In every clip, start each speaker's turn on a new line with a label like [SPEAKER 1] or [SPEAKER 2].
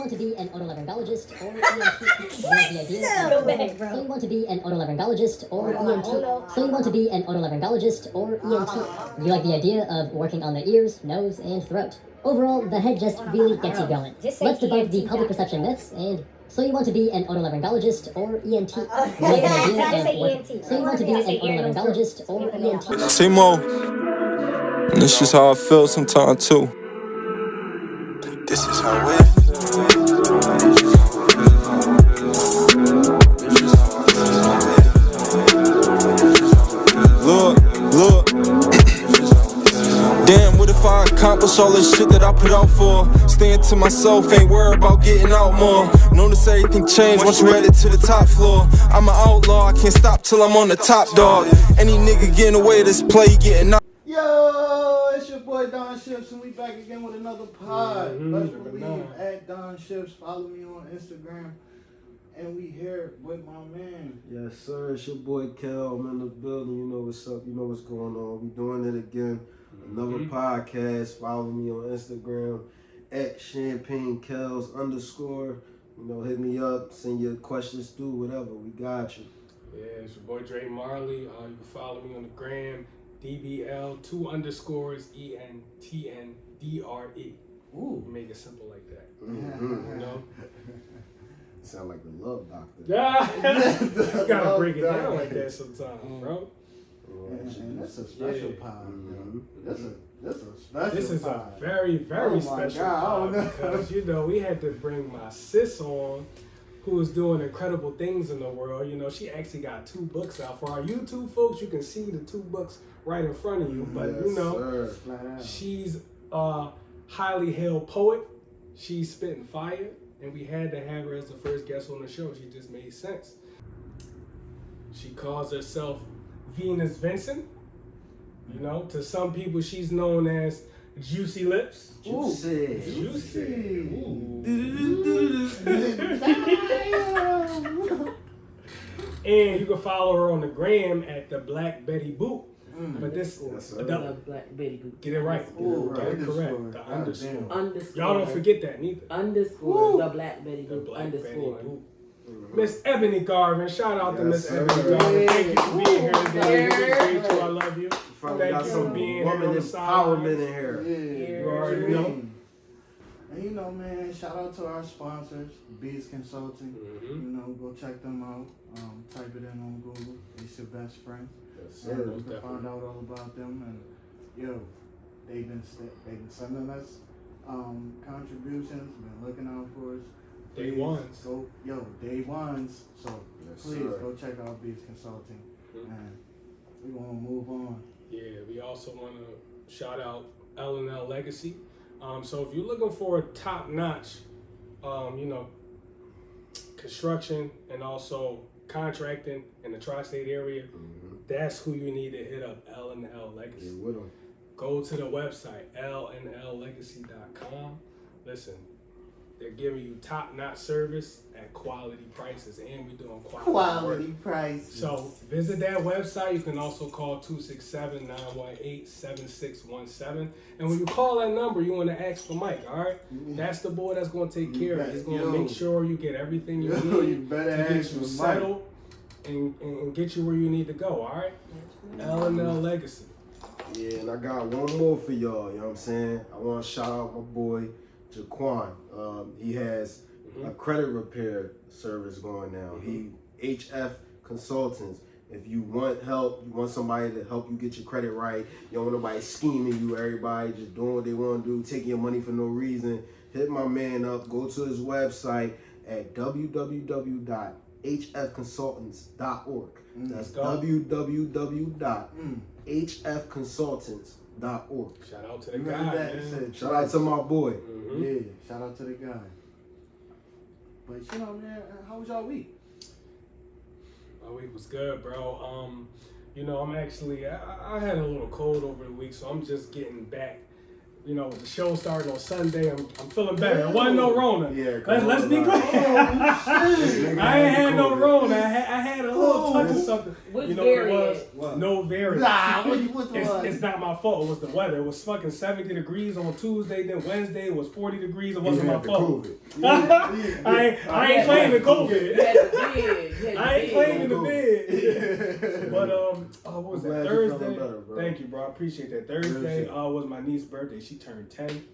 [SPEAKER 1] you want to be an otolaryngologist or ENT? You like the idea? So you want to be an otolaryngologist or ENT? So you want to be an otolaryngologist or ENT? You like the idea of working on the ears, nose, and throat. Overall, the head just really gets you going. Let's debunk the public perception myths and so you want to be an otolaryngologist or ENT? You like the idea of working. So you want to be an otolaryngologist or ENT?
[SPEAKER 2] Timo, this is how I feel sometimes too. This is how it Look. Damn, what if I accomplish all this shit that I put out for? Staying to myself, ain't worried about getting out more. Notice everything changed once you headed to the top floor. I'm an outlaw, I can't stop till I'm on the top, dog. Any nigga getting away this play, getting out.
[SPEAKER 3] Yo, it's your boy Don Ships, and we back again with another pod. Best believe at Don Ships. Follow me on Instagram. And we here with my man.
[SPEAKER 4] Yes, sir. It's your boy Kel. I'm in the building. You know what's up. You know what's going on. We doing it again. Another podcast. Follow me on Instagram at ChampagneKels_. You know, hit me up. Send your questions through. Whatever. We got you.
[SPEAKER 5] Yeah, it's your boy Dre Marley. You can follow me on the gram. DBL2_ENTNDRE.
[SPEAKER 3] Ooh.
[SPEAKER 5] Make it simple like that.
[SPEAKER 4] Mm-hmm.
[SPEAKER 5] You know?
[SPEAKER 4] Sound like the love doctor.
[SPEAKER 5] Yeah. You gotta break it down like that sometimes, bro.
[SPEAKER 3] And that's a special pod. That's a special
[SPEAKER 5] This is
[SPEAKER 3] pod.
[SPEAKER 5] a very, very special pod
[SPEAKER 3] God.
[SPEAKER 5] because, you know, we had to bring my sis on who is doing incredible things in the world. You know, she actually got 2 books out. For our YouTube folks, you can see the 2 books right in front of you. But, you know, she's a highly hailed poet. She's spitting fire. And we had to have her as the first guest on the show. She just made sense. She calls herself Venus Vincent. You know, to some people, she's known as Juicy Lips.
[SPEAKER 4] Juicy.
[SPEAKER 5] Ooh. And you can follow her on the gram at the Black Betty Boot. But this
[SPEAKER 6] the Black Betty Boot.
[SPEAKER 5] Get it right.
[SPEAKER 3] Ooh,
[SPEAKER 5] Get it correct.
[SPEAKER 3] underscore.
[SPEAKER 5] The underscore.
[SPEAKER 6] Underscore.
[SPEAKER 5] Y'all don't forget that neither.
[SPEAKER 6] Underscore. The Black Betty
[SPEAKER 5] The
[SPEAKER 6] Boot.
[SPEAKER 5] Black
[SPEAKER 6] Underscore.
[SPEAKER 5] Betty Boot. Miss Ebony Garvin. Shout out to Miss
[SPEAKER 4] sir.
[SPEAKER 5] Ebony Garvin. Thank you for being here today.
[SPEAKER 6] Yeah.
[SPEAKER 5] Appreciate you. I love you.
[SPEAKER 4] Finally got
[SPEAKER 5] Thank you
[SPEAKER 4] some
[SPEAKER 5] for being here
[SPEAKER 4] woman
[SPEAKER 5] on the
[SPEAKER 4] empowerment
[SPEAKER 5] sidelines.
[SPEAKER 4] in here.
[SPEAKER 3] Yeah.
[SPEAKER 5] You already know.
[SPEAKER 3] And you know, man, shout out to our sponsors, Beats Consulting. You know, go check them out. Type it in on Google. It's your best friend.
[SPEAKER 4] Yes,
[SPEAKER 3] So
[SPEAKER 4] sir.
[SPEAKER 3] you can find out all about them. And yo, they've been sending us contributions. Been looking out for us.
[SPEAKER 5] Day ones.
[SPEAKER 3] Go, day ones. So
[SPEAKER 4] Yes,
[SPEAKER 3] please
[SPEAKER 4] sir.
[SPEAKER 3] go check out Beats Consulting. And we want to move on.
[SPEAKER 5] Yeah, we also want to shout out L&L Legacy. So if you're looking for a top-notch, you know, construction and also contracting in the tri-state area, that's who you need to hit up, L&L Legacy.
[SPEAKER 4] Get with 'em.
[SPEAKER 5] Go to the website, lnllegacy.com. Listen, they're giving you top-notch service at quality prices, and we're doing quality work.
[SPEAKER 3] price.
[SPEAKER 5] So visit that website. You can also call 267-918-7617. And when you call that number, you want to ask for Mike, all right? That's the boy that's going to take care of it. He's going to make sure you get everything you need
[SPEAKER 3] You better
[SPEAKER 5] to get
[SPEAKER 3] ask
[SPEAKER 5] you
[SPEAKER 3] for
[SPEAKER 5] settled and get you where you need to go, all right? L&L Legacy.
[SPEAKER 4] Yeah, and I got one more for y'all, you know what I'm saying? I want to shout out my boy, Jaquan. He has a credit repair service going now. He HF Consultants. If you want help, you want somebody to help you get your credit right, you don't want nobody scheming you, everybody just doing what they want to do, taking your money for no reason, hit my man up. Go to his website at www.hfconsultants.org. That's www.hfconsultants.org.
[SPEAKER 5] Shout out to the guy, man.
[SPEAKER 4] Shout out to my boy.
[SPEAKER 3] Yeah, shout out to the guy. But you know, man, how was y'all week?
[SPEAKER 5] My week was good, bro. You know, I'm actually, I had a little cold over the week, so I'm just getting back you know, with the show starting on Sunday, I'm feeling better. It wasn't no Rona.
[SPEAKER 4] Yeah,
[SPEAKER 5] let's be clear. I ain't had no Rona. I had a little touch of something.
[SPEAKER 6] Which
[SPEAKER 5] you know
[SPEAKER 6] variant?
[SPEAKER 5] what it was? No variant.
[SPEAKER 3] Nah, what was?
[SPEAKER 5] It's not my fault. It was the weather. It was fucking 70 degrees on Tuesday. Then Wednesday it was 40 degrees. It wasn't my fault. I ain't claiming COVID. I ain't claiming the bid. But what was that? Thursday.
[SPEAKER 4] Better,
[SPEAKER 5] Thank you, bro. I appreciate that. Thursday was my niece's birthday. She turned 10.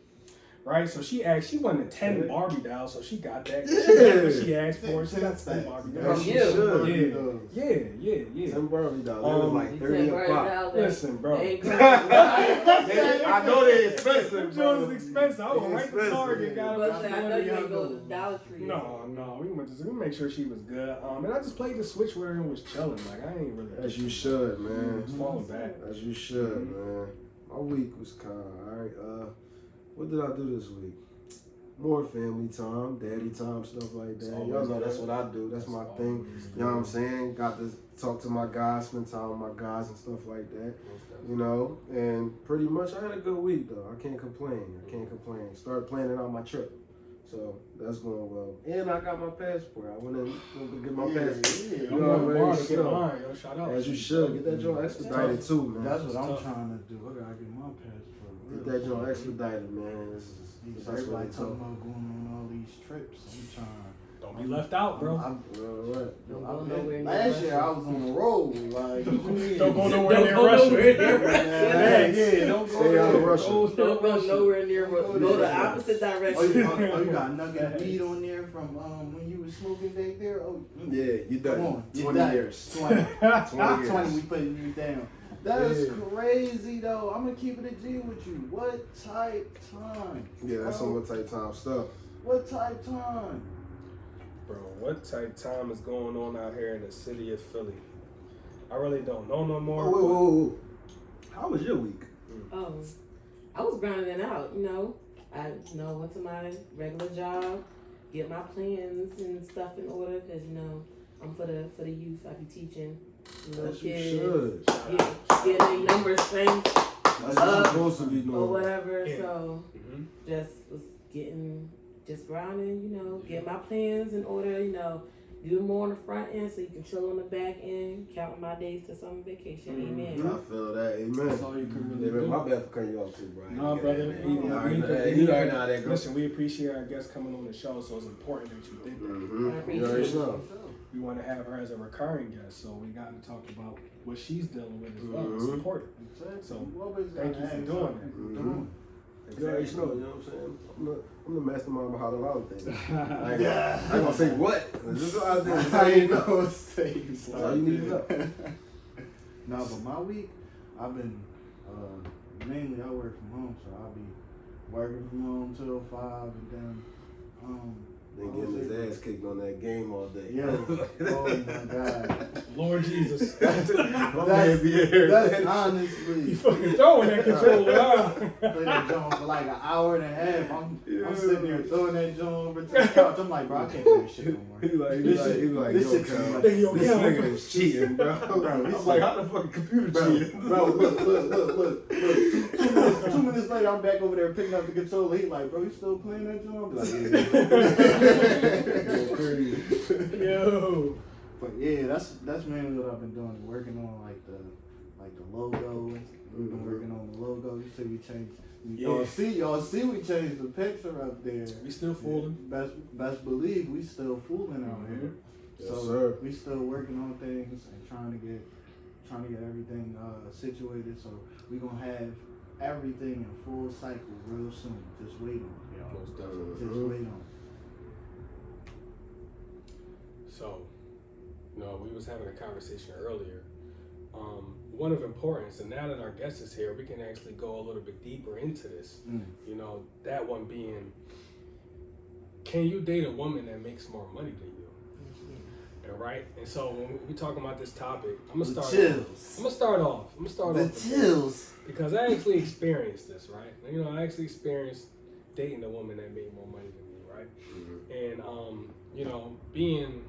[SPEAKER 5] Right, so she wanted 10 Barbie dolls, so she got that. She got what she asked for. She got 10 Barbie dolls.
[SPEAKER 4] Yeah.
[SPEAKER 5] 10
[SPEAKER 4] Barbie dolls. It was like 30 o'clock.
[SPEAKER 5] Listen, bro.
[SPEAKER 4] I know they're expensive, bro.
[SPEAKER 5] It was expensive. I was right to Target.
[SPEAKER 6] I know you ain't go to Dollar Tree.
[SPEAKER 5] No. We went to make sure she was good. And I just played the Switch with her and was chilling. Like I ain't really.
[SPEAKER 4] As you should, man.
[SPEAKER 5] It's falling back.
[SPEAKER 4] As you should, man. My week was kind of alright. What did I do this week? More family time, daddy time, stuff like that. Y'all know that's what I do. That's my thing. You know what I'm saying? Got to talk to my guys, spend time with my guys and stuff like that. You know, and pretty much I had a good week though. I can't complain. Started planning out my trip. So that's going well. And I got my passport. I went in to get my passport.
[SPEAKER 5] Yeah, I'm going to bar to get mine, yo. Shout out.
[SPEAKER 4] As you should. Get that joint expedited too, man.
[SPEAKER 3] That's what I'm trying to do. I gotta get my passport.
[SPEAKER 4] Get that joint expedited, man.
[SPEAKER 3] Everybody talking about going on all these trips. I'm trying.
[SPEAKER 5] Don't be left out, bro.
[SPEAKER 3] Last year I was on the road. Like,
[SPEAKER 5] don't go nowhere near Russia.
[SPEAKER 3] Yeah, don't go
[SPEAKER 4] stay out of Russia.
[SPEAKER 6] Don't go nowhere near Russia. Go the opposite direction.
[SPEAKER 3] You got nugget weed on there from when you was smoking back there? Oh,
[SPEAKER 4] yeah, you done.
[SPEAKER 3] Come on,
[SPEAKER 4] 20 years.
[SPEAKER 3] 20
[SPEAKER 4] years.
[SPEAKER 3] 20 we putting you down. That's crazy though. I'm gonna keep it a G with you. What type time?
[SPEAKER 4] Yeah, that's some what type time stuff.
[SPEAKER 3] What type time?
[SPEAKER 5] Bro, what type time is going on out here in the city of Philly? I really don't know no more.
[SPEAKER 4] Whoa. How was your week?
[SPEAKER 6] I was grinding it out, you know. I went to my regular job, get my plans and stuff in order, because, you know, I'm for the youth. I be teaching little kids. Get a number strength or whatever. Yeah. So just was just grinding, you know, get my plans in order, you know, do more on the front end so you can chill on the back end, counting my days to summer vacation. Amen.
[SPEAKER 4] I feel that. Amen.
[SPEAKER 5] That's all you can really do.
[SPEAKER 4] My bad for cutting you off too, Brian.
[SPEAKER 5] No, brother. Listen, we appreciate our guests coming on the show, so it's important that you did that.
[SPEAKER 6] I appreciate it.
[SPEAKER 5] We want to have her as a recurring guest, so we got to talk about what she's dealing with as well. It's important. So thank you for doing that.
[SPEAKER 4] Exactly. You know what I'm saying? I'm the mastermind behind a lot of things. I ain't gonna say what. This is what I do. That's all you know. That's all you need to know.
[SPEAKER 3] No, but my week, I've been mainly I work from home, so I'll be working from home till 5, and then
[SPEAKER 4] getting his ass kicked on that game all day.
[SPEAKER 3] Yeah. Oh my God.
[SPEAKER 5] Lord Jesus.
[SPEAKER 3] That's honestly.
[SPEAKER 5] You fucking throwing that controller out.
[SPEAKER 3] Play that joint for like an hour and a half. I'm sitting there throwing that joint over to the couch. I'm like, bro, I can't do this shit no more.
[SPEAKER 4] He like,
[SPEAKER 3] this
[SPEAKER 4] yo,
[SPEAKER 3] shit
[SPEAKER 4] Cal,
[SPEAKER 3] this
[SPEAKER 4] nigga is cheating, bro. I'm like, how the fucking computer cheating?
[SPEAKER 3] Bro, look. 2 minutes later, I'm back over there picking up the controller. He like, bro, you still playing that joint? I'm like, yeah.
[SPEAKER 5] Yo.
[SPEAKER 3] But yeah, that's mainly what I've been doing. Working on like the logo. We've been working on the logo. You see we changed. Y'all see we changed the picture up there.
[SPEAKER 5] We still fooling.
[SPEAKER 3] Best believe we still fooling out here.
[SPEAKER 4] Yes,
[SPEAKER 3] so
[SPEAKER 4] sir.
[SPEAKER 3] we still working on things and trying to get everything situated. So we gonna have everything in full cycle real soon. Just wait on it, y'all.
[SPEAKER 5] Most definitely.
[SPEAKER 3] Just wait on it.
[SPEAKER 5] So, we was having a conversation earlier. One of importance, and now that our guest is here, we can actually go a little bit deeper into this. That one being, can you date a woman that makes more money than you? And right? And so when we talking about this topic, I'm gonna start off.
[SPEAKER 3] Chills.
[SPEAKER 5] Because I actually experienced this, right? I actually experienced dating a woman that made more money than me, right? And being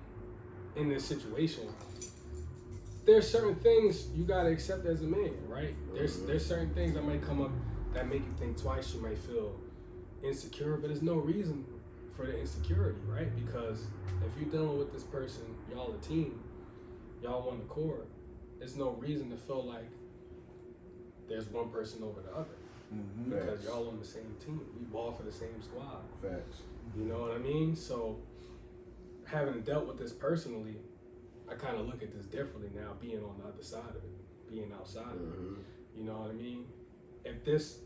[SPEAKER 5] in this situation, there's certain things you gotta accept as a man, right? There's certain things that might come up that make you think twice. You might feel insecure, but there's no reason for the insecurity, right? Because if you're dealing with this person, y'all a team, y'all one accord, there's no reason to feel like there's one person over the other.
[SPEAKER 3] Mm-hmm.
[SPEAKER 5] Because y'all on the same team. We ball for the same squad.
[SPEAKER 4] Facts.
[SPEAKER 5] You know what I mean? So having dealt with this personally, I kind of look at this differently now, being on the other side of it, being outside of it. You know what I mean? If this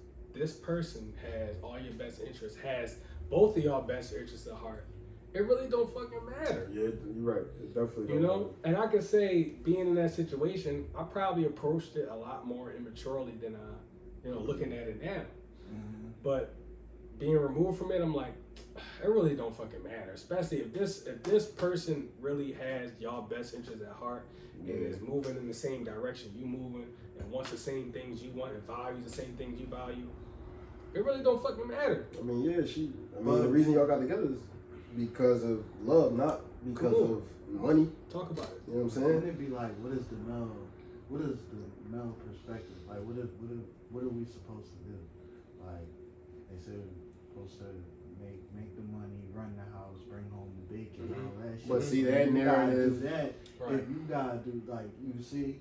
[SPEAKER 5] person has all your best interests, has both of y'all best interests at heart, it really don't fucking matter.
[SPEAKER 4] Yeah, you're right. It definitely
[SPEAKER 5] You
[SPEAKER 4] don't
[SPEAKER 5] know? And I can say, being in that situation, I probably approached it a lot more immaturely than looking at it now. But being removed from it, I'm like, it really don't fucking matter. Especially if this person really has y'all best interests at heart and is moving in the same direction you moving and wants the same things you want and values the same things you value. It really don't fucking matter.
[SPEAKER 4] I mean, yeah, the reason y'all got together is because of love, not because of money.
[SPEAKER 5] Talk about it.
[SPEAKER 4] You know what I'm saying?
[SPEAKER 3] Wouldn't it be like, what is the male perspective? Like, what are we supposed to do? Like, they said we're supposed to make the money, run the house, bring home the bacon, all that shit.
[SPEAKER 4] But see, that narrative,
[SPEAKER 3] do that.
[SPEAKER 5] Right.
[SPEAKER 3] If you gotta do, like, you see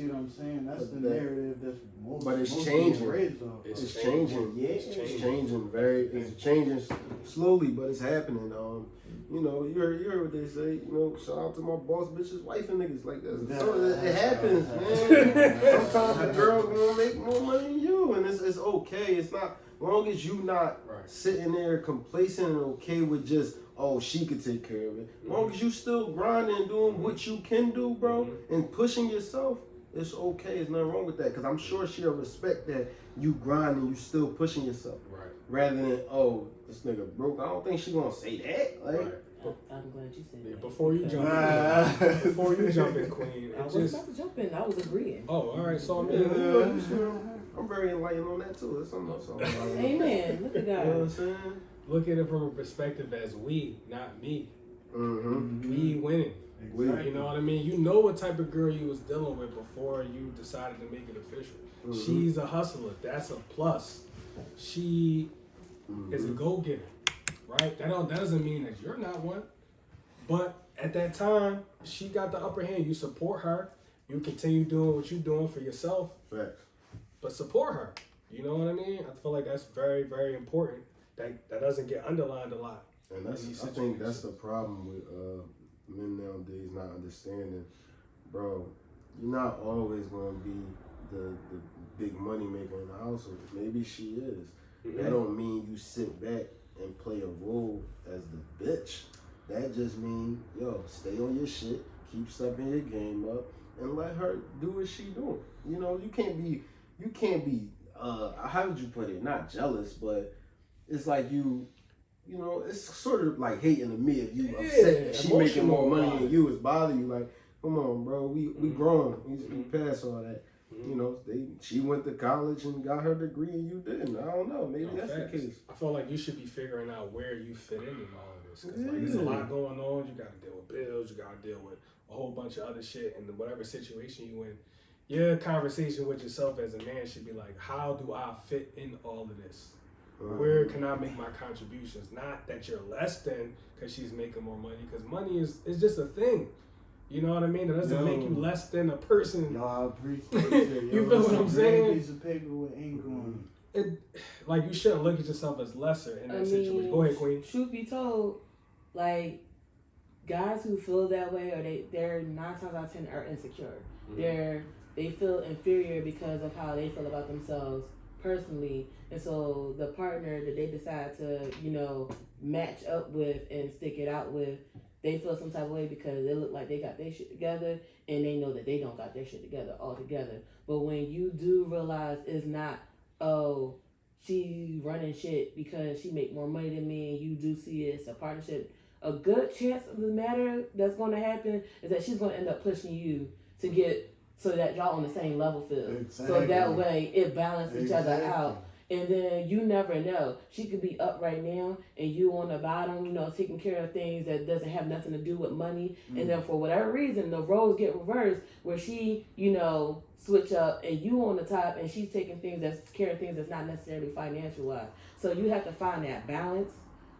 [SPEAKER 3] what I'm saying? That's the narrative that's most.
[SPEAKER 4] but it's
[SPEAKER 3] most
[SPEAKER 4] changing.
[SPEAKER 3] raised off.
[SPEAKER 4] It's changing. Yeah, it's changing. It's changing slowly, but it's happening. You know, you heard what they say. You know, shout out to my boss, bitches, wife and niggas like that. So it happens, man. Sometimes the girl gonna make more money than you, and it's okay. It's not, as long as you not sitting there complacent and okay with just, oh, she could take care of it. As long as you still grinding and doing what you can do, bro, and pushing yourself, it's okay. There's nothing wrong with that. Because I'm sure she'll respect that you grind and you still pushing yourself.
[SPEAKER 5] Right.
[SPEAKER 4] Rather than, oh, this nigga broke. I don't think she gonna say that. Like,
[SPEAKER 6] I'm glad you said that.
[SPEAKER 5] Before you jump in, Queen.
[SPEAKER 6] I was about to jump in. I was agreeing.
[SPEAKER 5] Oh, all right. So I mean,
[SPEAKER 4] I'm very enlightened on that too. That's something else.
[SPEAKER 6] Amen. Look at
[SPEAKER 4] You know what I'm
[SPEAKER 6] God.
[SPEAKER 4] saying?
[SPEAKER 5] look at it from a perspective as we, not me.
[SPEAKER 4] Mm-hmm.
[SPEAKER 5] We winning.
[SPEAKER 3] Exactly.
[SPEAKER 5] You know what I mean? You know what type of girl you was dealing with before you decided to make it official.
[SPEAKER 4] Mm-hmm.
[SPEAKER 5] She's a hustler. That's a plus. She is a go-getter, right? That doesn't mean that you're not one. But at that time, she got the upper hand. You support her. You continue doing what you're doing for yourself.
[SPEAKER 4] Facts.
[SPEAKER 5] But support her. You know what I mean? I feel like that's very, very important. That doesn't get underlined a lot.
[SPEAKER 4] And that's, I think that's the problem with men nowadays not understanding, bro. You're not always going to be the big money maker in the household. Maybe she is. Mm-hmm. That don't mean you sit back and play a role as the bitch. That just means, yo, stay on your shit, keep stepping your game up, and let her do what she doing. You know, you can't be, how would you put it? Not jealous, but it's like you know, it's sort of like hating to me if you upset that she making more money than you. It's bothering you. Like, come on, bro, we grown. We past all that. Mm-hmm. You know, she went to college and got her degree and you didn't. I don't know. Maybe that's the case.
[SPEAKER 5] I feel like you should be figuring out where you fit in all of this. Because like, there's a lot going on. You got to deal with bills. You got to deal with a whole bunch of other shit. And whatever situation you in, your conversation with yourself as a man should be like, how do I fit in all of this? Where can I make my contributions? Not that you're less than because she's making more money. Because money is just a thing. You know what I mean? It doesn't make you less than a person.
[SPEAKER 3] Y'all, I appreciate it.
[SPEAKER 5] You feel what I'm saying?
[SPEAKER 3] Piece of paper with ink on
[SPEAKER 5] it. Like, you shouldn't look at yourself as lesser in that situation. Go ahead, Queen.
[SPEAKER 6] Truth be told, like, guys who feel that way, or they're 9 times out of 10 are insecure. Mm-hmm. They feel inferior because of how they feel about themselves personally, and so the partner that they decide to, you know, match up with and stick it out with, they feel some type of way because they look like they got their shit together, and they know that they don't got their shit together altogether. But when you do realize it's not, oh, she running shit because she make more money than me, and you do see it's a partnership, a good chance of the matter that's going to happen is that she's going to end up pushing you to get so that y'all on the same level field. Exactly. So that way it balances each other out. And then you never know. She could be up right now and you on the bottom, taking care of things that doesn't have nothing to do with money. And then for whatever reason, the roles get reversed where she, switch up and you on the top and she's taking care of things that's not necessarily financial wise. So you have to find that balance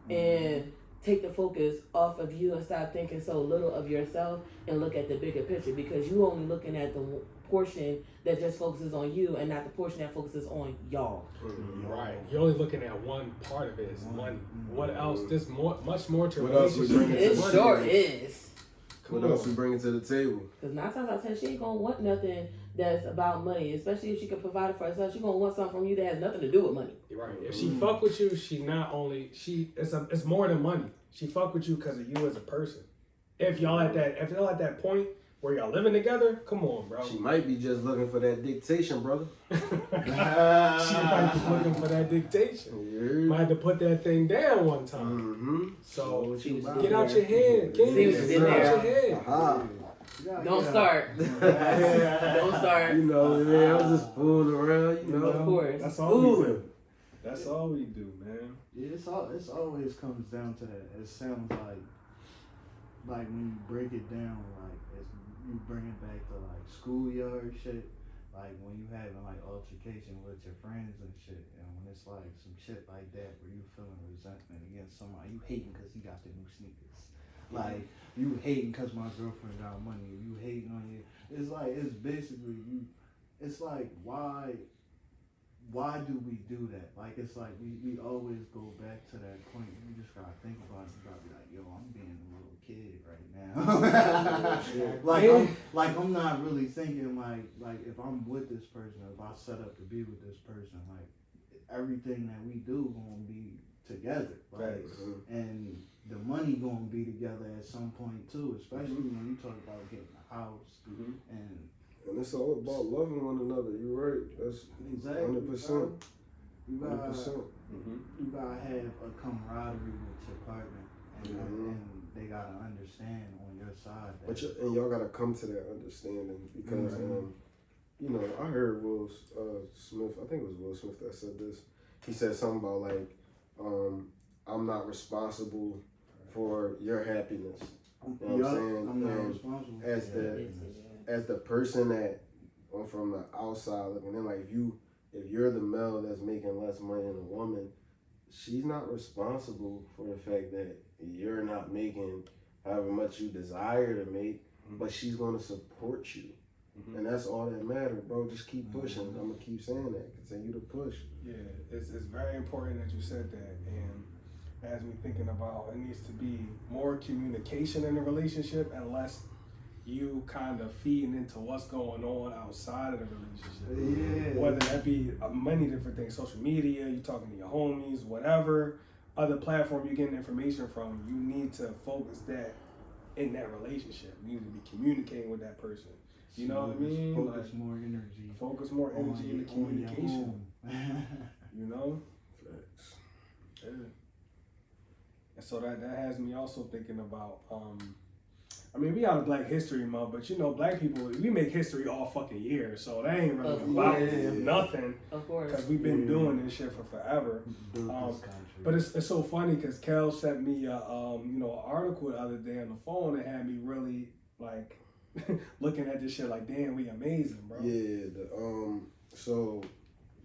[SPEAKER 6] and take the focus off of you and stop thinking so little of yourself and look at the bigger picture, because you only looking at the portion that just focuses on you and not the portion that focuses on y'all.
[SPEAKER 5] Right. You're only looking at one part of it is money. What else? There's much more to
[SPEAKER 4] What else we bring
[SPEAKER 6] It sure is.
[SPEAKER 4] What else we bringing to the table?
[SPEAKER 6] Because 9 times out of 10, she ain't gonna want nothing that's about money, especially if she can provide it for herself. She gonna want something from you that has nothing to do with money.
[SPEAKER 5] Right. If she fuck with you, it's more than money. She fuck with you because of you as a person. If y'all at that point where y'all living together, come on, bro.
[SPEAKER 4] She might be just looking for that dictation, brother.
[SPEAKER 5] She might be looking for that dictation.
[SPEAKER 4] Yeah.
[SPEAKER 5] Might have to put that thing down one time.
[SPEAKER 4] Mm-hmm.
[SPEAKER 5] So
[SPEAKER 6] She was
[SPEAKER 5] get out your head. Get out your head.
[SPEAKER 6] Don't start. Don't start.
[SPEAKER 4] I was just fooling around,
[SPEAKER 6] Of course.
[SPEAKER 5] That's all we do. That's all we do, man.
[SPEAKER 3] Yeah, it's always comes down to that. It sounds like when you break it down, like as you bring it back to like schoolyard shit, like when you having like altercation with your friends and shit, and when it's like some shit like that where you feeling resentment against somebody, you hating because he got the new sneakers, like you hating because my girlfriend got money, you hating on you. It's like it's basically you. It's like why do we do that? Like it's like we always go back to that point. You just gotta think about it. You gotta be like, yo, I'm being a little kid right now. I'm not really thinking like if I'm with this person, if I set up to be with this person, like everything that we do gonna be together. Like and the money gonna be together at some point too, especially when you talk about getting a house
[SPEAKER 4] And it's all about loving one another. You're right. That's
[SPEAKER 3] exactly
[SPEAKER 4] 100%.
[SPEAKER 3] You gotta
[SPEAKER 4] 100%.
[SPEAKER 3] you gotta have a camaraderie with your partner, and they gotta understand on your side. That
[SPEAKER 4] And y'all gotta come to that understanding because, I heard Will Smith. I think it was Will Smith that said this. He said something about like, I'm not responsible for your happiness. You know what I'm saying?
[SPEAKER 3] I'm not responsible
[SPEAKER 4] as the person that from the outside looking in, like if you're the male that's making less money than a woman, she's not responsible for the fact that you're not making however much you desire to make, but she's gonna support you. And that's all that matters, bro. Just keep pushing. I'm gonna keep saying that. Continue to push.
[SPEAKER 5] Yeah, it's very important that you said that, and has me thinking about it needs to be more communication in the relationship and less you kind of feeding into what's going on outside of the relationship.
[SPEAKER 3] Yeah.
[SPEAKER 5] Whether that be many different things, social media, you talking to your homies, whatever other platform you're getting information from, you need to focus that in that relationship. You need to be communicating with that person. You know what I mean?
[SPEAKER 3] Focus more energy.
[SPEAKER 5] Focus more energy in the communication. You know?
[SPEAKER 4] Facts.
[SPEAKER 5] Yeah. And so that has me also thinking about, we out of Black History Month, but Black people, we make history all fucking year, so that ain't really about nothing.
[SPEAKER 6] Of course.
[SPEAKER 5] Because we've been doing this shit for forever. But it's so funny because Kel sent me an article the other day on the phone that had me really like looking at this shit like, damn, we amazing, bro.
[SPEAKER 4] Yeah. So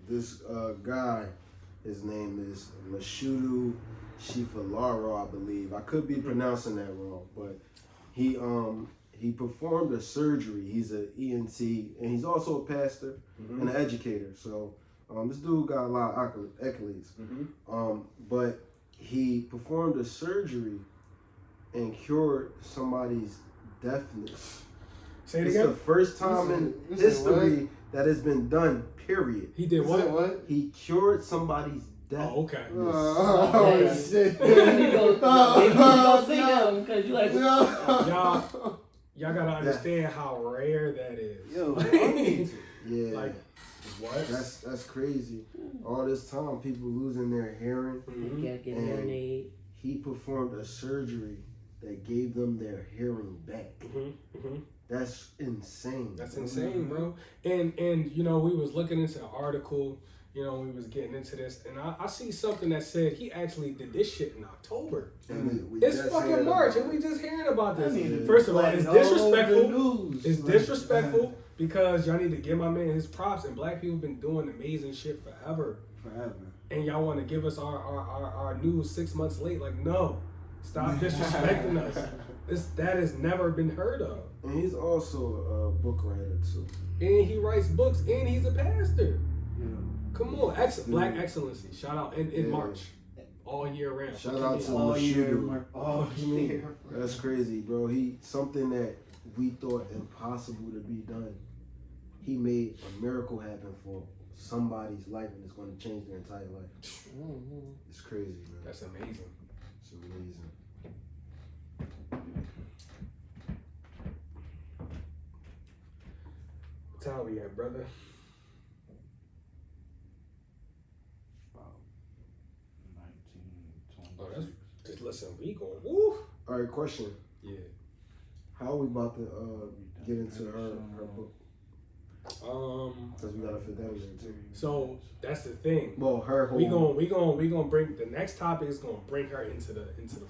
[SPEAKER 4] this guy, his name is Mashudu Shifalaro, I believe. I could be pronouncing that wrong, but he performed a surgery. He's an ENT, and he's also a pastor and an educator. So this dude got a lot of accolades. But he performed a surgery and cured somebody's deafness.
[SPEAKER 5] Say it
[SPEAKER 4] It's
[SPEAKER 5] again?
[SPEAKER 4] the first time in history that has been done, period.
[SPEAKER 5] He did what?
[SPEAKER 4] He cured somebody's deafness.
[SPEAKER 5] Oh, okay.
[SPEAKER 3] Oh, shit.
[SPEAKER 6] Maybe you go see them because you like,
[SPEAKER 5] Y'all gotta understand how rare that is.
[SPEAKER 3] Yo,
[SPEAKER 4] Yeah.
[SPEAKER 5] Like, what?
[SPEAKER 4] That's crazy. All this time, people losing their hearing.
[SPEAKER 6] you gotta get a hearing aid.
[SPEAKER 4] He performed a surgery that gave them their hearing back. That's insane.
[SPEAKER 5] That's insane, bro. And we was looking into the article, you know, when we was getting into this, and I see something that said he actually did this shit in October.
[SPEAKER 4] And
[SPEAKER 5] It's fucking March, and we just hearing about this. First of all, it's disrespectful. It's disrespectful because y'all need to give my man his props, and black people been doing amazing shit forever. And y'all want to give us our news 6 months late? Like, no, stop disrespecting us. That has never been heard of.
[SPEAKER 4] And he's also a book writer too.
[SPEAKER 5] And he writes books, and he's a pastor.
[SPEAKER 3] Yeah.
[SPEAKER 5] Come on, Black Excellency. Shout out in March, all year round.
[SPEAKER 4] Shout out to
[SPEAKER 3] all year.
[SPEAKER 4] Mashudu.
[SPEAKER 3] All year.
[SPEAKER 4] That's crazy, bro. He something that we thought impossible to be done. He made a miracle happen for somebody's life, and it's going to change their entire life. It's crazy, man.
[SPEAKER 5] That's amazing.
[SPEAKER 4] It's amazing.
[SPEAKER 5] What time we at, brother?
[SPEAKER 3] About 19, 20.
[SPEAKER 5] Oh, that's just listen. We going. Woo.
[SPEAKER 4] All right, question.
[SPEAKER 5] Yeah.
[SPEAKER 4] How are we about to get into her book? Because we gotta fit that in too.
[SPEAKER 5] So that's the thing.
[SPEAKER 4] Well, her whole.
[SPEAKER 5] We gonna bring the next topic is gonna bring her into the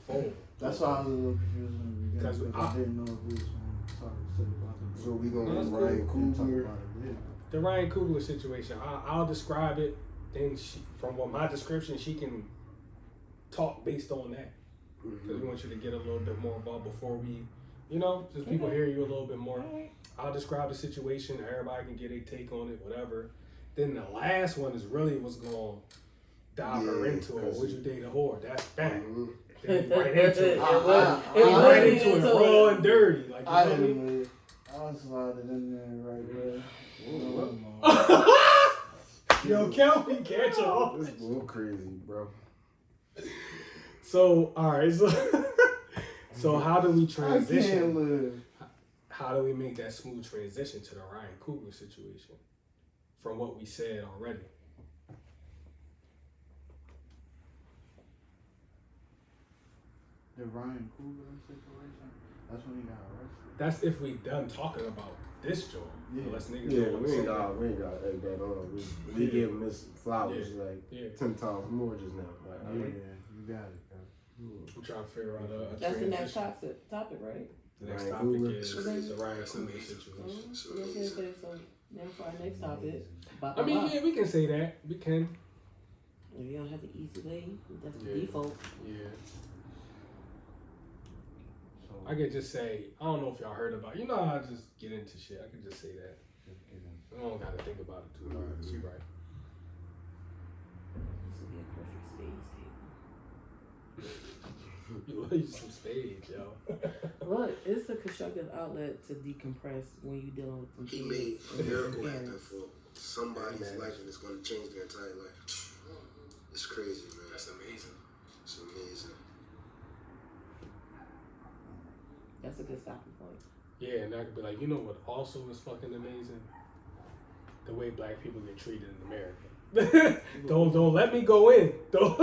[SPEAKER 5] fold.
[SPEAKER 3] That's why I was a little confused because I didn't know if we was going to talk about it.
[SPEAKER 4] So we gonna
[SPEAKER 5] No, that's
[SPEAKER 4] Ryan
[SPEAKER 5] cool.
[SPEAKER 4] Coogler.
[SPEAKER 5] The Ryan Coogler situation. I'll describe it. Then from what my description, she can talk based on that. Because we want you to get a little bit more involved before we, just people hear you a little bit more. I'll describe the situation. Everybody can get a take on it, whatever. Then the last one is really what's going to dive her into it. Would you date a whore? That's bang. Then we right into it. Right into it, raw and dirty. Like, you know me?
[SPEAKER 3] I slide it in there right there.
[SPEAKER 5] Yo, Kelpie, catch y'all.
[SPEAKER 4] This is a little crazy, bro.
[SPEAKER 5] So, all right. So how do we
[SPEAKER 3] I
[SPEAKER 5] transition?
[SPEAKER 3] can't live.
[SPEAKER 5] How do we make that smooth transition to the Ryan Coogler situation from what we said already?
[SPEAKER 3] The Ryan Coogler situation? That's when he got arrested.
[SPEAKER 5] That's if we done talking about this joint.
[SPEAKER 3] Yeah.
[SPEAKER 5] Unless niggas
[SPEAKER 4] Yeah,
[SPEAKER 5] don't wanna
[SPEAKER 4] we
[SPEAKER 5] say
[SPEAKER 4] ain't
[SPEAKER 5] that.
[SPEAKER 4] got egg that on. We give Miss Flowers
[SPEAKER 5] Yeah.
[SPEAKER 4] 10 times more just now. Like,
[SPEAKER 3] Yeah, you got it, bro.
[SPEAKER 5] I'm trying to figure out a
[SPEAKER 6] That's the next
[SPEAKER 5] transition.
[SPEAKER 6] topic, right?
[SPEAKER 5] The next
[SPEAKER 4] Ryan
[SPEAKER 5] topic
[SPEAKER 4] Coogler.
[SPEAKER 5] is the Ryan Coogler situation.
[SPEAKER 6] So now for our next topic.
[SPEAKER 5] I mean, yeah, we can say that. We can.
[SPEAKER 6] If you don't have the easy way, that's the
[SPEAKER 5] Yeah.
[SPEAKER 6] default.
[SPEAKER 5] Yeah.
[SPEAKER 3] So,
[SPEAKER 5] I could just say, I don't know if y'all heard about it. You know how I just get into shit. I could just say that.
[SPEAKER 3] just get in.
[SPEAKER 5] I don't got to think about it too hard. She right.
[SPEAKER 6] This would be a perfect space table.
[SPEAKER 5] You love you some stage, yo.
[SPEAKER 6] Well, it's a constructive outlet to decompress when you're dealing with some
[SPEAKER 4] He
[SPEAKER 6] things
[SPEAKER 4] made a
[SPEAKER 6] and your
[SPEAKER 4] miracle happen
[SPEAKER 6] parents.
[SPEAKER 4] for somebody's life, and it's going to change their entire life. It's crazy, man.
[SPEAKER 5] That's amazing.
[SPEAKER 4] It's amazing.
[SPEAKER 6] That's a good stopping point.
[SPEAKER 5] Yeah, and I could be like, you know what also is fucking amazing? The way black people get treated in America. don't let me go in. Don't.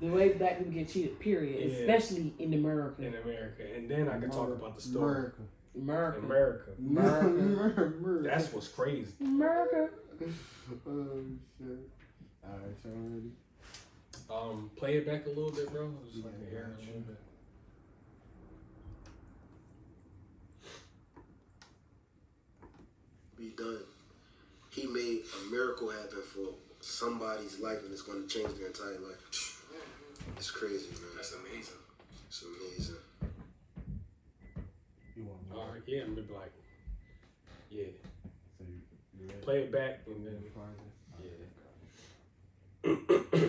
[SPEAKER 6] The way black people get cheated, period,
[SPEAKER 5] Yeah.
[SPEAKER 6] especially in America.
[SPEAKER 5] In America. And then I can talk about the story.
[SPEAKER 3] America.
[SPEAKER 5] America. That's what's crazy.
[SPEAKER 6] America.
[SPEAKER 3] Oh, shit. Alright, so ready?
[SPEAKER 5] Play it back a little bit, bro. Just so I can hear it a little bit.
[SPEAKER 4] Be done. He made a miracle happen for somebody's life, and it's going to change their entire life. It's crazy, man.
[SPEAKER 5] That's amazing.
[SPEAKER 4] It's amazing.
[SPEAKER 3] You want me?
[SPEAKER 5] All right, yeah, I'm gonna be like, yeah.
[SPEAKER 3] So you ready?
[SPEAKER 5] Play it back and then,
[SPEAKER 3] Yeah.
[SPEAKER 5] yeah.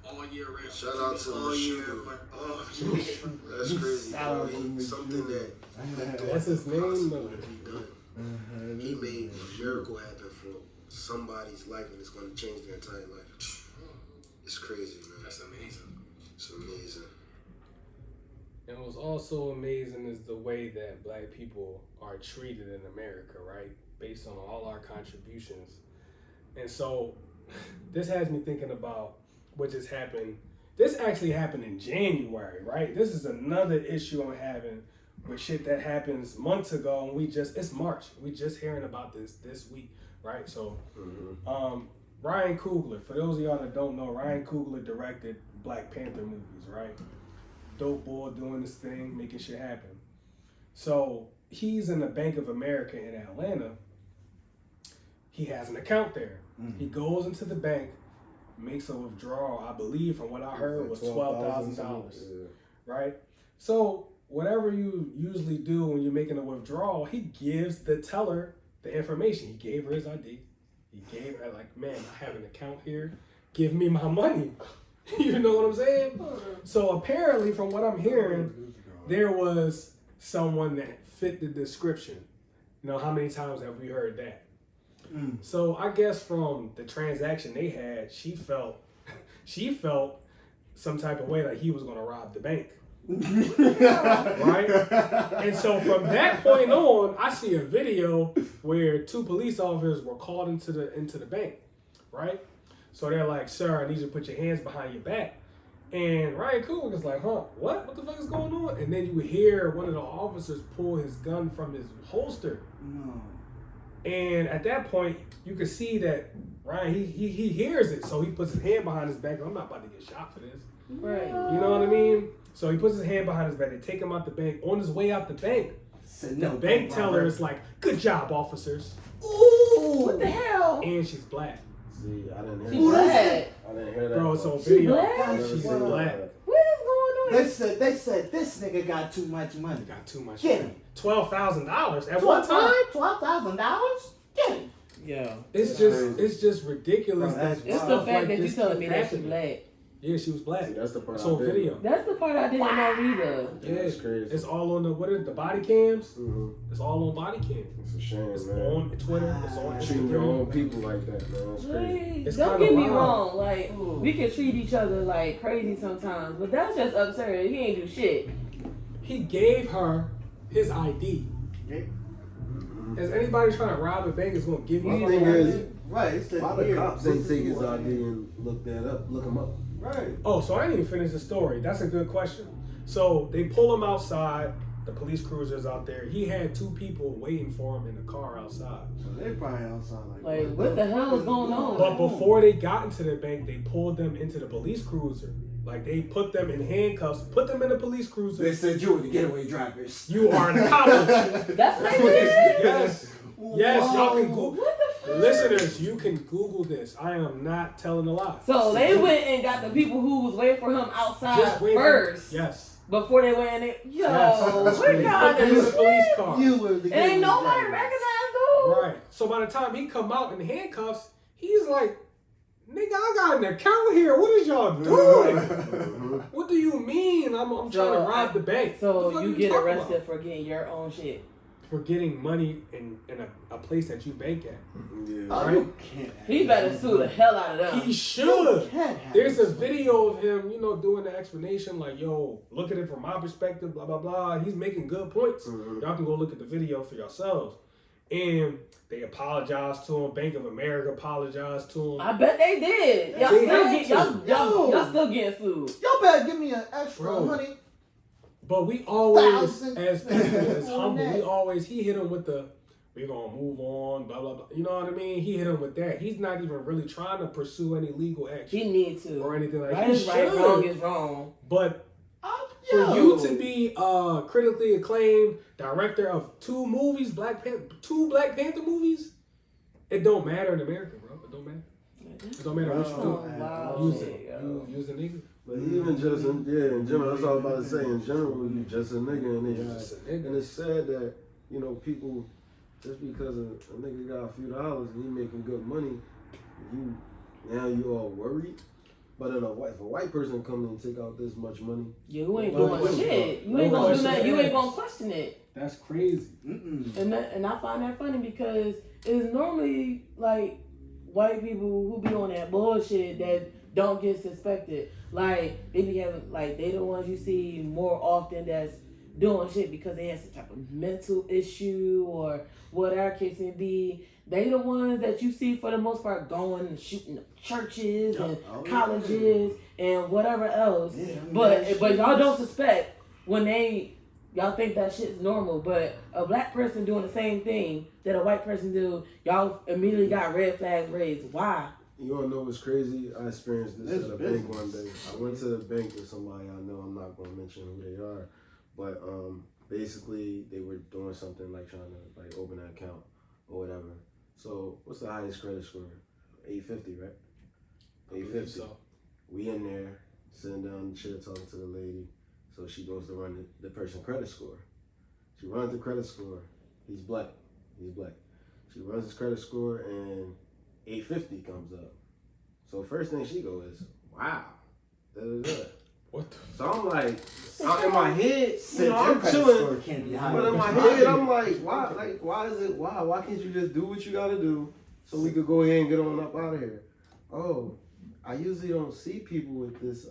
[SPEAKER 5] All year round.
[SPEAKER 4] Shout out to Mashudu. That's crazy, bro. Something that
[SPEAKER 5] That's his name, though.
[SPEAKER 4] to be done. He made a miracle happen for somebody's life, and it's going to change their entire life. It's crazy, man.
[SPEAKER 5] That's amazing.
[SPEAKER 4] It's amazing.
[SPEAKER 5] And what's also amazing is the way that black people are treated in America, right? Based on all our contributions. And so this has me thinking about what just happened. This actually happened in January, right? This is another issue I'm having with shit that happens months ago, and it's March. We just hearing about this week, right? So, Ryan Coogler, for those of y'all that don't know, Ryan Coogler directed Black Panther movies, right? Dope boy doing this thing, making shit happen. So he's in the Bank of America in Atlanta. He has an account there. He goes into the bank, makes a withdrawal, I believe, from what I heard, was $12,000, right? So whatever you usually do when you're making a withdrawal, he gives the teller the information. He gave her his ID. He gave her, like, man, I have an account here. Give me my money. You know what I'm saying? So apparently, from what I'm hearing, there was someone that fit the description. You know, how many times have we heard that? So I guess from the transaction they had, she felt some type of way like he was going to rob the bank. Right? And so from that point on, I see a video where 2 police officers were called into the bank, right? So they're like, sir, I need you to put your hands behind your back. And Ryan Coogler was like, huh, what the fuck is going on? And then you hear one of the officers pull his gun from his holster.
[SPEAKER 3] No.
[SPEAKER 5] And at that point, you can see that Ryan, he hears it. So he puts his hand behind his back. I'm not about to get shot for this.
[SPEAKER 6] Right.
[SPEAKER 5] You know what I mean? So he puts his hand behind his back. They take him out the bank. On his way out the bank, the bank teller is like, good job, officers.
[SPEAKER 6] Ooh, what the hell?
[SPEAKER 5] And she's black.
[SPEAKER 4] See, I didn't hear
[SPEAKER 6] She black.
[SPEAKER 4] I didn't hear that.
[SPEAKER 5] Bro, it's on
[SPEAKER 6] She
[SPEAKER 5] video.
[SPEAKER 6] black?
[SPEAKER 5] She's black.
[SPEAKER 6] What is going on?
[SPEAKER 3] They said this nigga got too much money.
[SPEAKER 5] Got too much
[SPEAKER 3] Get
[SPEAKER 5] money.
[SPEAKER 3] him.
[SPEAKER 5] $12,000 at one time.
[SPEAKER 3] $12,000? Get him.
[SPEAKER 6] Yeah.
[SPEAKER 5] It's just ridiculous.
[SPEAKER 3] Bro, that's
[SPEAKER 5] that
[SPEAKER 6] It's
[SPEAKER 5] stuff
[SPEAKER 6] the fact
[SPEAKER 5] like
[SPEAKER 6] that you
[SPEAKER 5] this
[SPEAKER 6] telling me
[SPEAKER 5] keep
[SPEAKER 6] that she
[SPEAKER 5] happening.
[SPEAKER 6] black.
[SPEAKER 5] Yeah, she was black.
[SPEAKER 4] See, that's the part
[SPEAKER 5] It's
[SPEAKER 4] I
[SPEAKER 5] on
[SPEAKER 4] didn't.
[SPEAKER 5] video.
[SPEAKER 6] That's the part I didn't know either.
[SPEAKER 5] Yeah,
[SPEAKER 4] That's crazy.
[SPEAKER 5] it's all on the body cams.
[SPEAKER 4] Mm-hmm.
[SPEAKER 5] It's all on body cams.
[SPEAKER 4] It's a shame,
[SPEAKER 5] It's
[SPEAKER 4] man.
[SPEAKER 5] on Twitter. It's on
[SPEAKER 4] Treating your own
[SPEAKER 5] Instagram.
[SPEAKER 4] people like that, man. It's crazy.
[SPEAKER 6] Like,
[SPEAKER 5] It's
[SPEAKER 6] don't
[SPEAKER 5] kinda
[SPEAKER 6] get me
[SPEAKER 5] wild.
[SPEAKER 6] wrong. Like, we can treat each other like crazy sometimes, but that's just absurd. He ain't do shit.
[SPEAKER 5] He gave her his ID. As anybody trying to rob a bank is gonna give you
[SPEAKER 4] My
[SPEAKER 5] your
[SPEAKER 4] thing
[SPEAKER 5] ID.
[SPEAKER 4] is,
[SPEAKER 3] Right. It's
[SPEAKER 4] why the cops ain't take his ID and look him up?
[SPEAKER 3] Right.
[SPEAKER 5] Oh, so I didn't even finish the story. That's a good question. So they pull him outside. The police cruiser's out there. He had 2 people waiting for him in the car outside.
[SPEAKER 3] So they probably outside
[SPEAKER 6] Like, what the hell is going on?
[SPEAKER 5] But before they got into the bank, they pulled them into the police cruiser. Like, they put them in handcuffs, put them in the police cruiser.
[SPEAKER 3] They said you were the getaway drivers.
[SPEAKER 5] You are an college.
[SPEAKER 6] That's what they did?
[SPEAKER 5] Yes. Yes, y'all can Google.
[SPEAKER 6] What the fuck?
[SPEAKER 5] Listeners, you can Google this. I am not telling a lie.
[SPEAKER 6] So they went and got the people who was waiting for him outside
[SPEAKER 5] Just wait
[SPEAKER 6] first.
[SPEAKER 5] Yes.
[SPEAKER 6] Before they went in there. Yo,
[SPEAKER 5] Yes.
[SPEAKER 6] what y'all
[SPEAKER 5] Put them in the
[SPEAKER 6] doing?
[SPEAKER 5] police car.
[SPEAKER 3] You were the
[SPEAKER 6] Ain't nobody
[SPEAKER 3] drivers.
[SPEAKER 6] recognized dude.
[SPEAKER 5] Right. So by the time he come out in handcuffs, he's like, nigga, I got an account here. What is y'all doing? What do you mean? I'm trying to rob the bank.
[SPEAKER 6] So
[SPEAKER 5] What the fuck
[SPEAKER 6] you get
[SPEAKER 5] talking
[SPEAKER 6] arrested
[SPEAKER 5] about?
[SPEAKER 6] for getting your own shit.
[SPEAKER 5] For getting money in a place that you bank at.
[SPEAKER 4] Yeah.
[SPEAKER 3] Oh,
[SPEAKER 5] Right?
[SPEAKER 3] you can't.
[SPEAKER 6] He better sue the hell out of them.
[SPEAKER 5] He should.
[SPEAKER 3] Can't have
[SPEAKER 5] There's a
[SPEAKER 3] this.
[SPEAKER 5] video of him, doing the explanation like, yo, look at it from my perspective, blah, blah, blah. He's making good points. Y'all can go look at the video for yourselves. And they apologized to him. Bank of America apologized to him.
[SPEAKER 6] I bet they did. Y'all
[SPEAKER 5] They
[SPEAKER 6] still
[SPEAKER 5] had
[SPEAKER 6] get
[SPEAKER 5] to.
[SPEAKER 6] y'all still getting sued.
[SPEAKER 3] Y'all better give me an extra
[SPEAKER 5] Bro.
[SPEAKER 3] honey.
[SPEAKER 5] But we always,
[SPEAKER 3] Thousand.
[SPEAKER 5] as people, as
[SPEAKER 3] On
[SPEAKER 5] humble,
[SPEAKER 3] that.
[SPEAKER 5] he hit him with the, we're going to move on, blah, blah, blah. You know what I mean? He hit him with that. He's not even really trying to pursue any legal action
[SPEAKER 6] He need to.
[SPEAKER 5] or anything like that.
[SPEAKER 6] Right
[SPEAKER 5] He
[SPEAKER 6] is right,
[SPEAKER 5] should.
[SPEAKER 6] wrong is wrong.
[SPEAKER 5] But for you to be critically acclaimed director of 2 movies, 2 Black Panther movies, it don't matter in America, bro. It don't matter. It don't matter what you do.
[SPEAKER 6] Wow.
[SPEAKER 5] Use it. Use a nigga.
[SPEAKER 4] But even just in general, that's all I was about to say. In general, you just a nigga, and
[SPEAKER 5] Just a nigga.
[SPEAKER 4] and it's sad that people just because a nigga got a few dollars and he making good money, you all worried. But then if a white person come in and take out this much money,
[SPEAKER 6] You ain't
[SPEAKER 5] Well,
[SPEAKER 6] doing shit. You ain't gonna do nothing. You ain't gonna question it.
[SPEAKER 5] That's crazy.
[SPEAKER 6] And I find that funny because it's normally like white people who be on that bullshit that don't get suspected. Like they be having they the ones you see more often that's doing shit because they have some type of mental issue or whatever case may be. they the ones that you see for the most part going and shooting up churches and colleges and whatever else.
[SPEAKER 3] Yeah, I mean,
[SPEAKER 6] but y'all don't suspect when y'all think that shit's normal, but a black person doing the same thing that a white person do, y'all immediately got red flags raised. Why?
[SPEAKER 4] You all know what's crazy? I experienced this at a bank one day. I went to the bank with somebody I know. I'm not going to mention who they are, but basically they were doing something like trying to like open an account or whatever. So what's the highest credit score? 850, right? 850. So. We in there sitting down in the chair talking to the lady. So she goes to run the person's credit score. She runs the credit score. He's black. She runs his credit score and 850 comes up. So first thing she goes is, wow.
[SPEAKER 5] What the
[SPEAKER 4] So I'm like, in my head, you know, I'm chilling. But in my head, I'm like, why is it, why can't you just do what you gotta do so we could go ahead and get on up out of here? Oh, I usually don't see people with this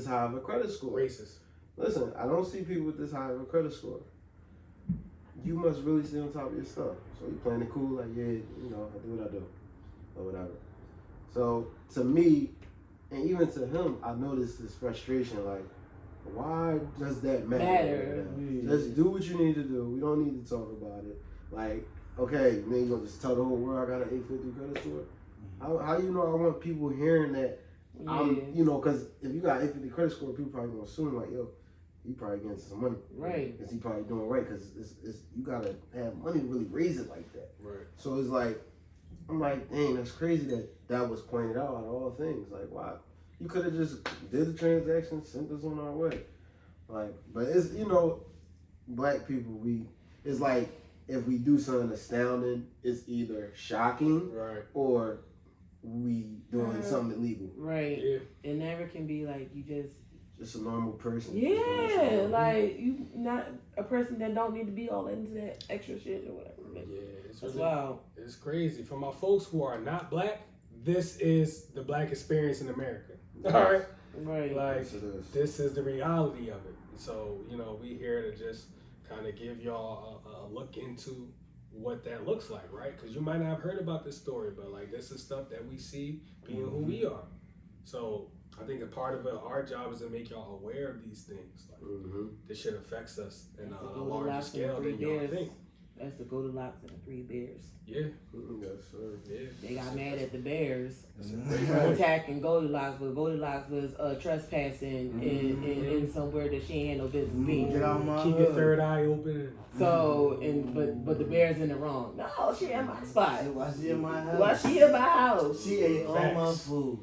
[SPEAKER 4] high of a credit score.
[SPEAKER 5] Racist.
[SPEAKER 4] Listen, I don't see people with this high of a credit score. You must really stay on top of your stuff. So you playing it cool, like, yeah, you know, I do what I do, or whatever. So to me, and even to him, I noticed this frustration, like, why does that matter? Just do what you need to do. We don't need to talk about it. Like, okay, then you gonna just tell the whole world I got an 850 credit score? How you know I want people hearing that? You know, because if you got 850 credit score, people probably gonna assume like, yo, he probably getting some money,
[SPEAKER 6] right?
[SPEAKER 4] Because he probably doing right, because it's you gotta have money to really raise it like that,
[SPEAKER 5] right?
[SPEAKER 4] So it's like, I'm like, dang, that's crazy that was pointed out of all things. Like, wow, you could have just did the transaction, sent us on our way, like. But it's, you know, black people, it's like if we do something astounding, it's either shocking,
[SPEAKER 5] right,
[SPEAKER 4] or we doing something illegal,
[SPEAKER 6] right?
[SPEAKER 5] Yeah.
[SPEAKER 6] It never can be like you just
[SPEAKER 4] a normal person.
[SPEAKER 6] Yeah, like you not a person that don't need to be all into that extra shit or whatever.
[SPEAKER 5] Yeah, it's
[SPEAKER 6] that's
[SPEAKER 5] really,
[SPEAKER 6] wild.
[SPEAKER 5] It's crazy. For my folks who are not black, this is the black experience in America. All right,
[SPEAKER 6] right.
[SPEAKER 5] Like this is the reality of it. So you know, we here to just kind of give y'all a look into what that looks like, right? Because you might not have heard about this story, but like this is stuff that we see being who we are. So I think a part of our job is to make y'all aware of these things. Like, this shit affects us in a larger scale than y'all think.
[SPEAKER 6] That's the Goldilocks and the 3 Bears.
[SPEAKER 5] Yeah.
[SPEAKER 4] Yes, sir.
[SPEAKER 5] Yeah.
[SPEAKER 6] They got mad at the Bears attacking Goldilocks, but Goldilocks was trespassing in somewhere that she ain't had no business being.
[SPEAKER 5] Keep your third eye open.
[SPEAKER 6] So, but the Bears in the wrong. No, she in my spot.
[SPEAKER 3] Why she in my house?
[SPEAKER 6] Why she in my house?
[SPEAKER 3] She ate all my food.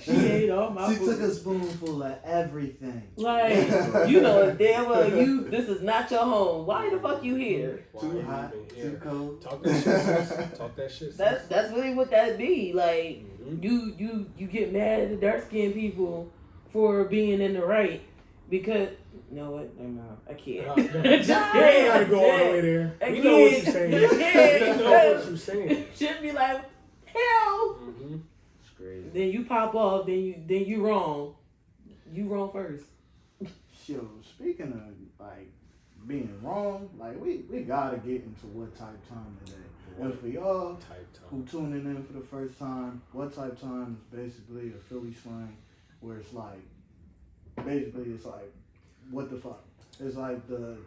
[SPEAKER 6] She ate all my food.
[SPEAKER 3] She took a spoonful of everything.
[SPEAKER 6] Like, you know damn well this is not your home. Why the fuck you here?
[SPEAKER 3] Too hot, too cold.
[SPEAKER 5] Talk that shit. Talk that shit.
[SPEAKER 6] That's really what that be. Like, you get mad at the dark skinned people for being in the right because you know what? No, I can't.
[SPEAKER 5] Just kidding. Gotta go all the way there. We know what you're saying. We know what you're saying.
[SPEAKER 6] Should be like, hell.
[SPEAKER 4] It's crazy.
[SPEAKER 6] Then you pop off. Then you wrong. You wrong first.
[SPEAKER 3] Yo, speaking of like being wrong, like we gotta get into what type time today. And for y'all who tuning in for the first time, what type time is basically a Philly slang where it's like, basically it's like, what the fuck? It's like the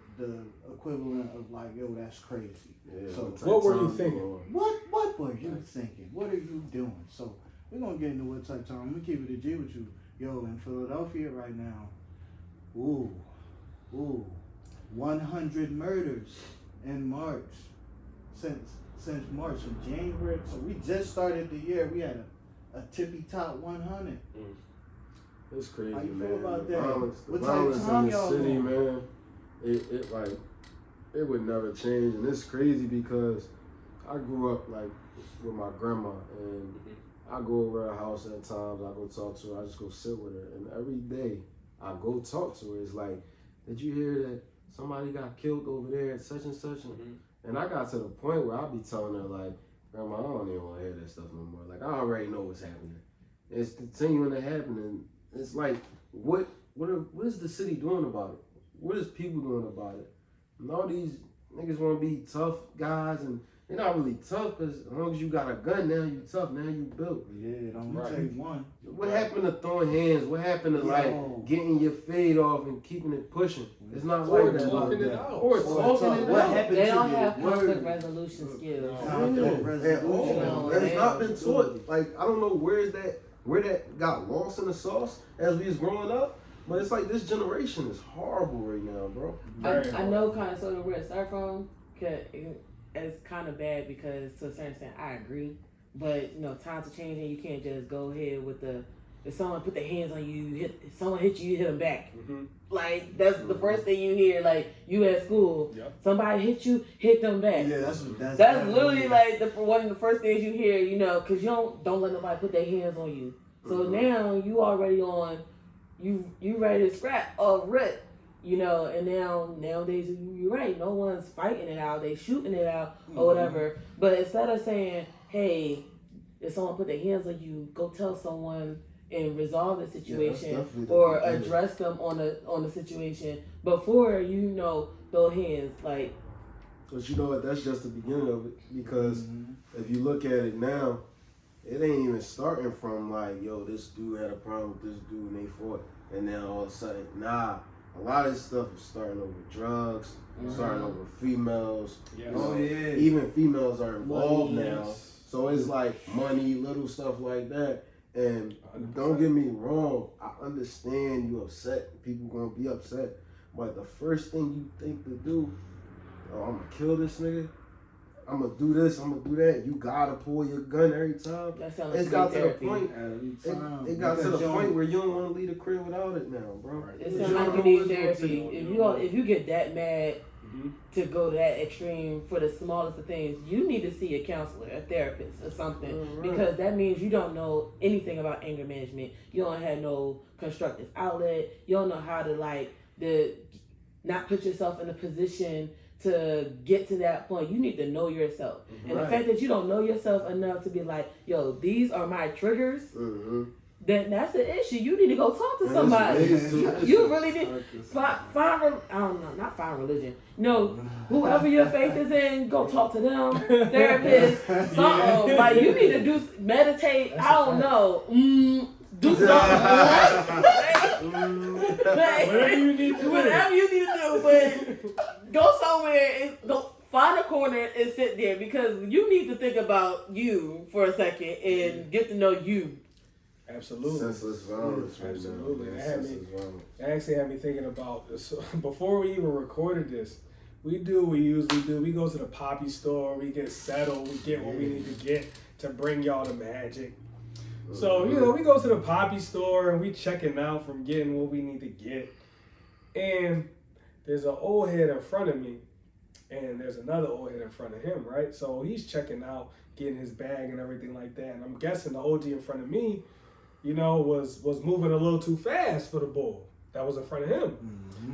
[SPEAKER 3] equivalent of like, yo, that's crazy.
[SPEAKER 4] Yeah,
[SPEAKER 3] so
[SPEAKER 5] what were you thinking?
[SPEAKER 3] What were you thinking? What are you doing? So we're gonna get into what type time. I'm gonna keep it a G with you. Yo, in Philadelphia right now, 100 murders in March. Since March, from January. So we just started the year. We had a tippy top 100.
[SPEAKER 4] It's crazy,
[SPEAKER 3] How you
[SPEAKER 4] man.
[SPEAKER 3] Feel about
[SPEAKER 4] the
[SPEAKER 3] that?
[SPEAKER 4] violence
[SPEAKER 3] What type of time
[SPEAKER 4] in the
[SPEAKER 3] y'all
[SPEAKER 4] city,
[SPEAKER 3] on?
[SPEAKER 4] man. It like it would never change, and it's crazy because I grew up like with my grandma, and I go over her house at times. I go talk to her. I just go sit with her, and every day I go talk to her. It's like, did you hear that somebody got killed over there at such and such? And I got to the point where I be telling her like, Grandma, I don't even want to hear that stuff no more. Like, I already know what's happening. It's continuing to happen, and it's like, what is the city doing about it? What is people doing about it? And all these niggas want to be tough guys and They're not really tough, because as long as you got a gun now, you tough, now you built.
[SPEAKER 3] Yeah, it only take one.
[SPEAKER 4] What happened to throwing hands? What happened to like getting your fade off and keeping it pushing? It's not
[SPEAKER 5] Or
[SPEAKER 4] like that.
[SPEAKER 5] talking it out.
[SPEAKER 4] Or talking it
[SPEAKER 3] What
[SPEAKER 4] out.
[SPEAKER 3] happened
[SPEAKER 6] They
[SPEAKER 3] to
[SPEAKER 6] don't
[SPEAKER 3] your
[SPEAKER 6] have conflict
[SPEAKER 3] word?
[SPEAKER 6] resolution skills.
[SPEAKER 3] Conflict resolution.
[SPEAKER 6] No,
[SPEAKER 4] That's
[SPEAKER 6] they-
[SPEAKER 4] not been taught. Like, I don't know where that got lost in the sauce as we was growing up. But it's like this generation is horrible right now, bro.
[SPEAKER 6] I know kind of sort of where it started from. Cause it's kind of bad because to a certain extent I agree, but you know times are changing. You can't just go ahead with if someone put their hands on you, if someone hit you, you hit them back.
[SPEAKER 5] Mm-hmm.
[SPEAKER 6] Like that's the first thing you hear. Like you at school, somebody hit you, hit them back.
[SPEAKER 3] Yeah,
[SPEAKER 6] that's literally like one of the first things you hear. You know, because you don't let nobody put their hands on you. So now you already on, you ready to scrap or rip. You know, and nowadays you're right. No one's fighting it out. They shooting it out or whatever. But instead of saying, "Hey, if someone put their hands on you, go tell someone and resolve the situation or address them on the situation before you throw hands." Like,
[SPEAKER 4] but you know what? That's just the beginning of it. Because if you look at it now, it ain't even starting from like, yo, this dude had a problem with this dude and they fought, and then all of a sudden, nah. A lot of this stuff is starting over drugs, starting over females.
[SPEAKER 5] Yes.
[SPEAKER 3] Oh yeah.
[SPEAKER 4] Even females are involved
[SPEAKER 3] Money,
[SPEAKER 4] now.
[SPEAKER 3] yes.
[SPEAKER 4] So it's like money, little stuff like that. And
[SPEAKER 5] 100%.
[SPEAKER 4] don't get me wrong, I understand you upset. People gonna be upset. But the first thing you think to do, oh, I'm gonna kill this nigga. I'm gonna do this, I'm gonna do that. You gotta pull your gun every time.
[SPEAKER 6] that sounds like
[SPEAKER 4] It's got to the
[SPEAKER 6] therapy.
[SPEAKER 4] point. It got to the point where you don't want to leave the crib without it now, bro.
[SPEAKER 6] It
[SPEAKER 4] You
[SPEAKER 6] sounds
[SPEAKER 4] don't
[SPEAKER 6] like
[SPEAKER 4] know
[SPEAKER 6] you need
[SPEAKER 4] what's gonna
[SPEAKER 6] therapy.
[SPEAKER 4] take.
[SPEAKER 6] If you get that mad to go to that extreme for the smallest of things, you need to see a counselor, a therapist, or something, because that means you don't know anything about anger management. You don't have no constructive outlet. You don't know how to not put yourself in a position to get to that point. You need to know yourself. And the fact that you don't know yourself enough to be like, yo, these are my triggers, then that's the issue. You need to go talk to somebody. You really need find religion. No, whoever your faith is in, go talk to them. Therapist, something. Like you need to meditate. I don't know. Do something.
[SPEAKER 5] Whatever you need to do.
[SPEAKER 6] Whatever you need to do, but go somewhere and go find a corner and sit there, because you need to think about you for a second and get to know you.
[SPEAKER 5] Absolutely.
[SPEAKER 4] Senseless violence. Right
[SPEAKER 5] Absolutely.
[SPEAKER 4] now.
[SPEAKER 5] That actually had me thinking about this. Before we even recorded this, we do what we usually do. We go to the poppy store, we get settled, we get what we need to get to bring y'all the magic. So, we go to the poppy store and we checking out from getting what we need to get. And there's an old head in front of me and there's another old head in front of him, right? So he's checking out, getting his bag and everything like that. And I'm guessing the OG in front of me, was moving a little too fast for the bull that was in front of him.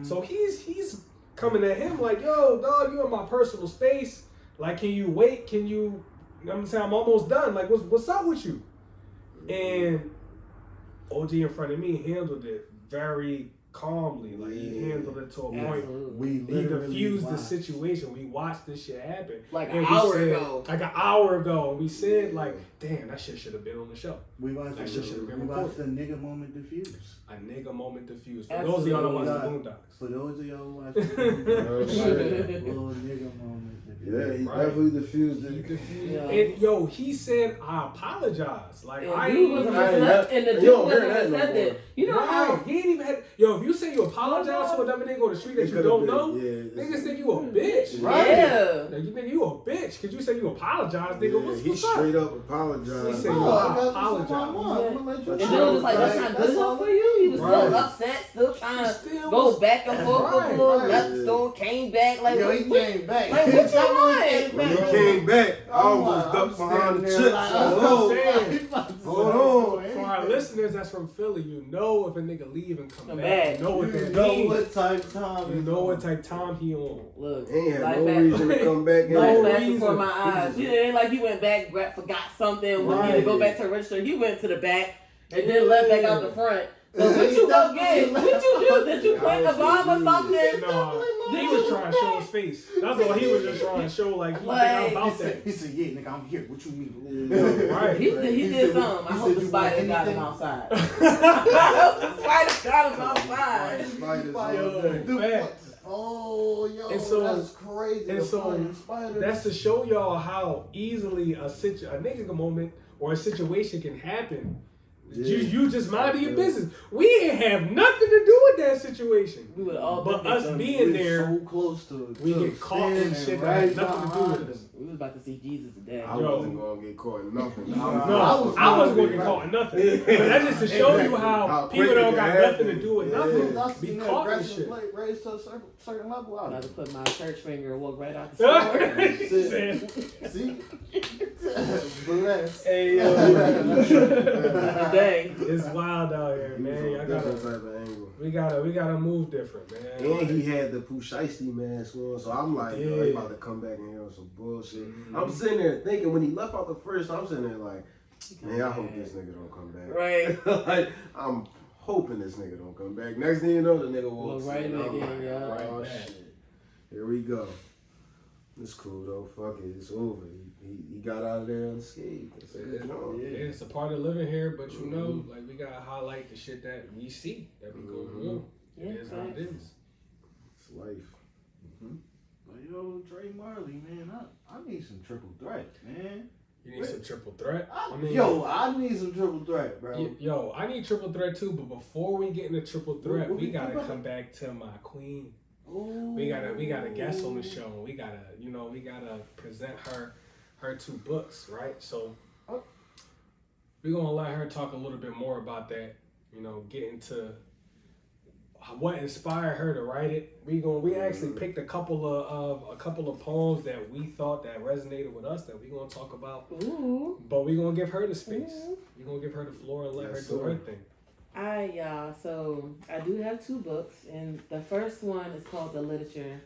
[SPEAKER 5] So he's coming at him like, yo, dog, you in my personal space. Like, can you wait? I'm saying, I'm almost done. Like, what's up with you? And OG in front of me handled it very calmly. Like, he handled it to a point. He diffused the situation. We watched this shit happen.
[SPEAKER 6] Like an hour ago.
[SPEAKER 5] Like an hour ago. And we said, like, damn, that shit should have been on the show.
[SPEAKER 3] We watched the nigga moment diffuse.
[SPEAKER 5] A nigga moment diffuse. For those of y'all that watch the Boondocks.
[SPEAKER 3] For those of y'all who watch the Boondocks, little nigga moment diffuse.
[SPEAKER 4] Yeah, he definitely diffused it.
[SPEAKER 5] And yo, he said, I apologize. Like, I
[SPEAKER 6] ain't even said that. You know how
[SPEAKER 5] he ain't even had. Yo, if you say you apologize to another nigga on the street that you don't know, niggas think you a bitch, right?
[SPEAKER 6] Yeah.
[SPEAKER 5] Like, you think you a bitch because you say you apologize, nigga.
[SPEAKER 4] He
[SPEAKER 5] what's up?
[SPEAKER 4] straight up apologized.
[SPEAKER 5] He said,
[SPEAKER 3] I
[SPEAKER 5] apologize.
[SPEAKER 6] And then it was like, that's not good enough for you? He was still upset, still trying to go back and forth. Left the store, came back. Like,
[SPEAKER 3] yo, he came back.
[SPEAKER 6] Like, what you want?
[SPEAKER 4] When he came back, I almost ducked behind the chips. Hold on.
[SPEAKER 5] For our listeners that's from Philly, you know if a nigga leave and come back. You know what that
[SPEAKER 3] You know
[SPEAKER 5] means.
[SPEAKER 3] what type time.
[SPEAKER 5] You know what type time he on.
[SPEAKER 6] Look,
[SPEAKER 4] He ain't had
[SPEAKER 6] life
[SPEAKER 4] no reason to come back.
[SPEAKER 6] Life
[SPEAKER 5] No
[SPEAKER 6] flashed
[SPEAKER 5] reason.
[SPEAKER 6] before my eyes. It ain't like he went back, forgot something, wanted to go back to the register. He went to the back and then left back out the front. So what you gonna get? What you do? Did you plant a bomb or something?
[SPEAKER 5] No, he was trying to show his face. That's all he was just trying to show. Like, he think I'm about that.
[SPEAKER 3] He said, yeah, nigga, I'm here. What you mean?
[SPEAKER 5] Right.
[SPEAKER 6] He did something. I hope the spider got him outside. I hope the spider got him outside.
[SPEAKER 3] Oh, yo,
[SPEAKER 5] And so,
[SPEAKER 3] that's crazy.
[SPEAKER 5] And so that's to show y'all how easily a nigga moment or a situation can happen. Yeah. You just mind your business. We ain't have nothing to do with that situation.
[SPEAKER 6] We would all
[SPEAKER 5] but us being there,
[SPEAKER 3] so close to
[SPEAKER 5] we get caught in shit that had nothing to do with us.
[SPEAKER 6] We was about to see Jesus today.
[SPEAKER 4] I wasn't gonna get caught in nothing.
[SPEAKER 5] I wasn't gonna get caught in nothing. But that's just to show you how people don't got nothing to do with nothing. Be caught in shit.
[SPEAKER 3] Raised to a certain level out.
[SPEAKER 6] I had to put my church finger and walk right out the store.
[SPEAKER 3] See? Bless.
[SPEAKER 5] Hey,
[SPEAKER 6] Today.
[SPEAKER 5] It's wild out here, man. I
[SPEAKER 4] Different type of angle.
[SPEAKER 5] We gotta move different, man.
[SPEAKER 4] And he had the Pooh Shiesty mask on, so I'm like, yo, he about to come back in here with some bullshit. I'm sitting there thinking, when he left out the first, I'm sitting there like, man, I hope this nigga don't come back.
[SPEAKER 6] Right.
[SPEAKER 4] Like, I'm hoping this nigga don't come back. Next thing you know, the nigga walks
[SPEAKER 6] right
[SPEAKER 4] in.
[SPEAKER 6] back in,
[SPEAKER 4] Like,
[SPEAKER 6] yeah.
[SPEAKER 4] oh, shit. Here we go. It's cool though. Fuck it. It's over. He got out of there unscathed.
[SPEAKER 5] It's a part of living here, but you know, like, we gotta highlight the shit that we see, that we go through. It is what it is.
[SPEAKER 4] It's life.
[SPEAKER 3] But yo, Dre Marley, man, I need some triple threat, man.
[SPEAKER 5] You need some triple threat?
[SPEAKER 3] I need some triple threat, bro.
[SPEAKER 5] Yo, I need triple threat too, but before we get into triple threat, we gotta come back to my queen.
[SPEAKER 3] Ooh.
[SPEAKER 5] We got a guest on the show. We gotta present her 2 books, right? So we're gonna let her talk a little bit more about that. You know, get into what inspired her to write it. We actually picked a couple of poems that we thought that resonated with us that we're gonna talk about.
[SPEAKER 6] Ooh.
[SPEAKER 5] But we're gonna give her the space. We're gonna give her the floor and let her do her thing.
[SPEAKER 6] Alright, y'all. So I do have 2 books, and the first one is called The Literature.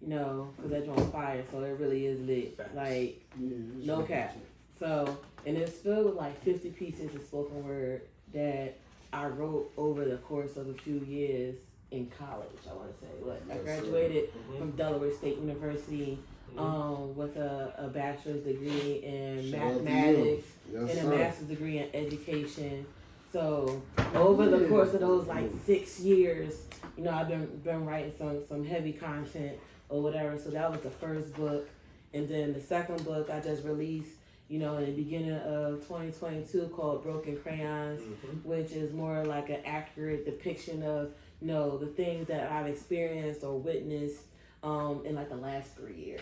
[SPEAKER 6] You know, because that's on fire, so it really is lit.
[SPEAKER 5] Facts.
[SPEAKER 6] Like, no cap. So, and it's filled with like 50 pieces of spoken word that I wrote over the course of a few years in college. I want to say, I graduated from Delaware State University with a bachelor's degree in mathematics and a master's degree in education. So over the course of those like 6 years, you know, I've been writing some heavy content or whatever. So that was the first book, and then the second book I just released, you know, in the beginning of 2022, called Broken Crayons, which is more like an accurate depiction of, you know, the things that I've experienced or witnessed in like the last 3 years.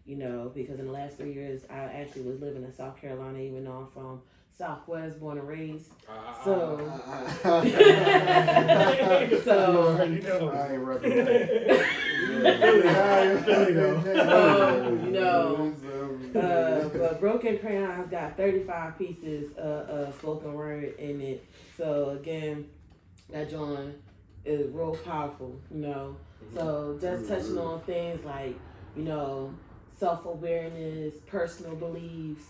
[SPEAKER 6] You know, because in the last 3 years I actually was living in South Carolina, even though I'm from Southwest, born and raised. So,
[SPEAKER 4] I ain't
[SPEAKER 6] you know, but Broken Crayons got 35 pieces of spoken word in it. So again, that joint is real powerful, you know. So just touching on things like, you know, self-awareness, personal beliefs,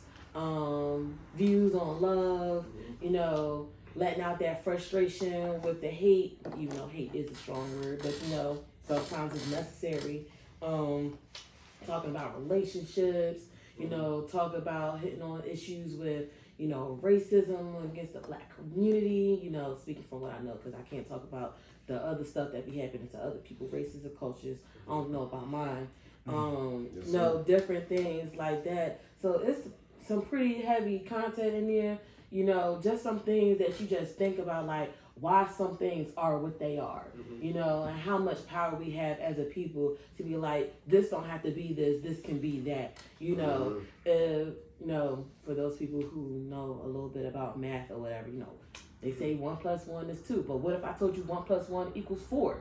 [SPEAKER 6] views on love, you know, letting out that frustration with the hate, even though hate is a strong word, but you know, sometimes it's necessary. Talking about relationships, you know, talk about hitting on issues with, you know, racism against the black community, you know, speaking from what I know, because I can't talk about the other stuff that be happening to other people, races or cultures. I don't know about mine. You know, different things like that. So it's some pretty heavy content in there, you know, just some things that you just think about, like why some things are what they are, you know, and how much power we have as a people to be like, this don't have to be this can be that, you know. You know, for those people who know a little bit about math or whatever, you know, they say 1 + 1 is 2, but what if I told you 1 + 1 = 4?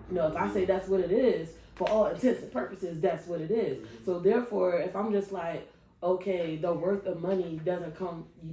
[SPEAKER 6] You know, if I say that's what it is, for all intents and purposes, that's what it is. So therefore, if I'm just like, okay, the worth of money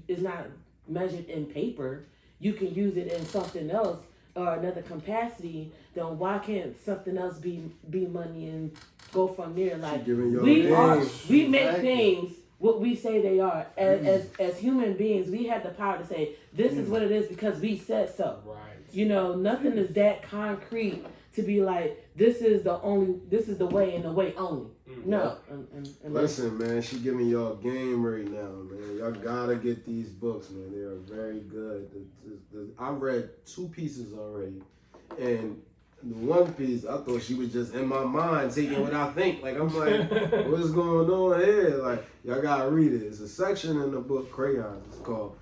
[SPEAKER 6] is not measured in paper, you can use it in something else or another capacity, then why can't something else be money and go from there? Like we make things what we say they are. As human beings, we have the power to say, this is what it is because we said so.
[SPEAKER 5] Right.
[SPEAKER 6] You know, nothing is that concrete to be like, this is the way and the way only. No.
[SPEAKER 4] Listen, man, she giving y'all game right now, man. Y'all gotta get these books, man. They are very good. I read 2 pieces already, and the one piece, I thought she was just in my mind taking what I think. Like, I'm like, what's going on here? Like, y'all gotta read it. It's a section in the book Crayons. It's called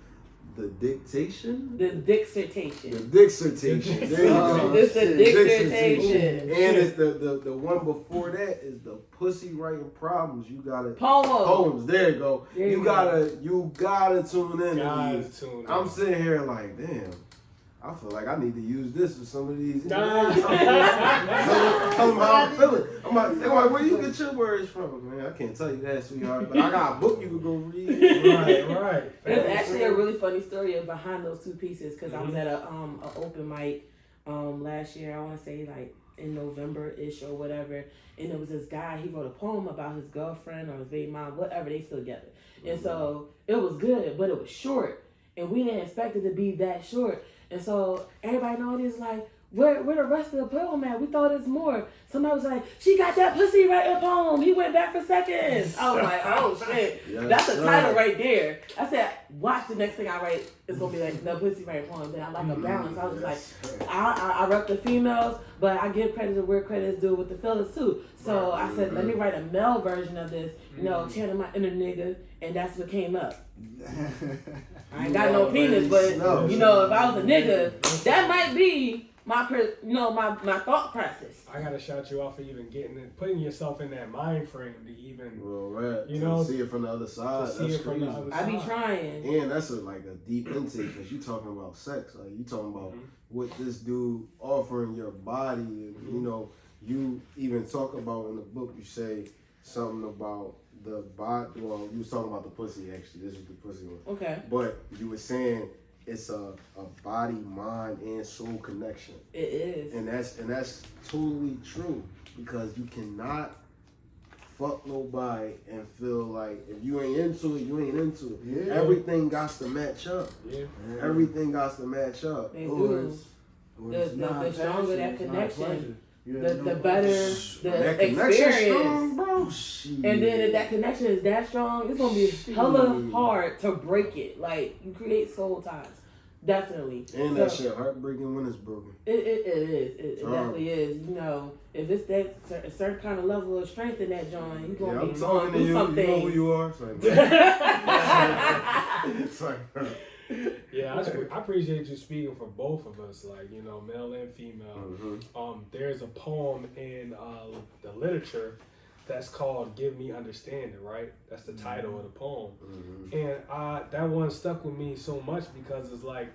[SPEAKER 4] The Dictation?
[SPEAKER 6] The Dissertation.
[SPEAKER 4] The Dissertation. There you go.
[SPEAKER 6] It's the Dissertation.
[SPEAKER 4] And it's the one before that is the Pussy Writing Problems. You gotta
[SPEAKER 6] Poems.
[SPEAKER 4] There you go.
[SPEAKER 6] There you
[SPEAKER 4] gotta tune in. I'm
[SPEAKER 5] in.
[SPEAKER 4] sitting here like, damn. I feel like I need to use this for some of these.
[SPEAKER 5] Nah.
[SPEAKER 4] Tell them how I'm feeling. They're like, where you get your words from? Man, I can't tell you that, sweetheart. But I got a book you can go read.
[SPEAKER 5] Right.
[SPEAKER 6] There's actually a really funny story behind those 2 pieces because I was at a open mic last year. I want to say like in November-ish or whatever. And there was this guy, he wrote a poem about his girlfriend or his baby mom, whatever, they still together. And so it was good, but it was short. And we didn't expect it to be that short. And so everybody noticed, like, where the rest of the poem at? We thought it's more. Somebody was like, she got that pussy writing poem. He went back for seconds. I was like, oh shit.
[SPEAKER 4] Yes,
[SPEAKER 6] that's a title right there. I said, watch the next thing I write. It's going to be like the pussy writing poem. Then I like a balance. I was like, I rep the females, but I give credit to where credit is due with the fellas too. So I said, let me write a male version of this, channeling my inner nigga. And that's what came up. I ain't got no penis, but if I was a nigga, that might be my thought process.
[SPEAKER 5] I gotta shout you off for even putting yourself in that mind frame to even,
[SPEAKER 4] to see it from the other side. That's crazy.
[SPEAKER 6] I be trying.
[SPEAKER 4] And that's like a deep intake because you talking about sex. Like you talking about what this dude offering your body. And, you even talk about in the book. You say something about the body. Well, you was talking about the pussy. Actually, this is the pussy one.
[SPEAKER 6] Okay.
[SPEAKER 4] But you were saying it's a body, mind, and soul connection.
[SPEAKER 6] It is.
[SPEAKER 4] And that's totally true because you cannot fuck nobody and feel like if you ain't into it, you ain't into it. Yeah. Everything got to match up.
[SPEAKER 5] Yeah.
[SPEAKER 4] Everything got to match up.
[SPEAKER 6] They do. The stronger that connection, the better the experience.
[SPEAKER 4] Strong, bro.
[SPEAKER 6] And then if that connection is that strong, it's gonna be hella hard to break it. Like you create soul ties, definitely.
[SPEAKER 4] And that shit heartbreaking when it's broken.
[SPEAKER 6] It is. It definitely is. If it's that a certain kind of level of strength in that joint, you're gonna be going through something.
[SPEAKER 4] You know who you are. Sorry.
[SPEAKER 5] Yeah, I appreciate you speaking for both of us, like, male and female. There's a poem in the literature that's called Give Me Understanding, right? That's the title of the poem. And that one stuck with me so much because it's like,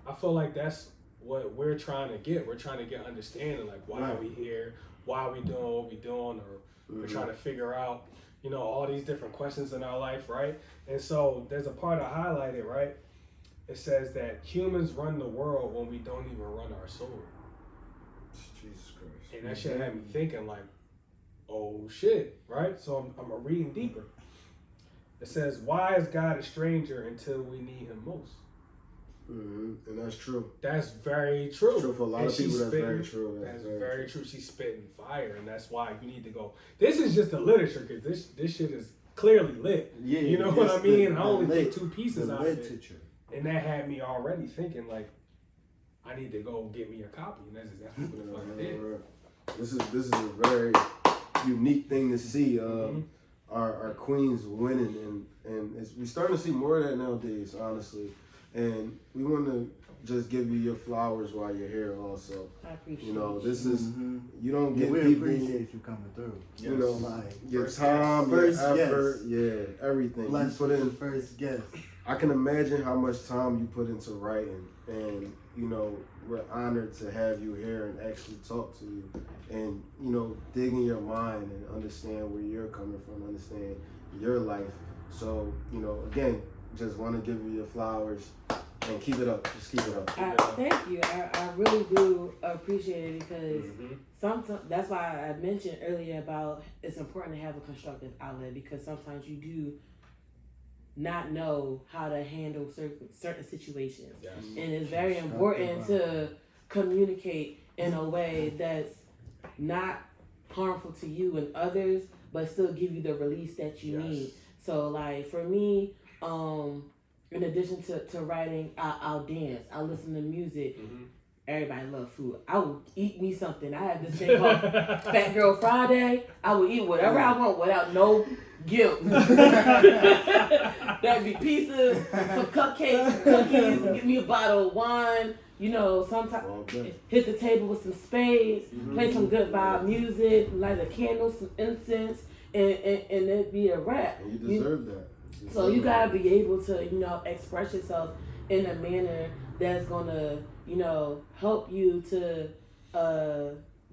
[SPEAKER 5] I feel like that's what we're trying to get. We're trying to get understanding, like why are we here? Why are we doing what we're doing? Or we're trying to figure out, all these different questions in our life, right? And so there's a part I highlighted, right? It says that humans run the world when we don't even run our soul.
[SPEAKER 4] Jesus Christ.
[SPEAKER 5] And that shit had me thinking like, oh shit, right? So I'm reading deeper. It says, why is God a stranger until we need him most?
[SPEAKER 4] And that's true.
[SPEAKER 5] That's very true.
[SPEAKER 4] True for a lot of people. That's very true.
[SPEAKER 5] That's very true. She's spitting fire, and that's why you need to go. This is just the literature, because this shit is clearly lit. Yeah, you know what I mean? I only picked 2 pieces out of it, and that had me already thinking like, I need to go get me a copy, and that's exactly what the fuck I did.
[SPEAKER 4] This is a very unique thing to see. Our queens winning, and we're starting to see more of that nowadays, honestly. And we want to just give you your flowers while you're here also.
[SPEAKER 6] I appreciate it.
[SPEAKER 4] This is, you don't get
[SPEAKER 3] we
[SPEAKER 4] people.
[SPEAKER 3] appreciate you coming through.
[SPEAKER 4] Like your time, your effort, everything.
[SPEAKER 3] Bless
[SPEAKER 4] you put in.
[SPEAKER 3] First guest.
[SPEAKER 4] I can imagine how much time you put into writing, and we're honored to have you here and actually talk to you, and dig in your mind and understand where you're coming from, understand your life. So again, just want to give you your flowers and keep it up. Just keep it up.
[SPEAKER 6] Thank you. I really do appreciate it because sometimes that's why I mentioned earlier about it's important to have a constructive outlet because sometimes you do not know how to handle certain situations.
[SPEAKER 5] Yes.
[SPEAKER 6] And it's very important to communicate in a way that's not harmful to you and others, but still give you the release that you need. So like for me, in addition to writing, I'll dance, I'll listen to music. Everybody love food. I will eat me something. I have this thing called Fat Girl Friday. I will eat whatever I want without no guilt. That'd be pizzas, some cupcakes, some cookies, give me a bottle of wine. You know, sometimes hit the table with some spades, play some good vibe music, light a candle, some incense, and it'd be a wrap.
[SPEAKER 4] And you deserve that.
[SPEAKER 6] So you gotta be able to, you know, express yourself in a manner that's gonna, you know, help you to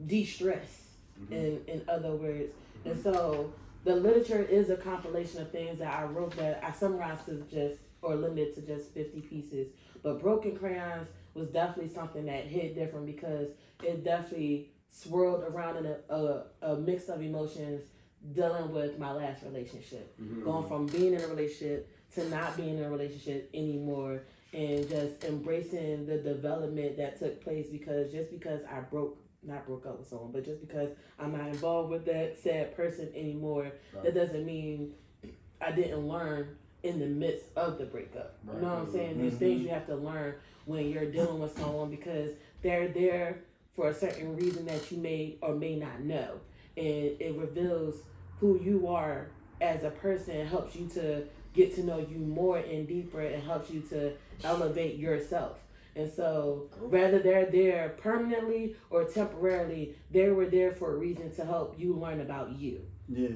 [SPEAKER 6] de-stress. In other words, and so the literature is a compilation of things that I wrote that I summarized to just or limited to just 50 pieces. But Broken Crayons was definitely something that hit different because it definitely swirled around in a mix of emotions dealing with my last relationship. Going from being in a relationship to not being in a relationship anymore, and just embracing the development that took place because I not broke up with someone, but just because I'm not involved with that sad person anymore, that doesn't mean I didn't learn in the midst of the breakup. You know what I'm saying? There's things you have to learn when you're dealing with someone because they're there for a certain reason that you may or may not know. And it reveals who you are as a person, helps you to get to know you more and deeper, and helps you to elevate yourself. And so whether they're there permanently or temporarily, they were there for a reason to help you learn about you.
[SPEAKER 3] Yeah.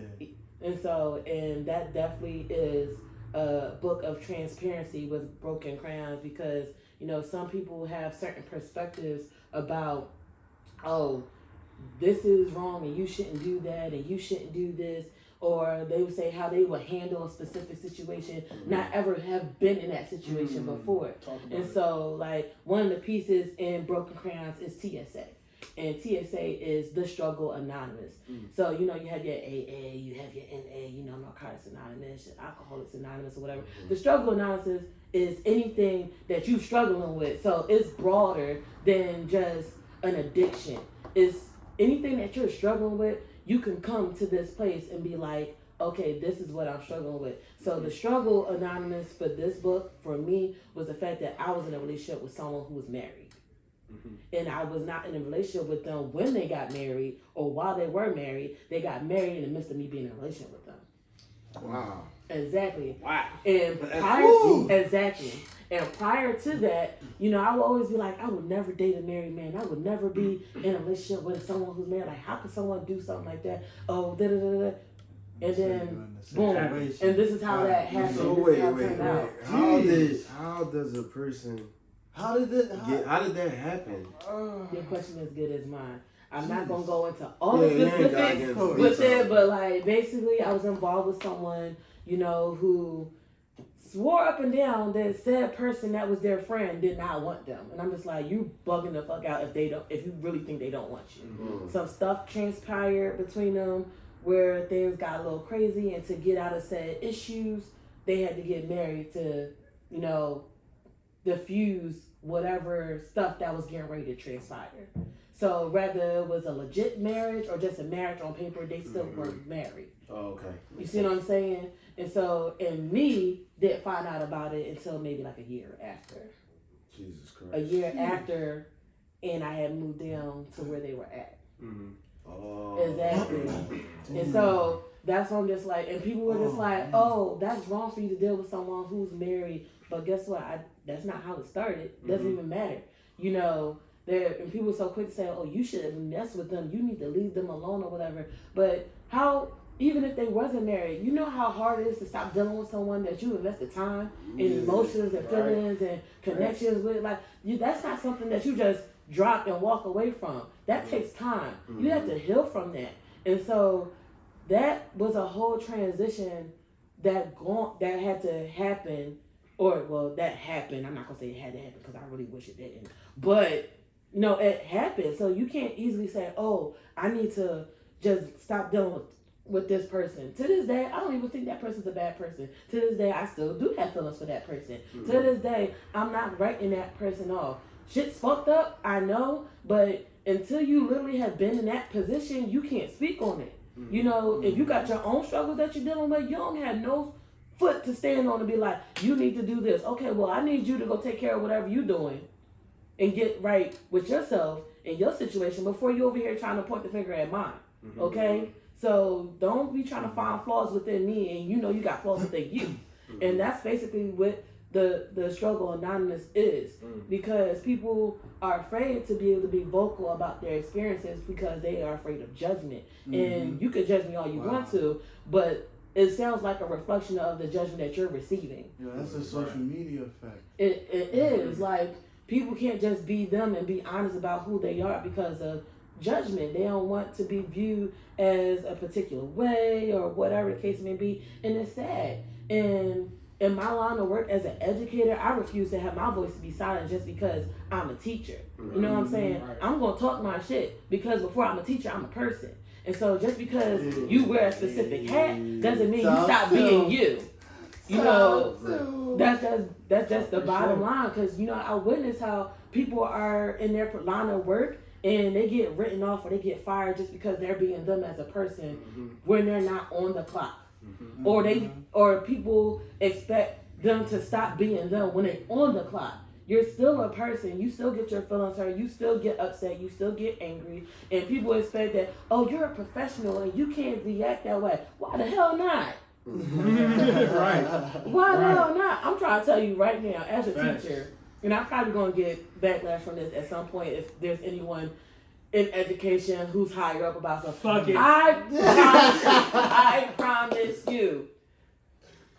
[SPEAKER 6] And so, and that definitely is a book of transparency with Broken Crayons because, you know, some people have certain perspectives about, oh, this is wrong and you shouldn't do that and you shouldn't do this. Or they would say how they would handle a specific situation, not ever have been in that situation before. And so, like, one of the pieces in Broken Crayons is TSA. And TSA is the Struggle Anonymous. So, you know, you have your AA, you have your NA, you know, Narcotics Anonymous, Alcoholics Anonymous, or whatever. The Struggle Anonymous is anything that you're struggling with. So it's broader than just an addiction. It's anything that you're struggling with. You can come to this place and be like, okay, this is what I'm struggling with. So the Struggle Anonymous for this book, for me, was the fact that I was in a relationship with someone who was married. And I was not in a relationship with them when they got married or while they were married. They got married in the midst of me being in a relationship with them.
[SPEAKER 4] Wow.
[SPEAKER 6] Exactly.
[SPEAKER 5] Wow.
[SPEAKER 6] And prior to that, you know, I would always be like, I would never date a married man. I would never be in a relationship with someone who's married. Like, how could someone do something like that? Oh, da da da da. And then, boom. And this is how that happened.
[SPEAKER 4] So
[SPEAKER 6] this
[SPEAKER 4] wait.
[SPEAKER 6] is how it turned out.
[SPEAKER 4] How does a person
[SPEAKER 3] How did
[SPEAKER 4] that happen?
[SPEAKER 6] Your question is good as mine. I'm not gonna go into all the specifics with it, but like basically, I was involved with someone, you know, who swore up and down that said person that was their friend did not want them, and I'm just like, you bugging the fuck out if you really think they don't want you. Some stuff transpired between them where things got a little crazy, and to get out of said issues, they had to get married to, you know, diffuse whatever stuff that was getting ready to transpire. So whether it was a legit marriage or just a marriage on paper, they still weren't married.
[SPEAKER 4] Oh, okay.
[SPEAKER 6] You see what I'm saying? And so, and me didn't find out about it until maybe like a year after.
[SPEAKER 4] Jesus Christ.
[SPEAKER 6] A year after, and I had moved down to where they were at.
[SPEAKER 4] Oh.
[SPEAKER 6] Exactly. And so that's why I'm just like, and people were just like, oh, that's wrong for you to deal with someone who's married. But guess what? That's not how it started. It doesn't even matter. You know, and people are so quick to say, oh, you shouldn't mess with them. You need to leave them alone or whatever. But how, even if they wasn't married, you know how hard it is to stop dealing with someone that you invested time and emotions and feelings and connections with. Like, that's not something that you just drop and walk away from. That takes time. You have to heal from that. And so that was a whole transition that had to happen. That happened. I'm not going to say it had to happen because I really wish it didn't. But, no, it happened. So you can't easily say, oh, I need to just stop dealing with with this person. To this day, I don't even think that person's a bad person. To this day, I still do have feelings for that person. Mm-hmm. To this day, I'm not writing that person off. Shit's fucked up, I know, but until you literally have been in that position, you can't speak on it. Mm-hmm. You know, if you got your own struggles that you're dealing with, you don't have no foot to stand on to be like, you need to do this. Okay, well, I need you to go take care of whatever you're doing and get right with yourself and your situation before you over here trying to point the finger at mine. Mm-hmm. Okay? So don't be trying to find flaws within me and you know you got flaws within you. Mm-hmm. And that's basically what the struggle anonymous is, because people are afraid to be able to be vocal about their experiences because they are afraid of judgment. Mm-hmm. And you can judge me all you want to, but it sounds like a reflection of the judgment that you're receiving.
[SPEAKER 3] Yeah, that's a social media effect.
[SPEAKER 6] It is like people can't just be them and be honest about who they are because of judgment. They don't want to be viewed as a particular way or whatever the case may be, and it's sad. And in my line of work as an educator, I refuse to have my voice to be silent just because I'm a teacher. You know what I'm saying? Right. I'm going to talk my shit because before I'm a teacher, I'm a person. And so just because you wear a specific hat doesn't mean you stop being you. You know, that's just the bottom line. Because, you know, I witness how people are in their line of work and they get written off or they get fired just because they're being them as a person when they're not on the clock. Or people expect them to stop being them when they're on the clock. You're still a person. You still get your feelings hurt. You still get upset. You still get angry. And people expect that, oh, you're a professional and you can't react that way. Why the hell not?
[SPEAKER 5] Right.
[SPEAKER 6] Why the hell not? I'm trying to tell you right now, as a teacher, and I'm probably going to get backlash from this at some point if there's anyone in education who's higher up about stuff.
[SPEAKER 5] Fuck it.
[SPEAKER 6] I promise you.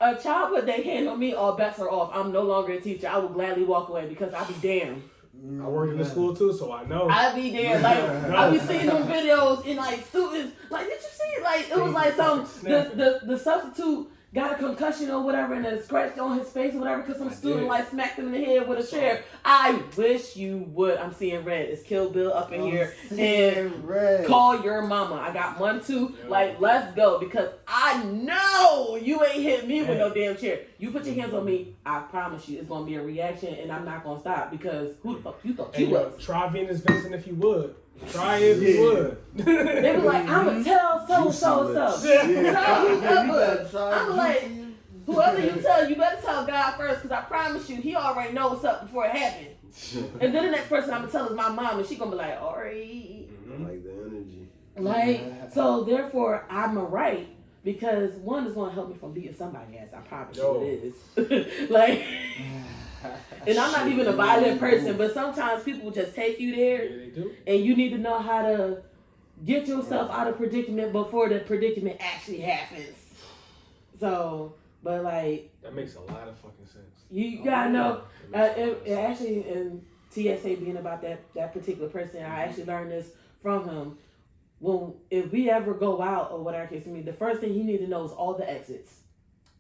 [SPEAKER 6] A child put their hand on me, all bets are off. I'm no longer a teacher. I will gladly walk away because I'll be damned.
[SPEAKER 5] I worked in the school too, so I know.
[SPEAKER 6] I be there, like I be seeing them videos and like students, like did you see it? Like it was like some the substitute got a concussion or whatever and a scratch on his face or whatever because some student like smacked him in the head with a chair. I wish you would. I'm seeing red. It's Kill Bill up in here. And red. Call your mama. I got 1, 2. Like, let's go. Because I know you ain't hit me with no damn chair. You put your hands on me, I promise you it's going to be a reaction and I'm not going to stop because who the fuck you thought you was?
[SPEAKER 5] Try Venus Vincent if you would. Try if you would.
[SPEAKER 6] They were like, I'm going to tell so. I'm like, whoever you tell, you better tell God first because I promise you, he already knows what's up before it happened. And then the next person I'm going to tell is my mom and she going to be like, all right.
[SPEAKER 4] I like the energy.
[SPEAKER 6] Like, so therefore, I'm a right because one is going to help me from beating somebody's ass. I promise you it is. Like... And I'm not even a violent person, but sometimes people just take you there, and you need to know how to get yourself out of predicament before the predicament actually happens. So, but like
[SPEAKER 5] that makes a lot of fucking sense.
[SPEAKER 6] You gotta know. It actually, in TSA being about that particular person, I actually learned this from him. Well, if we ever go out or whatever case may be, the first thing he need to know is all the exits.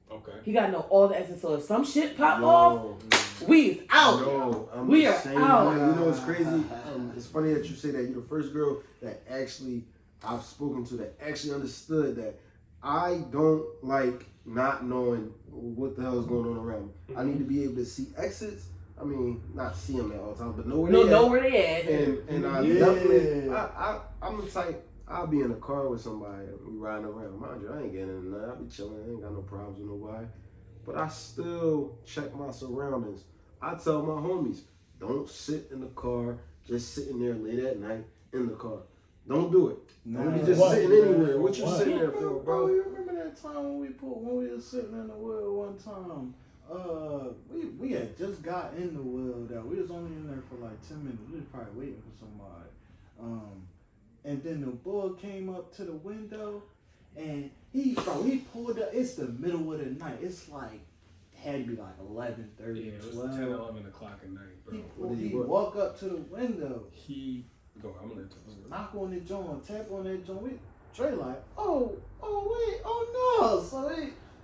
[SPEAKER 5] Okay.
[SPEAKER 6] He gotta know all the exits. So if some shit pop off, we's out. We are out.
[SPEAKER 4] You know what's crazy? It's funny that you say that. You're the first girl that actually I've spoken to that actually understood that I don't like not knowing what the hell is going on around me. I need to be able to see exits. I mean, not see them at all times, but know where they at. And I definitely, I'm the type. I'll be in a car with somebody, we riding around. Mind you, I ain't getting in there. I'll be chilling. I ain't got no problems with nobody. But I still check my surroundings. I tell my homies, don't sit in the car, just sitting there late at night in the car. Don't do it. Don't be just sitting anywhere. What you sitting there for, bro?
[SPEAKER 3] You remember that time when we were sitting in the wheel one time? We had just got in the wheel that we was only in there for like 10 minutes. We was probably waiting for somebody. And then the boy came up to the window and he pulled up. It's the middle of the night. It's like, had to be like 11:30.
[SPEAKER 5] Yeah, it was 10, 11 o'clock at night, bro.
[SPEAKER 3] He walk up to the window.
[SPEAKER 5] I'm gonna let you
[SPEAKER 3] knock on the joint, tap on that joint. Trey like, oh no.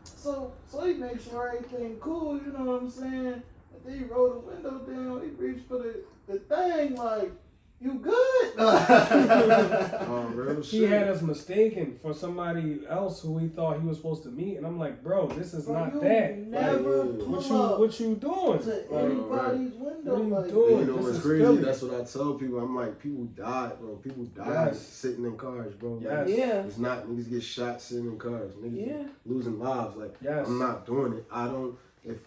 [SPEAKER 3] So he makes sure everything cool, you know what I'm saying? And then he rolled the window down, he reached for the thing like, You good?
[SPEAKER 4] Real
[SPEAKER 5] He
[SPEAKER 4] shit.
[SPEAKER 5] had us mistaken for somebody else who we thought he was supposed to meet, and I'm like, bro, this is not
[SPEAKER 3] you
[SPEAKER 5] that.
[SPEAKER 3] Never
[SPEAKER 4] Like,
[SPEAKER 3] pull up
[SPEAKER 5] What you doing?
[SPEAKER 3] to
[SPEAKER 5] Like,
[SPEAKER 3] anybody's window.
[SPEAKER 5] what are you
[SPEAKER 3] Like,
[SPEAKER 5] doing?
[SPEAKER 4] You know
[SPEAKER 5] This
[SPEAKER 4] what's
[SPEAKER 5] is
[SPEAKER 4] crazy?
[SPEAKER 5] Philly.
[SPEAKER 4] That's what I tell people. I'm like, people died, bro. People died
[SPEAKER 5] Yes.
[SPEAKER 4] sitting in cars, bro.
[SPEAKER 5] Yes.
[SPEAKER 4] Like,
[SPEAKER 6] Yeah.
[SPEAKER 4] it's not niggas get shot sitting in cars. Niggas
[SPEAKER 6] Yeah.
[SPEAKER 4] losing lives. Like,
[SPEAKER 5] Yes.
[SPEAKER 4] I'm not doing it. I don't. If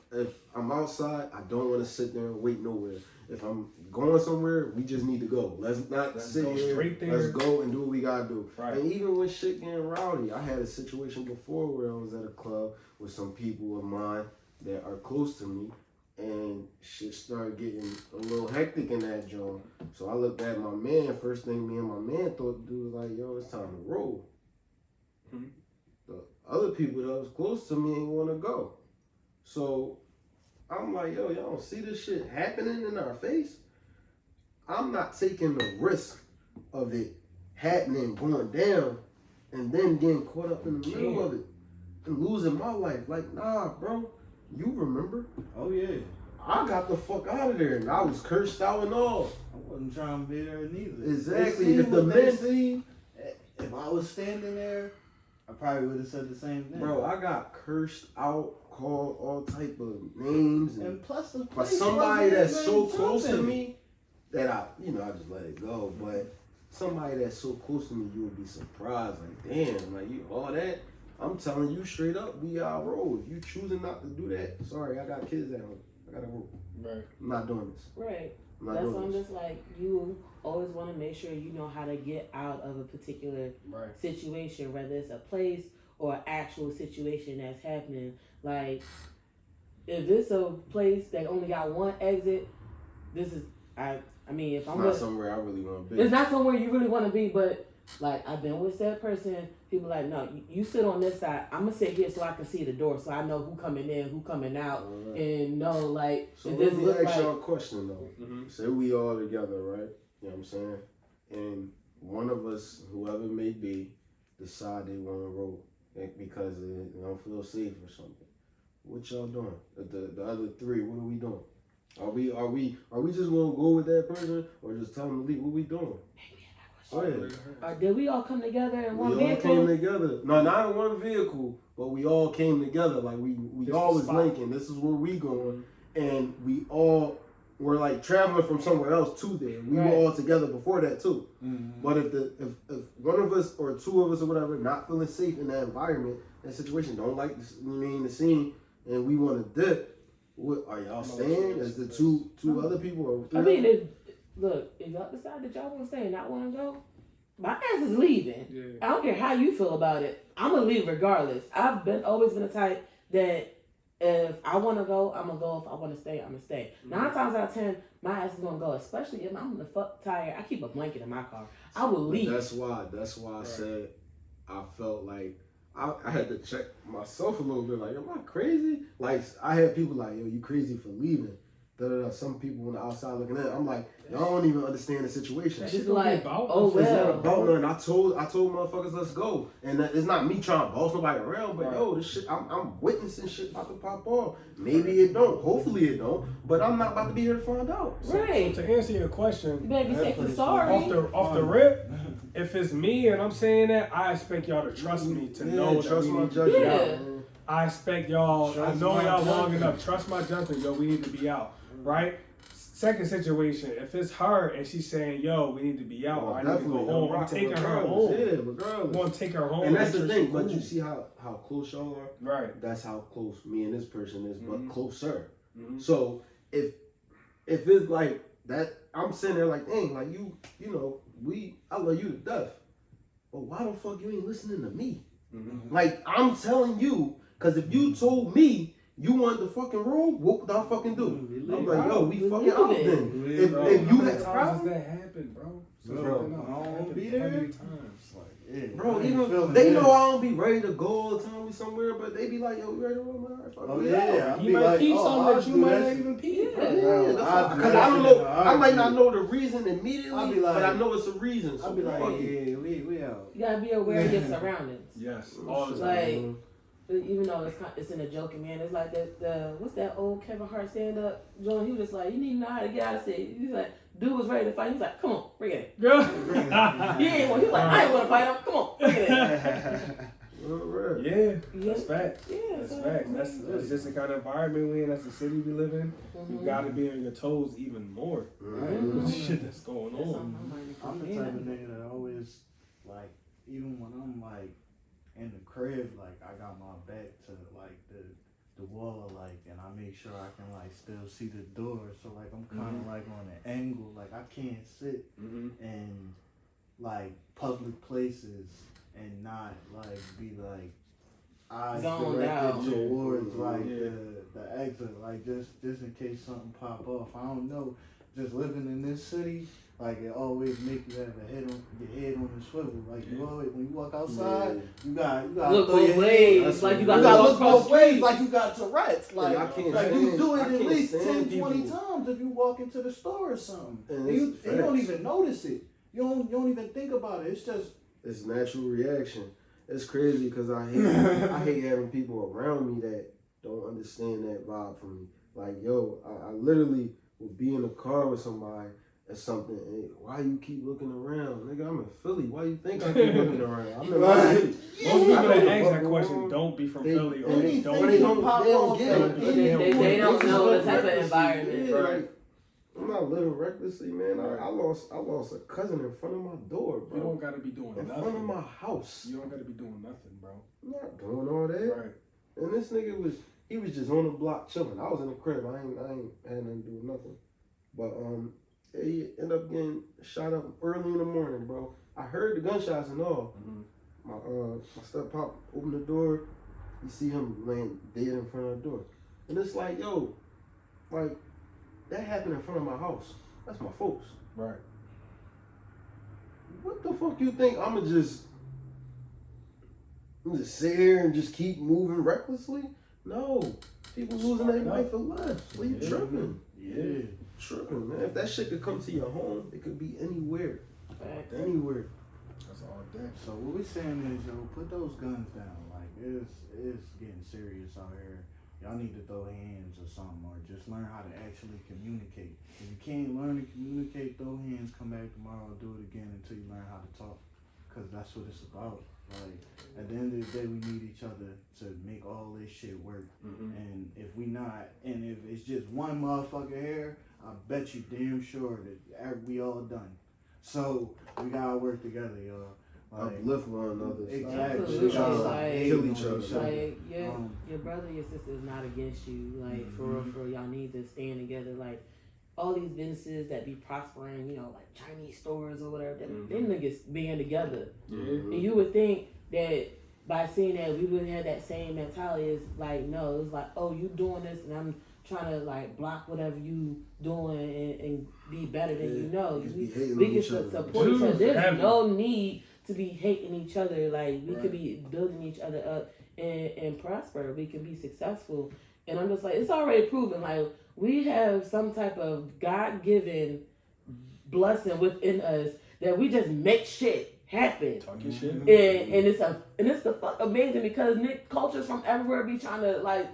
[SPEAKER 4] I'm outside, I don't want to sit there and wait nowhere. If I'm going somewhere, we just need to go. Let's not sit
[SPEAKER 5] go
[SPEAKER 4] here.
[SPEAKER 5] straight there.
[SPEAKER 4] Let's go and do what we gotta do.
[SPEAKER 5] Right.
[SPEAKER 4] And even when shit getting rowdy, I had a situation before where I was at a club with some people of mine that are close to me, and shit started getting a little hectic in that joint. So I looked at my man. First thing me and my man thought to do was like, yo, it's time to roll.
[SPEAKER 5] Mhm.
[SPEAKER 4] The other people that was close to me ain't want to go. So I'm like, yo, y'all don't see this shit happening in our face? I'm not taking the risk of it happening, going down, and then getting caught up in the middle of it and losing my life. Like, nah, bro, you remember?
[SPEAKER 3] oh yeah,
[SPEAKER 4] I got the fuck out of there, and I was cursed out and all.
[SPEAKER 3] I wasn't trying to be there neither.
[SPEAKER 4] Exactly.
[SPEAKER 3] They
[SPEAKER 4] If
[SPEAKER 3] seen
[SPEAKER 4] the
[SPEAKER 3] what they
[SPEAKER 4] men-
[SPEAKER 3] seen, if I was standing there, I probably would have said the same thing.
[SPEAKER 4] Bro, I got cursed out, called all type of names, and
[SPEAKER 3] and plus the
[SPEAKER 4] by
[SPEAKER 3] place
[SPEAKER 4] somebody
[SPEAKER 3] wasn't
[SPEAKER 4] that's
[SPEAKER 3] even
[SPEAKER 4] so close to
[SPEAKER 3] jumping.
[SPEAKER 4] me that I just let it go. But somebody that's so close to me, you would be surprised. Like, damn, like you all that. I'm telling you straight up, we our road. If you choosing not to do that, sorry, I got kids at home. I gotta work.
[SPEAKER 5] Right.
[SPEAKER 4] I'm not doing this.
[SPEAKER 6] Right.
[SPEAKER 4] I'm not
[SPEAKER 6] That's why
[SPEAKER 4] doing
[SPEAKER 6] I'm
[SPEAKER 4] this.
[SPEAKER 6] just like, you always want to make sure you know how to get out of a particular
[SPEAKER 5] Right.
[SPEAKER 6] situation, whether it's a place or an actual situation that's happening. Like, if it's a place that only got one exit, this is, I mean, if
[SPEAKER 4] It's
[SPEAKER 6] I'm
[SPEAKER 4] not
[SPEAKER 6] with,
[SPEAKER 4] somewhere I really want to be.
[SPEAKER 6] it's not somewhere you really want to be, but like, I've been with that person, people like, no, you sit on this side, I'm gonna sit here so I can see the door, so I know who coming in, who coming out,
[SPEAKER 4] Alright.
[SPEAKER 6] and know, like,
[SPEAKER 4] So
[SPEAKER 6] it
[SPEAKER 4] let
[SPEAKER 6] doesn't
[SPEAKER 4] me
[SPEAKER 6] look
[SPEAKER 4] ask
[SPEAKER 6] like,
[SPEAKER 4] y'all a question though.
[SPEAKER 5] Mhm.
[SPEAKER 4] Say we all together, right? You know what I'm saying? And one of us, whoever it may be, decide they want to roll because they don't feel safe or something. What y'all doing? The other three, what are we doing? Are we just gonna go with that person or just tell them to leave? What we doing? Go ahead.
[SPEAKER 6] did we all come together in one
[SPEAKER 4] We all came
[SPEAKER 6] vehicle?
[SPEAKER 4] together. No, not in one vehicle, but we all came together. Like we
[SPEAKER 5] This
[SPEAKER 4] all
[SPEAKER 5] the
[SPEAKER 4] was
[SPEAKER 5] spot.
[SPEAKER 4] linking. This is where we going, and we all were like traveling from somewhere else to there. We
[SPEAKER 6] Right.
[SPEAKER 4] were all together before that too.
[SPEAKER 3] Mhm.
[SPEAKER 4] But if one of us or two of us or whatever not feeling safe in that environment, that situation, don't like the scene, and we want to dip, what are y'all staying? Is the two other people or three?
[SPEAKER 6] I mean, if y'all decide that y'all want to stay and not want to go, my ass is leaving.
[SPEAKER 5] Yeah.
[SPEAKER 6] I don't care how you feel about it. I'm gonna leave regardless. I've always been a type that if I want to go, I'm gonna go. If I want to stay, I'm gonna stay. 9 times out of 10, my ass is gonna go. Especially if I'm the fuck tired. I keep a blanket in my car. I will leave.
[SPEAKER 4] That's why I said I felt like I had to check myself a little bit. Like, am I crazy? Like, I had people like, yo, you crazy for leaving. Some people on the outside looking in. I'm like, y'all don't even understand the situation.
[SPEAKER 6] Just like,
[SPEAKER 5] about
[SPEAKER 6] oh
[SPEAKER 5] nothing.
[SPEAKER 4] It's not
[SPEAKER 6] well.
[SPEAKER 4] about nothing. I told motherfuckers, let's go. And it's not me trying to boss nobody around, but
[SPEAKER 5] Right.
[SPEAKER 4] yo, this shit, I'm witnessing shit about to pop off. Maybe it don't. Hopefully it don't. But I'm not about to be here to find out.
[SPEAKER 6] Right.
[SPEAKER 5] So to answer your
[SPEAKER 6] You
[SPEAKER 5] question,
[SPEAKER 6] better be safe and sorry.
[SPEAKER 5] off the rip, if it's me and I'm saying that, I expect y'all to trust me to know that
[SPEAKER 4] trust
[SPEAKER 5] we
[SPEAKER 4] my
[SPEAKER 5] need to
[SPEAKER 4] judgment.
[SPEAKER 5] be
[SPEAKER 6] Yeah.
[SPEAKER 5] out. I expect y'all. I
[SPEAKER 3] Trust
[SPEAKER 5] know
[SPEAKER 3] my
[SPEAKER 5] y'all long
[SPEAKER 3] judgment.
[SPEAKER 5] enough. Trust my judgment, yo. We need to be out, right? Second situation, if it's her and she's saying, "Yo, we need to be out," or I need to go home, I'm taking her home.
[SPEAKER 4] Yeah,
[SPEAKER 5] I'm
[SPEAKER 4] regardless.
[SPEAKER 5] gonna take her home.
[SPEAKER 4] And that's the
[SPEAKER 5] make sure
[SPEAKER 4] thing.
[SPEAKER 5] she's
[SPEAKER 4] But
[SPEAKER 5] cool.
[SPEAKER 4] you see how close y'all are.
[SPEAKER 5] Right.
[SPEAKER 4] That's how close me and this person is, but
[SPEAKER 5] Mhm.
[SPEAKER 4] closer.
[SPEAKER 5] Mhm.
[SPEAKER 4] So if it's like that, I'm sitting there like, dang, like you know, I love you to death, but why the fuck you ain't listening to me?
[SPEAKER 5] Mhm.
[SPEAKER 4] Like I'm telling you, because if you told me you wanted to fucking roll, what would I fucking do? I'm like, yo, we fucking out then.
[SPEAKER 3] Leave,
[SPEAKER 4] If
[SPEAKER 3] bro.
[SPEAKER 4] you
[SPEAKER 5] How many
[SPEAKER 4] had a
[SPEAKER 5] times
[SPEAKER 4] problem,
[SPEAKER 5] has that happened, bro?
[SPEAKER 3] Bro,
[SPEAKER 5] Something
[SPEAKER 3] I don't
[SPEAKER 5] happened
[SPEAKER 3] be
[SPEAKER 5] plenty
[SPEAKER 3] there.
[SPEAKER 5] of times. Like,
[SPEAKER 3] Yeah,
[SPEAKER 4] bro,
[SPEAKER 3] I ain't
[SPEAKER 4] even
[SPEAKER 3] feeling
[SPEAKER 4] they
[SPEAKER 3] this.
[SPEAKER 4] know I don't be ready to go all the time. We somewhere, but they be like, yo, we ready to roll, man? All right, fuck
[SPEAKER 3] Oh
[SPEAKER 4] we
[SPEAKER 3] yeah,
[SPEAKER 4] out.
[SPEAKER 5] he
[SPEAKER 3] be
[SPEAKER 5] might
[SPEAKER 3] like,
[SPEAKER 5] peep
[SPEAKER 3] oh,
[SPEAKER 5] something
[SPEAKER 3] I'll
[SPEAKER 5] that you
[SPEAKER 3] do
[SPEAKER 5] might
[SPEAKER 3] that
[SPEAKER 5] not
[SPEAKER 3] shit.
[SPEAKER 5] even peep.
[SPEAKER 6] Yeah.
[SPEAKER 4] Because I don't know. I might not know the reason immediately,
[SPEAKER 3] I'll be like-
[SPEAKER 4] but I know it's a reason. So
[SPEAKER 3] I'll be like,
[SPEAKER 4] fuck it.
[SPEAKER 3] yeah, we out.
[SPEAKER 6] You gotta be aware of your surroundings.
[SPEAKER 5] Yes, all the time.
[SPEAKER 6] Like, even though it's in a joking man, it's like the what's that old Kevin Hart stand up joint? He was just like, you need to know how to get out of it. He's like, dude was ready to fight. He's like, come on, bring it in. He ain't want. He's like, I ain't want to fight him. Come on, bring it in.
[SPEAKER 5] Yeah, that's facts.
[SPEAKER 6] Yeah,
[SPEAKER 5] that's facts. That's just the kind of environment we in. That's the city we live in. You gotta be on your toes even more with the shit that's going on.
[SPEAKER 3] I'm the type of nigga that always like, even when I'm like in the crib, like I got my back to like the wall, like, and I make sure I can like still see the door. So like I'm kind of like on an angle, like I can't sit in like public places and not like be like eyes directed towards like the exit, like just in case something pop off. I don't know. Just living in this city, like it always make you have your head on the swivel. Like you always, when you walk outside, you got
[SPEAKER 6] look both ways. Like you got to
[SPEAKER 3] look both ways. Like you got Tourette's. Like you do it at least 10, 20 times if you walk into the store or something. And you don't even notice it. You don't even think about it. It's
[SPEAKER 4] natural reaction. It's crazy because I hate having people around me that don't understand that vibe from me. Like, yo, I literally would be in a car with somebody or something, and why you keep looking around? Nigga, I'm in Philly. Why you think I keep looking around? I'm in Philly.
[SPEAKER 5] Most people that ask that question don't be from Philly, or they don't
[SPEAKER 4] get it.
[SPEAKER 6] They don't know the type of environment.
[SPEAKER 4] Yeah, right. I'm not living recklessly, man. I lost a cousin in front of my door, bro.
[SPEAKER 5] You don't gotta be doing nothing.
[SPEAKER 4] In front of my house.
[SPEAKER 5] You don't gotta be doing nothing, bro.
[SPEAKER 4] I'm not doing all that.
[SPEAKER 5] Right.
[SPEAKER 4] And this nigga was just on the block chilling. I was in the crib. I ain't had nothing to do with nothing. But he ended up getting shot up early in the morning, bro. I heard the gunshots and all. My step pop opened the door. You see him laying dead in front of the door. And it's like, yo, like, that happened in front of my house. That's my folks.
[SPEAKER 5] Right.
[SPEAKER 4] What the fuck you think? I'm just sit here and just keep moving recklessly? No. People losing their life for life. What you tripping?
[SPEAKER 3] Yeah.
[SPEAKER 4] Tripping, man. If that shit could come to your home, it could be anywhere. Anywhere.
[SPEAKER 5] That's all day.
[SPEAKER 3] So what we're saying is, yo, put those guns down. Like, it's getting serious out here. Y'all need to throw hands or something, or just learn how to actually communicate. If you can't learn to communicate, throw hands, come back tomorrow, do it again until you learn how to talk. Because that's what it's about. Like, at the end of the day, we need each other to make all this shit work. And if if it's just one motherfucker here, I bet you damn sure that we all done. So, we gotta work together, y'all. Like,
[SPEAKER 4] uplift one another.
[SPEAKER 3] Exactly.
[SPEAKER 4] Kill each other.
[SPEAKER 6] Like your brother, your sister is not against you. Like for real, y'all need to stand together. Like all these businesses that be prospering, you know, like Chinese stores or whatever, them niggas band together. And you would think that by seeing that we wouldn't have that same mentality. It's like, no, it's like, oh, you doing this and I'm trying to like block whatever you doing and be better than you know. We can support each other. There's no need to be hating each other. Like we could be building each other up and prosper. We can be successful. And I'm just like, it's already proven. Like we have some type of God-given blessing within us that we just make shit happen.
[SPEAKER 5] Talking shit.
[SPEAKER 6] And it's the fuck amazing because cultures from everywhere be trying to like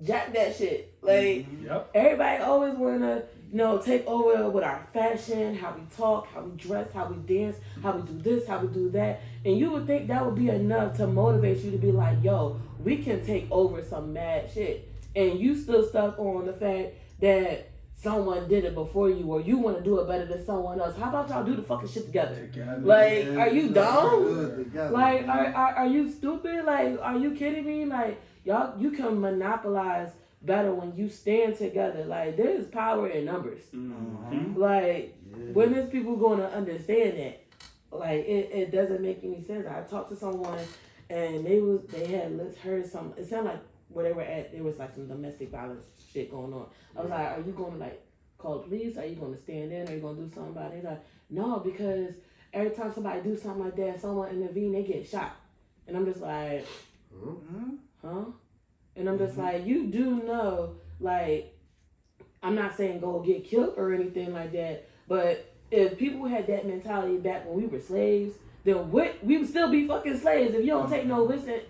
[SPEAKER 6] jack that shit. Like everybody always wanna, you know, take over with our fashion, how we talk, how we dress, how we dance, how we do this, how we do that. And you would think that would be enough to motivate you to be like, yo, we can take over some mad shit. And you still stuck on the fact that someone did it before you, or you want to do it better than someone else. How about y'all do the fucking shit together? Like, are you dumb? Like, are you stupid? Like, are you kidding me? Like, y'all, you can monopolize better when you stand together. Like, there is power in numbers. Like, when is people going to understand that? Like, it doesn't make any sense. I talked to someone, and they had heard some. It sounded like where they were at, there was like some domestic violence shit going on. I was like, are you going to like call the police? Are you going to stand in? Are you going to do something about it? Like, no, because every time somebody do something like that, someone intervene, they get shot. And I'm just like, huh? And I'm just like, you do know, like, I'm not saying go get killed or anything like that, but if people had that mentality back when we were slaves, then we would still be fucking slaves. If you don't take no listen,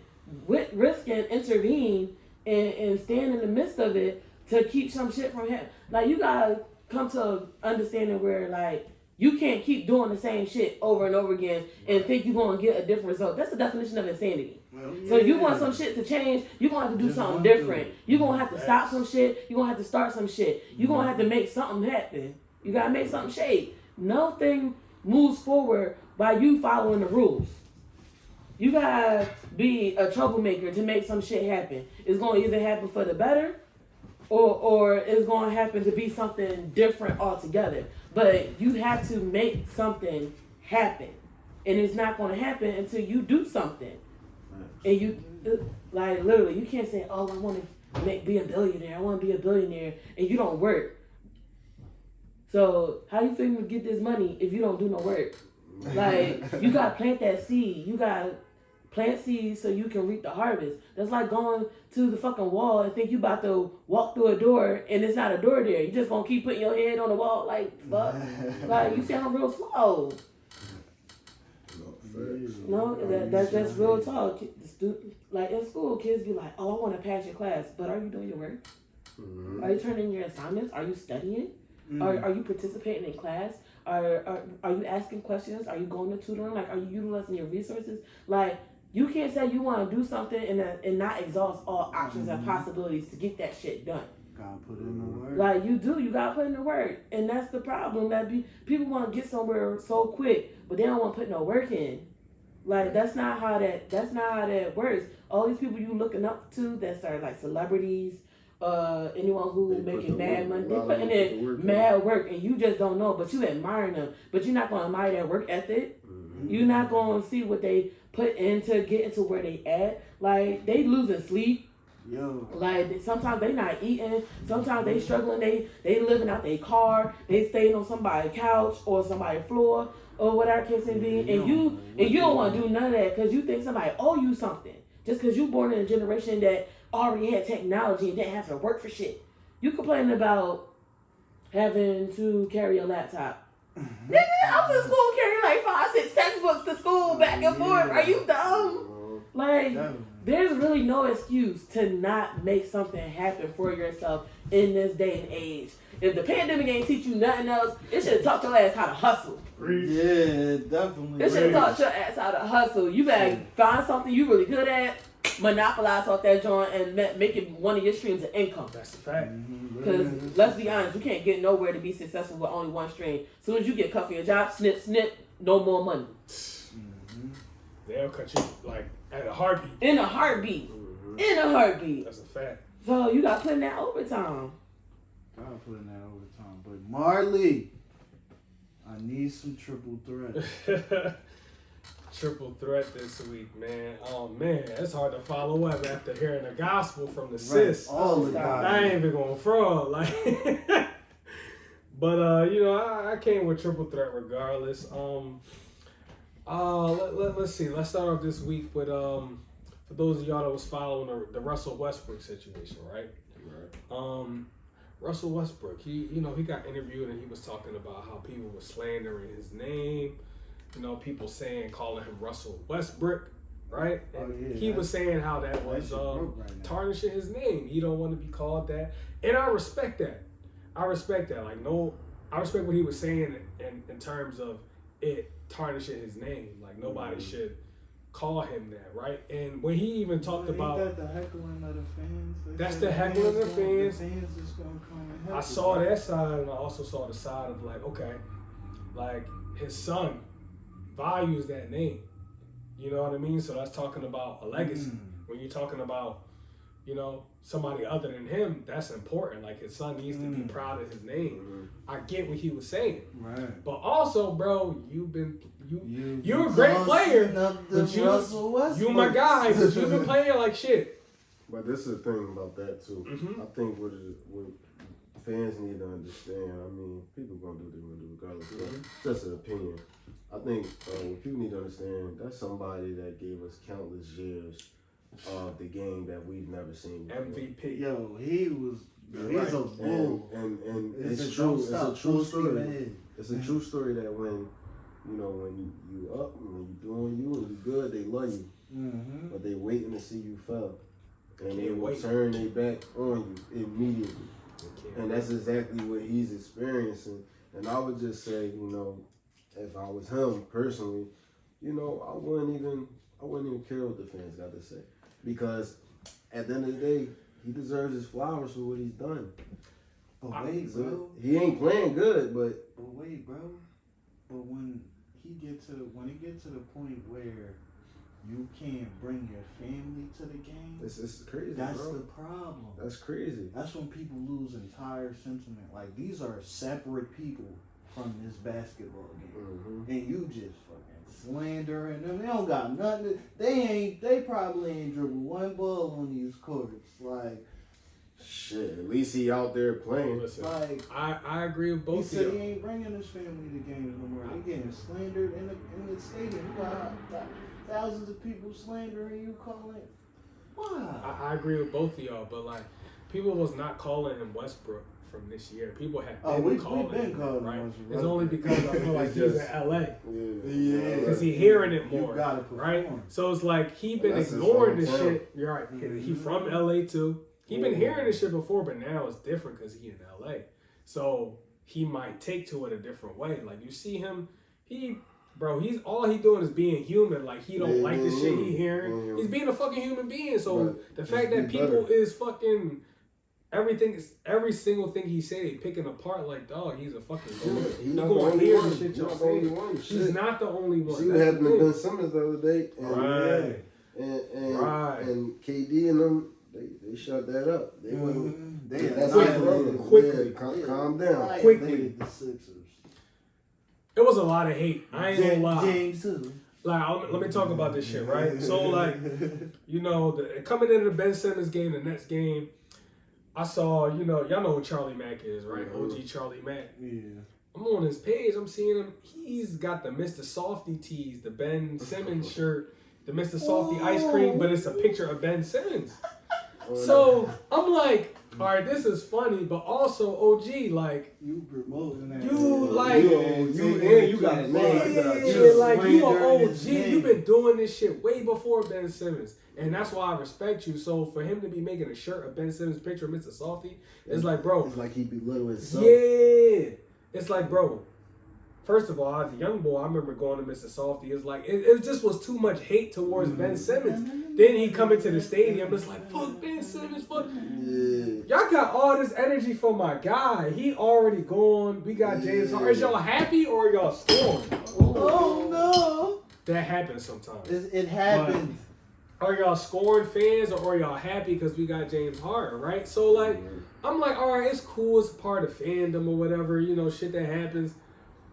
[SPEAKER 6] risk and intervene and stand in the midst of it to keep some shit from happening. Like, you gotta come to an understanding where, like, you can't keep doing the same shit over and over again and think you're gonna get a different result. That's the definition of insanity. So you want some shit to change, you're gonna have to do something different. You're gonna have to stop some shit, you're gonna have to start some shit. You're gonna have to make something happen. You gotta make something shake. Nothing moves forward by you following the rules. You gotta be a troublemaker to make some shit happen. It's gonna either happen for the better or it's gonna happen to be something different altogether. But you have to make something happen. And it's not gonna happen until you do something. And you, like, literally, you can't say, oh, I wanna be a billionaire, I wanna be a billionaire, and you don't work. So how you figure to get this money if you don't do no work? Like, you gotta plant that seed. You gotta plant seeds so you can reap the harvest. That's like going to the fucking wall and think you about to walk through a door and it's not a door there. You just gonna keep putting your head on the wall like, fuck. Like, you sound real slow. No, that's just real talk. Like, in school, kids be like, oh, I want to pass your class. But are you doing your work? Mm-hmm. Are you turning in your assignments? Are you studying? Mm-hmm. Are you participating in class? Are you asking questions? Are you going to tutoring? Like, are you utilizing your resources? Like, you can't say you want to do something and not exhaust all options and possibilities to get that shit done.
[SPEAKER 3] Gotta put in the work.
[SPEAKER 6] Like, you gotta put in the work. And that's the problem. That people want to get somewhere so quick, but they don't want to put no work in. Like, that's not how that works. All these people you looking up to that are like celebrities, anyone who making mad money, they putting in mad work, and you just don't know. But you admiring them, but you're not gonna admire their work ethic. Mm-hmm. You're not gonna see what they put into getting to where they at. Like, they losing sleep. Yo. Like, sometimes they not eating. Sometimes they struggling. They living out their car. They staying on somebody's couch or somebody's floor or whatever case may be. And you don't want to do none of that because you think somebody owe you something just because you born in a generation that already had technology and didn't have to work for shit. You complaining about having to carry a laptop. Nigga, I was in school carrying like 5-6 textbooks to school back and forth. Are you dumb? Like, there's really no excuse to not make something happen for yourself in this day and age. If the pandemic ain't teach you nothing else, it should have taught your ass how to hustle.
[SPEAKER 3] Yeah, definitely.
[SPEAKER 6] It should have taught your ass how to hustle. You better find something you really good at, monopolize off that joint, and make it one of your streams of income.
[SPEAKER 5] That's a fact.
[SPEAKER 6] Because let's be honest, you can't get nowhere to be successful with only one stream. As soon as you get cut from your job, snip, no more money.
[SPEAKER 5] They'll cut you like at a heartbeat.
[SPEAKER 6] In a heartbeat. In a heartbeat.
[SPEAKER 5] That's a fact.
[SPEAKER 6] So you got to put in that overtime.
[SPEAKER 3] Gotta put in that overtime. But Marley, I need some triple threat.
[SPEAKER 5] Triple threat this week, man. Oh man, it's hard to follow up after hearing the gospel from the sis.
[SPEAKER 3] All the time.
[SPEAKER 5] I ain't even gonna fraud, like. But you know, I came with triple threat regardless. Let's see. Let's start off this week with for those of y'all that was following the Russell Westbrook situation, right? Russell Westbrook, he got interviewed and he was talking about how people were slandering his name. You know, people calling him Russell Westbrook, right? And he was saying how that was tarnishing his name. He don't want to be called that. And I respect that. I respect what he was saying in terms of it tarnishing his name. Like, nobody should call him that, right? And when he even talked about...
[SPEAKER 3] Ain't that the heckling of the fans?
[SPEAKER 5] That's the heckling of the fans.
[SPEAKER 3] The fans is going to come and heckle.
[SPEAKER 5] I saw that side, and I also saw the side of, like, okay, like, his son values that name. You know what I mean? So that's talking about a legacy. When you're talking about, you know, somebody other than him, that's important. Like, his son needs to be proud of his name. I get what he was saying. Right. But also, bro, you're a great player. But you my guy, but you've been playing like shit.
[SPEAKER 4] But this is the thing about that too. I think what fans need to understand, I mean, people gonna do what they want to do regardless. But just an opinion. I think people need to understand that's somebody that gave us countless years of the game that we've never seen before.
[SPEAKER 5] MVP.
[SPEAKER 3] Yo, he's a bull.
[SPEAKER 4] And it's true. It's a true story. It's a true story that when you know, when you up, and when you doing you and you good, they love you.
[SPEAKER 3] Mm-hmm.
[SPEAKER 4] But they waiting to see you fail. And they will
[SPEAKER 5] wait.
[SPEAKER 4] turn their back on you immediately. And that's exactly what he's experiencing. And I would just say, you know, if I was him personally, you know, I wouldn't even care what the fans got to say. Because at the end of the day, he deserves his flowers for what he's done.
[SPEAKER 3] But wait, bro.
[SPEAKER 4] He ain't playing good, but
[SPEAKER 3] wait, bro. But when it get to the point where you can't bring your family to the game,
[SPEAKER 4] it's crazy,
[SPEAKER 3] that's
[SPEAKER 4] bro.
[SPEAKER 3] the problem.
[SPEAKER 4] That's crazy.
[SPEAKER 3] That's when people lose entire sentiment. Like, these are separate people from this basketball game.
[SPEAKER 4] Mm-hmm.
[SPEAKER 3] And you just fucking slandering them. They don't got nothing. They probably ain't dribbled one ball on these courts. Like,
[SPEAKER 4] shit, at least he out there playing.
[SPEAKER 5] Listen,
[SPEAKER 3] like
[SPEAKER 5] I agree with
[SPEAKER 3] he
[SPEAKER 5] both of
[SPEAKER 3] said
[SPEAKER 5] you.
[SPEAKER 3] he ain't bringing his family to games no more. They getting slandered in the stadium. You got thousands of people slandering you, calling. Why?
[SPEAKER 5] I agree with both of y'all, but like, people was not calling him Westbrook from this year. People have been
[SPEAKER 3] we've
[SPEAKER 5] calling
[SPEAKER 3] been
[SPEAKER 5] him,
[SPEAKER 3] calling
[SPEAKER 5] right?
[SPEAKER 3] him
[SPEAKER 5] It's
[SPEAKER 3] Westbrook.
[SPEAKER 5] only because I feel like he's in LA.
[SPEAKER 3] Yeah.
[SPEAKER 5] Because he hearing it
[SPEAKER 3] You
[SPEAKER 5] more,
[SPEAKER 3] gotta perform.
[SPEAKER 5] right? So it's like he been
[SPEAKER 4] That's his
[SPEAKER 5] ignoring this
[SPEAKER 4] hometown.
[SPEAKER 5] shit. You're right. He from LA too. He been hearing this shit before, but now it's different because he in LA. So he might take to it a different way. Like you see him, he's all he doing is being human. Like he don't like the shit he hearing. He's being a fucking human being. So the fact that people is fucking every single thing he said, he picking apart like, dog, he's a fucking dude.
[SPEAKER 4] He's
[SPEAKER 5] He
[SPEAKER 4] not the
[SPEAKER 5] gonna
[SPEAKER 4] only
[SPEAKER 5] hear
[SPEAKER 4] one.
[SPEAKER 5] the shit
[SPEAKER 4] He's
[SPEAKER 5] y'all
[SPEAKER 4] not the only
[SPEAKER 5] saying.
[SPEAKER 4] one.
[SPEAKER 5] He's
[SPEAKER 4] Shit.
[SPEAKER 5] not the only one.
[SPEAKER 4] See what
[SPEAKER 5] That's
[SPEAKER 4] happened
[SPEAKER 5] the
[SPEAKER 4] to
[SPEAKER 5] thing.
[SPEAKER 4] Ben Simmons the other day. And,
[SPEAKER 5] Right.
[SPEAKER 4] and KD and them, they shut that up. They wouldn't.
[SPEAKER 3] They
[SPEAKER 4] That's
[SPEAKER 5] quickly.
[SPEAKER 4] Calm down.
[SPEAKER 5] Quickly.
[SPEAKER 3] The Sixers.
[SPEAKER 5] It was a lot of hate. I ain't gonna lie.
[SPEAKER 3] James too.
[SPEAKER 5] Like, let me talk about this shit, right? So, like, you know, coming into the Ben Simmons game, the next game, I saw, you know, y'all know who Charlie Mack is, right? OG Charlie Mack.
[SPEAKER 3] Yeah.
[SPEAKER 5] I'm on his page. I'm seeing him. He's got the Mr. Softy tees, the Ben Simmons shirt, the Mr. Softy ice cream, but it's a picture of Ben Simmons. So I'm like, all right, this is funny, but also OG, like,
[SPEAKER 3] You promoting that.
[SPEAKER 5] you like,
[SPEAKER 4] you got a name.
[SPEAKER 5] yeah, like you an
[SPEAKER 3] Slander
[SPEAKER 5] OG.
[SPEAKER 3] his name.
[SPEAKER 5] You've been doing this shit way before Ben Simmons, and that's why I respect you. So for him to be making a shirt of Ben Simmons' picture of Mr. Softy, it's like, bro,
[SPEAKER 4] It's like he belittle himself.
[SPEAKER 5] yeah, it's like, bro. First of all, as a young boy, I remember going to Mr. Softy. It's like it just was too much hate towards Ben Simmons. Then he come into the stadium. It's like, fuck Ben Simmons, fuck.
[SPEAKER 4] Yeah.
[SPEAKER 5] Y'all got all this energy for my guy. He already gone. We got James Harden. Is y'all happy or y'all storming?
[SPEAKER 3] Oh no!
[SPEAKER 5] That happens sometimes.
[SPEAKER 3] It happened.
[SPEAKER 5] Are y'all scoring fans or are y'all happy because we got James Harden, right? So, like, I'm like, all right, it's cool. It's part of fandom or whatever, you know, shit that happens.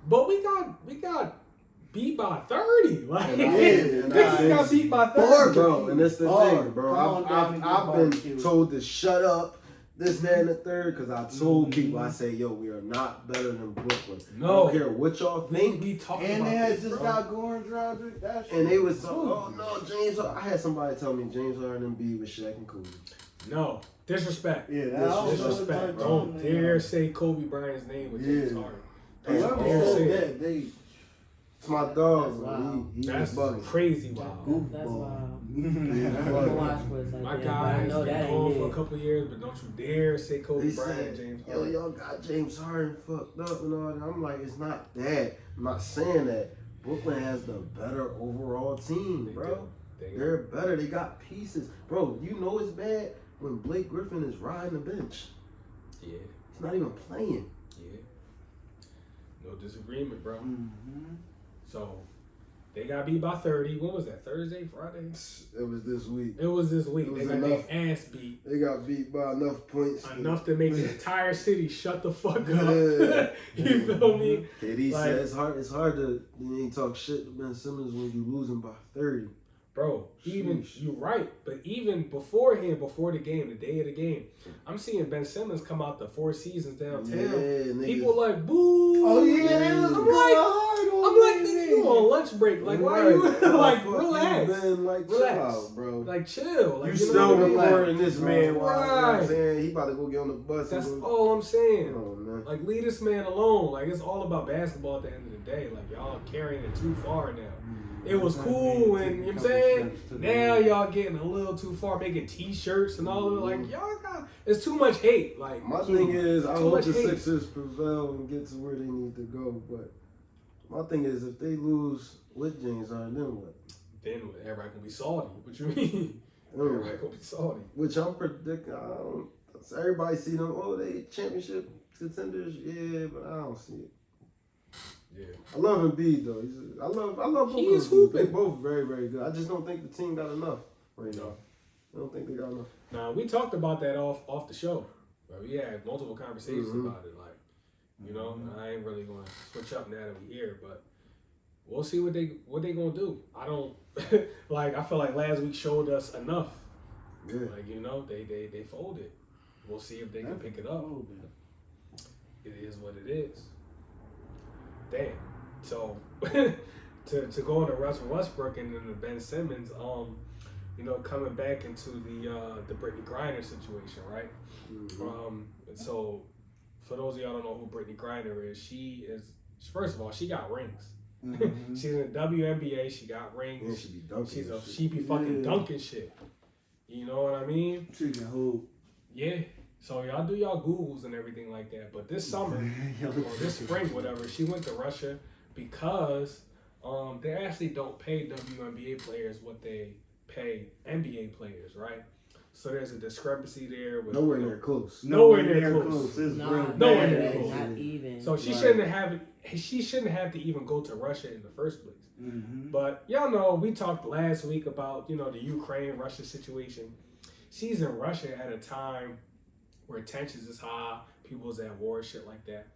[SPEAKER 5] But we got beat by 30. Like, niggas got beat by 30.
[SPEAKER 4] Bro, and that's the thing, bro.
[SPEAKER 3] Crown
[SPEAKER 4] I've
[SPEAKER 3] definitely
[SPEAKER 4] been told to shut up, this, that, and the third, because I told people, I say, yo, we are not better than Brooklyn.
[SPEAKER 5] No.
[SPEAKER 4] I don't care what y'all think.
[SPEAKER 5] We talking
[SPEAKER 3] And
[SPEAKER 5] about
[SPEAKER 3] they had
[SPEAKER 5] this,
[SPEAKER 3] just
[SPEAKER 5] bro.
[SPEAKER 3] got Goran Dragic. That shit.
[SPEAKER 4] And they was talking, oh no, James Harden. I had somebody tell me James Harden and B with Shaq and Kobe.
[SPEAKER 5] No. Disrespect.
[SPEAKER 3] Yeah, that also
[SPEAKER 5] Disrespect.
[SPEAKER 3] was
[SPEAKER 5] Don't
[SPEAKER 3] my
[SPEAKER 5] dare say Kobe Bryant's name with James
[SPEAKER 3] Yeah.
[SPEAKER 5] Harden.
[SPEAKER 3] Whoever
[SPEAKER 5] Don't dare say
[SPEAKER 3] said
[SPEAKER 5] it.
[SPEAKER 3] that, they
[SPEAKER 4] It's my dog.
[SPEAKER 3] That's wild.
[SPEAKER 4] He
[SPEAKER 5] That's
[SPEAKER 4] was bugging.
[SPEAKER 5] crazy wild.
[SPEAKER 6] That's
[SPEAKER 3] goofball.
[SPEAKER 6] wild.
[SPEAKER 4] He was
[SPEAKER 6] I'm gonna
[SPEAKER 4] bugging.
[SPEAKER 6] watch for a second.
[SPEAKER 5] My
[SPEAKER 6] but
[SPEAKER 5] guy
[SPEAKER 6] I
[SPEAKER 5] has
[SPEAKER 6] know
[SPEAKER 5] been
[SPEAKER 6] that
[SPEAKER 5] gone
[SPEAKER 6] ain't
[SPEAKER 5] for a
[SPEAKER 6] it.
[SPEAKER 5] couple of years, but don't you dare say Kobe
[SPEAKER 4] They
[SPEAKER 5] Bryant,
[SPEAKER 4] said,
[SPEAKER 5] James
[SPEAKER 4] yo,
[SPEAKER 5] Harden.
[SPEAKER 4] y'all got James Harden fucked up and all that. I'm like, it's not that. I'm not saying that. Brooklyn has the better overall team, bro. They're better. They got pieces. Bro, you know it's bad when Blake Griffin is riding the bench.
[SPEAKER 5] Yeah,
[SPEAKER 4] He's not even playing.
[SPEAKER 5] yeah. No disagreement, bro.
[SPEAKER 3] Mm-hmm.
[SPEAKER 5] So, they got beat by 30. When was that? Thursday? Friday?
[SPEAKER 4] It was this week.
[SPEAKER 5] It was this week.
[SPEAKER 4] It was
[SPEAKER 5] They got
[SPEAKER 4] enough.
[SPEAKER 5] their ass beat.
[SPEAKER 4] They got beat by enough points.
[SPEAKER 5] Enough to make the entire city shut the fuck up.
[SPEAKER 4] Yeah.
[SPEAKER 5] You feel me?
[SPEAKER 4] KD
[SPEAKER 5] Like-
[SPEAKER 4] said it's hard to you ain't talk shit to Ben Simmons when you losing by 30.
[SPEAKER 5] Bro, even
[SPEAKER 4] Sheesh.
[SPEAKER 5] you're right, but even beforehand, before the game, the day of the game, I'm seeing Ben Simmons come out the Four Seasons downtown.
[SPEAKER 4] Yeah, niggas.
[SPEAKER 5] People like boo.
[SPEAKER 3] Oh yeah, they was
[SPEAKER 5] I'm
[SPEAKER 3] going
[SPEAKER 5] like,
[SPEAKER 3] hard on
[SPEAKER 5] I'm like,
[SPEAKER 3] that
[SPEAKER 5] nigga,
[SPEAKER 3] nigga.
[SPEAKER 5] you on lunch break. Like, why you like relax?
[SPEAKER 4] Man, like,
[SPEAKER 5] Relax.
[SPEAKER 4] chill out, bro.
[SPEAKER 5] Like, chill. Like,
[SPEAKER 4] You
[SPEAKER 5] know
[SPEAKER 4] still
[SPEAKER 5] what I mean?
[SPEAKER 4] recording this man while, you know what I'm
[SPEAKER 5] Right.
[SPEAKER 4] saying? He about to go get on the bus.
[SPEAKER 5] That's
[SPEAKER 4] and go,
[SPEAKER 5] all I'm saying.
[SPEAKER 4] oh, man.
[SPEAKER 5] Like, leave this man alone. Like, it's all about basketball at the end of the day. Like, y'all carrying it too far now. It was cool when, you know what I'm saying? Now y'all getting a little too far, making t-shirts and all of it. Like, y'all got, it's too much hate. Like,
[SPEAKER 4] My thing is, I
[SPEAKER 5] too
[SPEAKER 4] hope
[SPEAKER 5] much
[SPEAKER 4] the
[SPEAKER 5] hate.
[SPEAKER 4] Sixers prevail and get to where they need to go. But my thing is, if they lose with James Harden, then what?
[SPEAKER 5] Then everybody gonna be salty. What you mean? Everybody gonna be salty.
[SPEAKER 4] Which I'm predicting. Everybody see them. Oh, they championship contenders. Yeah, but I don't see it.
[SPEAKER 5] Yeah.
[SPEAKER 4] I love Embiid though. I love both
[SPEAKER 5] He
[SPEAKER 4] of
[SPEAKER 5] is
[SPEAKER 4] them.
[SPEAKER 5] hooping.
[SPEAKER 4] They both very, very good. I just don't think the team got enough right now. I don't think they got enough.
[SPEAKER 5] Now we talked about that off the show. But we had multiple conversations
[SPEAKER 4] Mhm.
[SPEAKER 5] about it. Like, you know, I ain't really gonna switch up now that we here, but we'll see what they gonna do. I don't like. I feel like last week showed us enough.
[SPEAKER 4] Yeah.
[SPEAKER 5] Like, you know, they folded. We'll see if they can pick it up. It is what it is. Damn. So to go into Russell Westbrook and then the Ben Simmons, you know, coming back into the Brittany Griner situation, right?
[SPEAKER 4] Mm-hmm.
[SPEAKER 5] So for those of y'all don't know who Brittany Griner is, she is, first of all, she got rings.
[SPEAKER 3] Mm-hmm.
[SPEAKER 5] She's in the WNBA, she got rings.
[SPEAKER 4] And she be dunking.
[SPEAKER 5] She be fucking
[SPEAKER 3] Yeah.
[SPEAKER 5] dunking shit. You know what I mean?
[SPEAKER 3] She can hoop.
[SPEAKER 5] Yeah. So y'all do y'all Googles and everything like that. But this summer, or this spring, whatever, she went to Russia because they actually don't pay WNBA players what they pay NBA players, right? So there's a discrepancy there. With,
[SPEAKER 4] Nowhere near close.
[SPEAKER 5] Nowhere near close.
[SPEAKER 3] It's
[SPEAKER 6] Nah,
[SPEAKER 3] real
[SPEAKER 5] Nowhere
[SPEAKER 3] bad,
[SPEAKER 5] near close.
[SPEAKER 6] Not
[SPEAKER 3] actually.
[SPEAKER 6] even.
[SPEAKER 5] So she shouldn't have to even go to Russia in the first place.
[SPEAKER 3] Mm-hmm.
[SPEAKER 5] But y'all know, we talked last week about, you know, the Ukraine-Russia situation. She's in Russia at a time where tensions is high, people's at war, shit like that.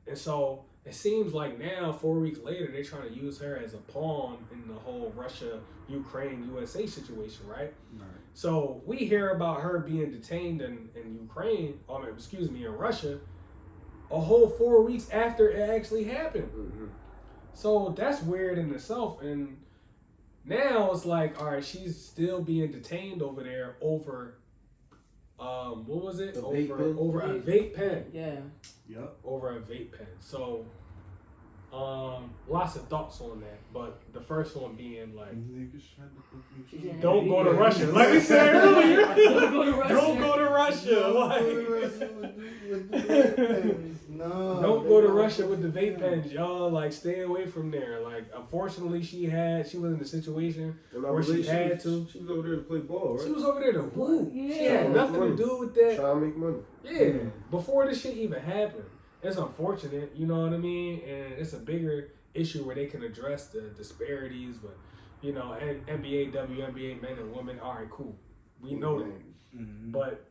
[SPEAKER 5] And so it seems like now, 4 weeks later, they're trying to use her as a pawn in the whole Russia, Ukraine, USA situation, right? So we hear about her being detained in Ukraine, in Russia, a whole 4 weeks after it actually happened.
[SPEAKER 4] Mm-hmm.
[SPEAKER 5] So that's weird in itself. And now it's like, all right, she's still being detained over there over, what was it?
[SPEAKER 4] A vape pen?
[SPEAKER 5] Over a vape pen.
[SPEAKER 6] Yeah.
[SPEAKER 3] Yep.
[SPEAKER 5] Over a vape pen. So, lots of thoughts on that. But the first one being like, don't go to Russia. Like we said earlier.
[SPEAKER 6] Don't go to Russia.
[SPEAKER 5] Don't go to Russia. Like,
[SPEAKER 3] No.
[SPEAKER 5] don't go to Russia with the vape pens, y'all. Like, stay away from there. Like, unfortunately, she was in a situation where she had to.
[SPEAKER 4] She was over there to play ball, right?
[SPEAKER 5] She was over there to hoop.
[SPEAKER 6] Yeah.
[SPEAKER 5] She had nothing to do with that.
[SPEAKER 4] Trying to make money.
[SPEAKER 5] Yeah, before this shit even happened. It's unfortunate, you know what I mean? And it's a bigger issue where they can address the disparities, but, you know, and NBA, WNBA, men and women, all right, cool. We know that.
[SPEAKER 3] Mm-hmm.
[SPEAKER 5] But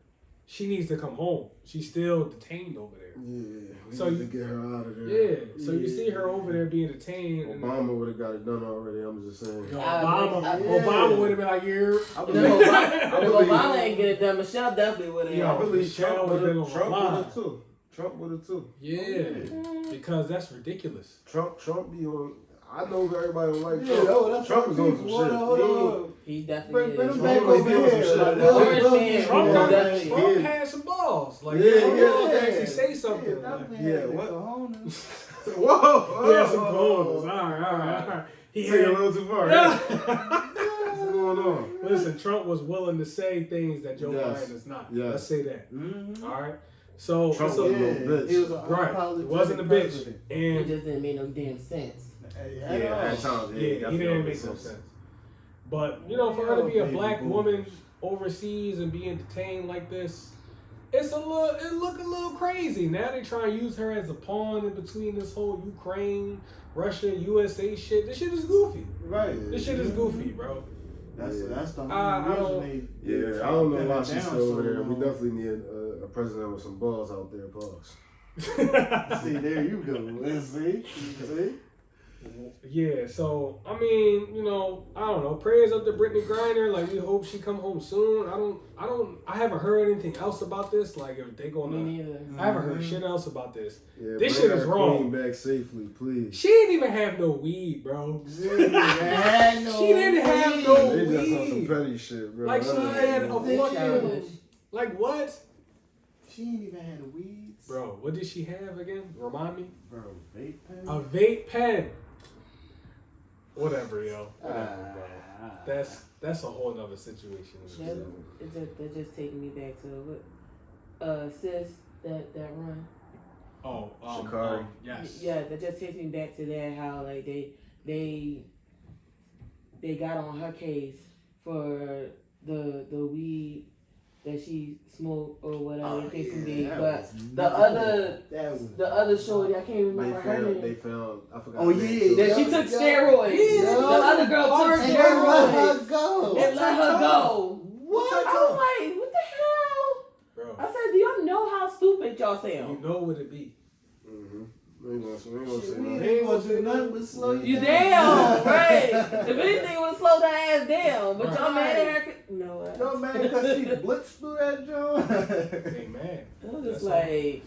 [SPEAKER 5] she needs to come home. She's still detained over there.
[SPEAKER 4] Yeah, we
[SPEAKER 5] So
[SPEAKER 4] need
[SPEAKER 5] you-
[SPEAKER 4] to get her out of there.
[SPEAKER 5] Yeah, so you see her over there being detained. And,
[SPEAKER 4] Obama would have got it done already. I'm just saying.
[SPEAKER 5] you know,
[SPEAKER 6] Yeah.
[SPEAKER 5] Obama would have been like, yeah.
[SPEAKER 4] I
[SPEAKER 6] If
[SPEAKER 4] believe.
[SPEAKER 6] Obama ain't get it done, Michelle definitely would have.
[SPEAKER 5] Yeah.
[SPEAKER 4] I believe
[SPEAKER 5] Michelle
[SPEAKER 4] Trump
[SPEAKER 5] would've
[SPEAKER 4] would
[SPEAKER 5] been
[SPEAKER 4] have. Trump
[SPEAKER 5] on
[SPEAKER 4] would have too. Trump would have too.
[SPEAKER 5] Yeah, because that's ridiculous.
[SPEAKER 4] Trump be on. I know everybody don't like
[SPEAKER 3] Yeah,
[SPEAKER 4] Trump.
[SPEAKER 3] oh, that's
[SPEAKER 4] Trump is on some
[SPEAKER 3] Hold
[SPEAKER 4] shit.
[SPEAKER 3] on.
[SPEAKER 6] He definitely
[SPEAKER 3] Bring
[SPEAKER 6] is.
[SPEAKER 3] him back
[SPEAKER 4] Trump
[SPEAKER 3] over
[SPEAKER 4] is on some
[SPEAKER 3] here.
[SPEAKER 4] shit.
[SPEAKER 3] Like,
[SPEAKER 6] Orange
[SPEAKER 3] look,
[SPEAKER 6] man.
[SPEAKER 5] Trump,
[SPEAKER 3] yeah,
[SPEAKER 5] got,
[SPEAKER 3] yeah,
[SPEAKER 5] Trump
[SPEAKER 3] yeah.
[SPEAKER 5] had some balls. Like,
[SPEAKER 4] Yeah,
[SPEAKER 5] he had balls to
[SPEAKER 3] yeah.
[SPEAKER 5] actually say something.
[SPEAKER 3] Yeah,
[SPEAKER 5] Like,
[SPEAKER 3] that man
[SPEAKER 4] Yeah,
[SPEAKER 3] had
[SPEAKER 4] what?
[SPEAKER 3] cojones.
[SPEAKER 4] Whoa!
[SPEAKER 5] he had some balls. All right. He
[SPEAKER 4] Take it a
[SPEAKER 5] had,
[SPEAKER 4] little too far. What's going on?
[SPEAKER 5] listen, Trump was willing to say things that Joe
[SPEAKER 4] Yes.
[SPEAKER 5] Biden is not.
[SPEAKER 4] Yes.
[SPEAKER 5] Let's say that.
[SPEAKER 3] Mm-hmm.
[SPEAKER 5] All right. So,
[SPEAKER 4] Trump
[SPEAKER 5] so
[SPEAKER 4] was no bitch.
[SPEAKER 3] He was an
[SPEAKER 5] right, it
[SPEAKER 3] unapologetic
[SPEAKER 5] wasn't a bitch,
[SPEAKER 3] president.
[SPEAKER 6] It
[SPEAKER 5] and
[SPEAKER 6] just didn't make no damn sense.
[SPEAKER 4] Yeah, at times.
[SPEAKER 5] yeah, he
[SPEAKER 4] definitely
[SPEAKER 5] didn't
[SPEAKER 4] don't
[SPEAKER 5] make no sense. But you know, for her to be a black woman overseas and being detained like this, it look a little crazy. Now they try to use her as a pawn in between this whole Ukraine, Russia, USA shit. This shit is goofy.
[SPEAKER 3] Right.
[SPEAKER 5] This shit is goofy, bro.
[SPEAKER 3] That's the
[SPEAKER 5] I
[SPEAKER 3] only
[SPEAKER 5] don't-
[SPEAKER 3] reason
[SPEAKER 4] Yeah, I don't know why she's still over there. We definitely need a president with some balls out there, pause.
[SPEAKER 3] See, there you go. See?
[SPEAKER 5] Yeah, so I mean, you know, I don't know. Prayers up to Brittany Griner. Like, we hope she come home soon. I haven't heard anything else about this. Like, if they gonna, I haven't heard shit else about this.
[SPEAKER 4] Yeah,
[SPEAKER 5] This
[SPEAKER 4] bring
[SPEAKER 5] shit is
[SPEAKER 4] our
[SPEAKER 5] wrong.
[SPEAKER 4] queen back safely, please.
[SPEAKER 5] She didn't even have no weed, bro.
[SPEAKER 3] She didn't have no
[SPEAKER 5] She didn't have no
[SPEAKER 4] They just on some
[SPEAKER 5] weed.
[SPEAKER 4] petty shit, bro.
[SPEAKER 5] Like, she had a fucking, like, what?
[SPEAKER 3] She ain't even had a weeds.
[SPEAKER 5] Bro, what did she have again? Remind me.
[SPEAKER 3] Bro, vape pen?
[SPEAKER 5] A vape pen. Whatever, yo. Whatever, bro. That's a whole nother situation.
[SPEAKER 6] That just taking me back to what sis that run.
[SPEAKER 5] Oh,
[SPEAKER 4] Shikari.
[SPEAKER 5] Yes.
[SPEAKER 6] Yeah, that just takes me back to that, how like they got on her case for the weed that she smoked or whatever the case may be. But the other shorty, I can't remember her name.
[SPEAKER 4] They found, I forgot.
[SPEAKER 3] Oh, yeah.
[SPEAKER 6] That she took steroids.
[SPEAKER 3] Yeah.
[SPEAKER 6] The other girl took
[SPEAKER 3] And let her
[SPEAKER 6] steroids.
[SPEAKER 3] go.
[SPEAKER 6] And let her go.
[SPEAKER 3] What?
[SPEAKER 6] I was like, what the hell?
[SPEAKER 5] Bro,
[SPEAKER 6] I said, do y'all know how stupid y'all sound?
[SPEAKER 5] you know what it be.
[SPEAKER 4] Mm-hmm. We ain't gonna say
[SPEAKER 3] We
[SPEAKER 4] nothing.
[SPEAKER 3] ain't gonna do nothing but slow you
[SPEAKER 6] You
[SPEAKER 3] down.
[SPEAKER 6] damn, right. If anything, it would slow that ass down. But y'all mad at her? No.
[SPEAKER 3] Yo, man, because she blitzed through that joint.
[SPEAKER 5] Hey, man.
[SPEAKER 6] I was just
[SPEAKER 5] That's
[SPEAKER 6] like,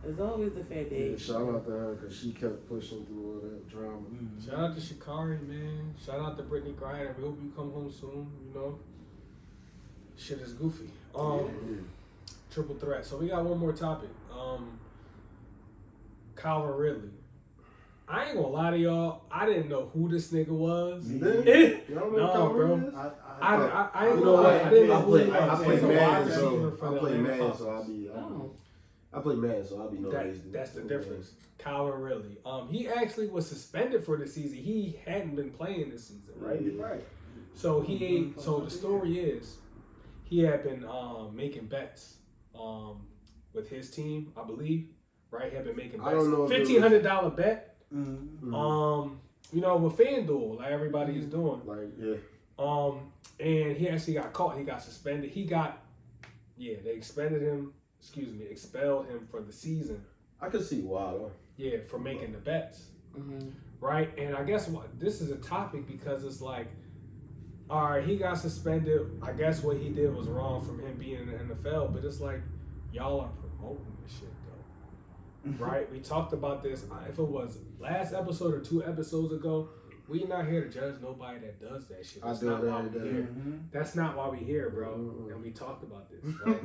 [SPEAKER 6] it's always the fact
[SPEAKER 4] Yeah,
[SPEAKER 6] that
[SPEAKER 4] shout out to her because she kept pushing through all that drama.
[SPEAKER 5] Shout out to Shikari, man. Shout out to Brittany Griner. We hope you come home soon, you know. Shit is goofy. Triple threat. So we got one more topic. Calvin Ridley. I ain't gonna lie to y'all. I didn't know who this nigga was.
[SPEAKER 4] You did? Y'all know
[SPEAKER 5] No,
[SPEAKER 4] Calvin
[SPEAKER 5] bro.
[SPEAKER 4] Ridley is?
[SPEAKER 5] I ain't
[SPEAKER 4] You
[SPEAKER 5] gonna
[SPEAKER 4] know
[SPEAKER 5] lie.
[SPEAKER 4] what?
[SPEAKER 5] I didn't know
[SPEAKER 4] I
[SPEAKER 5] who he
[SPEAKER 4] play
[SPEAKER 5] was.
[SPEAKER 4] Madden,
[SPEAKER 5] He's a wide
[SPEAKER 4] so
[SPEAKER 5] receiver for
[SPEAKER 4] I
[SPEAKER 5] the
[SPEAKER 4] play
[SPEAKER 5] Atlanta
[SPEAKER 4] Madden,
[SPEAKER 5] Falcons.
[SPEAKER 4] so I'll be.
[SPEAKER 6] oh.
[SPEAKER 4] I play Madden, so I'll be no race.
[SPEAKER 5] That's the difference. Calvin Ridley. He actually was suspended for the season. He hadn't been playing this season, right?
[SPEAKER 3] Right.
[SPEAKER 5] So so the story is, he had been making bets with his team, I believe. Right? He had been making bets.
[SPEAKER 4] I don't know if it was-
[SPEAKER 5] $1,500 bet.
[SPEAKER 3] Mm-hmm.
[SPEAKER 5] You know, with FanDuel, like everybody is doing.
[SPEAKER 4] Like, yeah.
[SPEAKER 5] And he actually got caught. He got suspended. They expelled him for the season.
[SPEAKER 4] I could see why, though.
[SPEAKER 5] Yeah, for making the bets.
[SPEAKER 6] Mm-hmm.
[SPEAKER 5] Right? And I guess this is a topic because it's like, all right, he got suspended. I guess what he did was wrong from him being in the NFL, but it's like, y'all are promoting this shit, though. Right? We talked about this, if it was last episode or 2 episodes ago. We're not here to judge nobody that does that shit. That's not why we're here. That's not why we're here, bro. And we talked about this, right?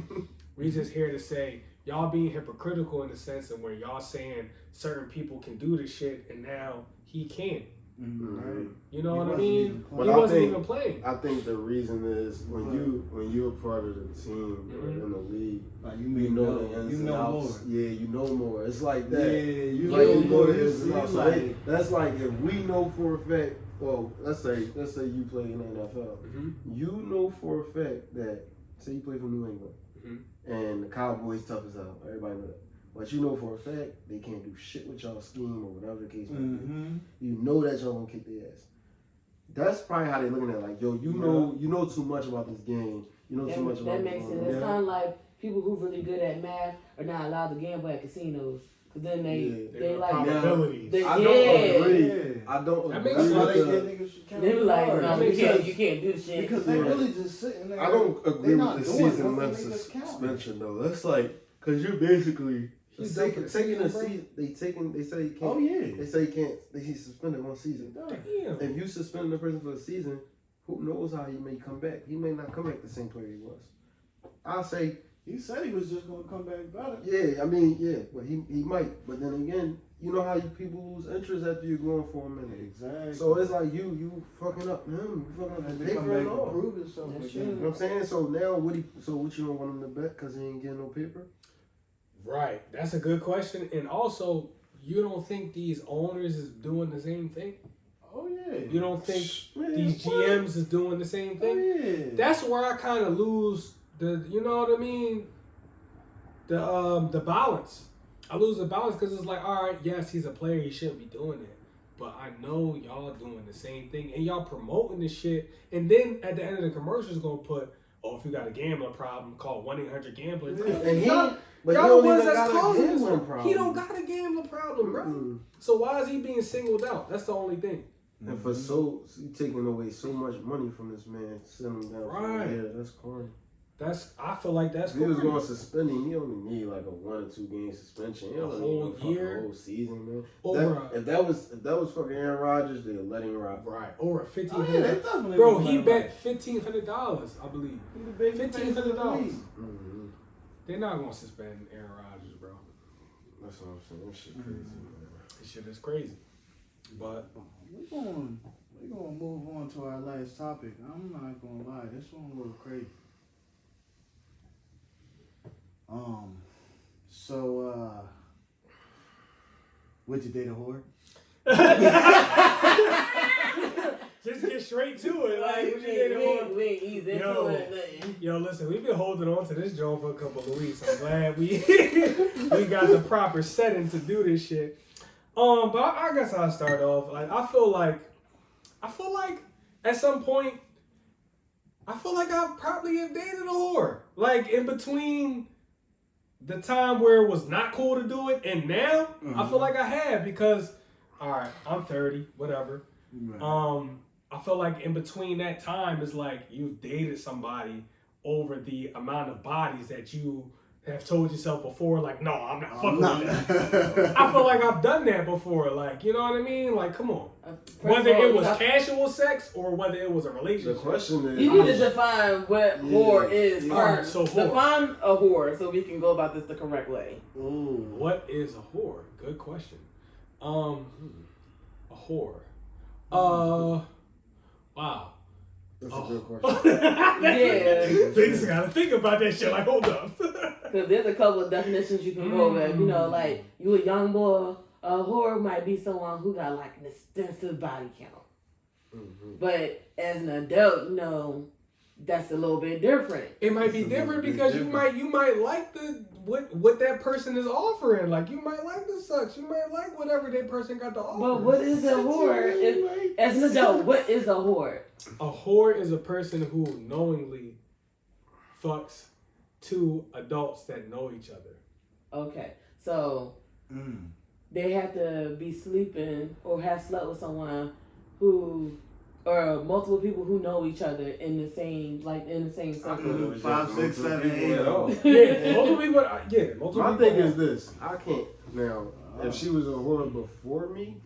[SPEAKER 5] We just here to say, y'all being hypocritical in the sense of where y'all saying certain people can do this shit and now he can't.
[SPEAKER 3] Right.
[SPEAKER 5] You know what I mean?
[SPEAKER 4] But
[SPEAKER 5] He
[SPEAKER 4] I
[SPEAKER 5] wasn't
[SPEAKER 4] think-
[SPEAKER 5] even playing.
[SPEAKER 4] I think the reason is when you're part of the team or in the league,
[SPEAKER 3] Like
[SPEAKER 4] you know the ins and outs.
[SPEAKER 3] more.
[SPEAKER 4] Yeah, you know more. It's like
[SPEAKER 3] Yeah,
[SPEAKER 4] that.
[SPEAKER 3] you
[SPEAKER 4] Like
[SPEAKER 3] know
[SPEAKER 4] you know
[SPEAKER 3] more.
[SPEAKER 4] the ins and
[SPEAKER 3] You
[SPEAKER 4] outs. So
[SPEAKER 3] like-
[SPEAKER 4] that's like if we know for a fact. Well, let's say you play in the NFL. You know for a fact that say you play for New England and the Cowboys tough as hell. Everybody know that. But you know for a fact they can't do shit with y'all scheme or whatever the case may be. You know that y'all gonna kick their ass. That's probably how they looking at it. Like, yo, you know too much about this game. You know too much about
[SPEAKER 6] That makes sense. It's kind of like people who really good at math are not allowed to gamble at casinos. Cause then they like
[SPEAKER 5] probabilities.
[SPEAKER 4] I don't agree. I don't
[SPEAKER 5] That
[SPEAKER 4] agree.
[SPEAKER 5] makes
[SPEAKER 3] That's why
[SPEAKER 5] sense.
[SPEAKER 3] they get niggas should
[SPEAKER 6] They be like, no,
[SPEAKER 3] because,
[SPEAKER 6] you can't do shit.
[SPEAKER 3] because they really just sitting there.
[SPEAKER 4] I don't agree
[SPEAKER 3] They not
[SPEAKER 4] with the
[SPEAKER 3] doing
[SPEAKER 4] season
[SPEAKER 3] nothing,
[SPEAKER 4] length
[SPEAKER 3] they just counting.
[SPEAKER 4] suspension though. That's like, cause you're basically
[SPEAKER 5] He's
[SPEAKER 4] taking
[SPEAKER 5] done for the
[SPEAKER 4] a
[SPEAKER 5] season, bro?
[SPEAKER 4] season. They say he can't.
[SPEAKER 3] Oh yeah.
[SPEAKER 4] They say he can't. He's suspended 1 season.
[SPEAKER 5] Damn.
[SPEAKER 4] If you suspend a person for a season, who knows how he may come back? He may not come back the same player he was. I'll say,
[SPEAKER 3] He said he was just gonna come back better.
[SPEAKER 4] yeah. I mean, yeah. But he might. But then again, you know how people lose interest after you're going for a minute.
[SPEAKER 3] Exactly.
[SPEAKER 4] So it's like you fucking up him. You fucking up
[SPEAKER 3] and
[SPEAKER 4] the
[SPEAKER 3] they come
[SPEAKER 4] paper
[SPEAKER 3] back
[SPEAKER 4] and
[SPEAKER 3] and
[SPEAKER 4] all.
[SPEAKER 3] prove himself
[SPEAKER 6] That's
[SPEAKER 3] again.
[SPEAKER 4] You know what I'm saying? So now what you don't want him to bet because he ain't getting no paper?
[SPEAKER 5] Right. That's a good question. And also, you don't think these owners is doing the same thing?
[SPEAKER 3] Oh yeah.
[SPEAKER 5] You don't think
[SPEAKER 3] Man,
[SPEAKER 5] these
[SPEAKER 3] what?
[SPEAKER 5] GMs is doing the same
[SPEAKER 3] Oh
[SPEAKER 5] thing?
[SPEAKER 3] yeah.
[SPEAKER 5] That's where I kind of lose you know what I mean? The balance. I lose the balance because it's like, all right, yes, he's a player, he shouldn't be doing it. But I know y'all doing the same thing and y'all promoting this shit. And then at the end of the commercial, is gonna put, or if you got a gambling problem, call 1-800-GAMBLER.
[SPEAKER 4] And he,
[SPEAKER 5] Y'all
[SPEAKER 4] but he
[SPEAKER 5] the
[SPEAKER 4] don't
[SPEAKER 5] ones
[SPEAKER 4] even
[SPEAKER 5] that's
[SPEAKER 4] got a
[SPEAKER 5] causing this.
[SPEAKER 4] gambling problem.
[SPEAKER 5] He don't got a gambling problem, bro.
[SPEAKER 4] Mm-mm.
[SPEAKER 5] So why is he being singled out? That's the only thing.
[SPEAKER 4] And for you taking away so much money from this man, sitting him down for a year, that's corny.
[SPEAKER 5] I feel like that's
[SPEAKER 4] If he was
[SPEAKER 5] corny.
[SPEAKER 4] going to suspend him, he only need like a 1 or 2 game suspension. He
[SPEAKER 5] A
[SPEAKER 4] don't
[SPEAKER 5] whole
[SPEAKER 4] need no
[SPEAKER 5] year?
[SPEAKER 4] fucking whole season, man.
[SPEAKER 5] Over
[SPEAKER 4] If that was fucking Aaron Rodgers, they'd let him rock.
[SPEAKER 5] Right, over
[SPEAKER 3] Oh, yeah,
[SPEAKER 5] $1,500.
[SPEAKER 3] they definitely
[SPEAKER 5] Bro,
[SPEAKER 3] would
[SPEAKER 5] he
[SPEAKER 3] let
[SPEAKER 5] bet $1,500, I believe. $1,500.
[SPEAKER 4] Mm-hmm.
[SPEAKER 5] They're not gonna suspend Aaron Rodgers, bro.
[SPEAKER 4] That's what I'm saying. That shit crazy, man.
[SPEAKER 5] This shit is crazy. But
[SPEAKER 3] We're gonna move on to our last topic. I'm not gonna lie, this one a little crazy. Would you date a whore?
[SPEAKER 5] just get straight to it. Like, what you did on?
[SPEAKER 6] We ain't easy into it.
[SPEAKER 5] Yo, listen, we've been holding on to this joint for a couple of weeks. I'm glad we we got the proper setting to do this shit. But I guess I'll start off. Like, I feel like at some point, I feel like I probably have dated a whore. Like, in between the time where it was not cool to do it and now, I feel like I have, because, all right, I'm 30, whatever.
[SPEAKER 3] Right.
[SPEAKER 5] I feel like in between that time is like you've dated somebody over the amount of bodies that you have told yourself before, like, no, I'm not fucking with that. I feel like I've done that before. Like, you know what I mean? Like, come on. Whether it was casual sex or whether it was a relationship.
[SPEAKER 4] The question is,
[SPEAKER 6] you need to define what whore is.
[SPEAKER 5] All right, so whore.
[SPEAKER 6] Define a whore so we can go about this the correct way.
[SPEAKER 3] Ooh.
[SPEAKER 5] What is a whore? Good question. A whore. Wow.
[SPEAKER 4] that's a good question.
[SPEAKER 6] Yeah.
[SPEAKER 5] They just gotta think about that shit. Like, hold up.
[SPEAKER 6] Because there's a couple of definitions you can go with. You know, like, you a young boy, a whore might be someone who got like an extensive body count. But as an adult, you know, that's a little bit different.
[SPEAKER 5] It might be different because you might like the what that person is offering. Like, you might like the sex, you might like whatever that person got to offer.
[SPEAKER 6] But what is a whore? As an adult, what is a whore?
[SPEAKER 5] A whore is a person who knowingly fucks two adults that know each other.
[SPEAKER 6] Okay, so they have to be sleeping or have slept with someone who, or multiple people who know each other in the same circle.
[SPEAKER 3] 5, 6, 7, 8.
[SPEAKER 5] Yeah, multiple people.
[SPEAKER 4] My thing is this: I can't now. If she was a whore before me,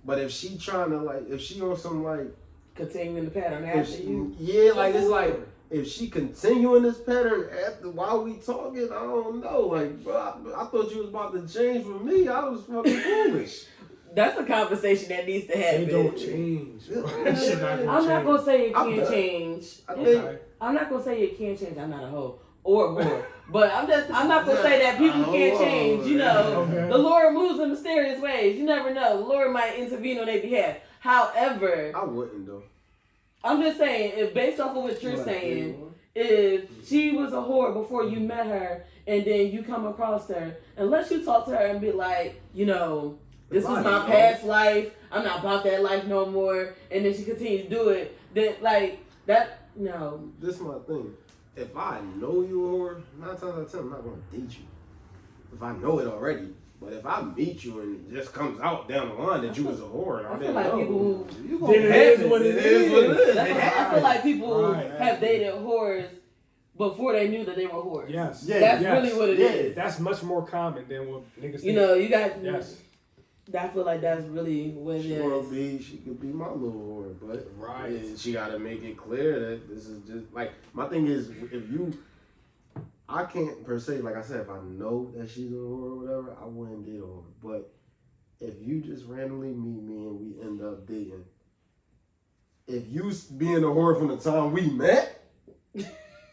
[SPEAKER 4] but if she trying to if she on some
[SPEAKER 6] Continuing the pattern after you.
[SPEAKER 4] yeah, it's like if she continuing this pattern after while we talking, I don't know. Like, bro, I thought you was about to change with me. I was fucking foolish.
[SPEAKER 6] That's a conversation that needs to happen.
[SPEAKER 5] They don't change. Bro. That shit not gonna
[SPEAKER 6] I'm not
[SPEAKER 5] change.
[SPEAKER 6] gonna say it can't change.
[SPEAKER 5] Okay.
[SPEAKER 6] I'm not gonna say it can't change. I'm not a hoe or a whore. But I'm not gonna say that people can't change. You know,
[SPEAKER 5] Okay.
[SPEAKER 6] the Lord moves in mysterious ways. You never know. The Lord might intervene on their behalf. However,
[SPEAKER 4] I wouldn't though.
[SPEAKER 6] I'm just saying, if based off of what you're saying, if she was a whore before you met her and then you come across her, unless you talk to her and be like, you know, this was my past life, I'm not about that life no more, and then she continues to do it, then no.
[SPEAKER 4] This is my thing. If I know you a whore, 9 times out of 10, I'm not gonna date you. If I know it already. But if I meet you and it just comes out down the line that you was a whore,
[SPEAKER 6] I feel like people who
[SPEAKER 5] Then it is what it is.
[SPEAKER 6] I feel like people have dated whores before they knew that they were whores.
[SPEAKER 5] Yes.
[SPEAKER 6] That's really what it is.
[SPEAKER 5] That's much more common than what niggas think.
[SPEAKER 6] You know, you got.
[SPEAKER 5] Yes.
[SPEAKER 6] I feel like that's really what it is.
[SPEAKER 4] She could be my little whore, but
[SPEAKER 5] Right.
[SPEAKER 4] she gotta make it clear that this is just my thing is I can't per se, like I said, if I know that she's a whore or whatever, I wouldn't date her. But if you just randomly meet me and we end up dating, if you being a whore from the time we met,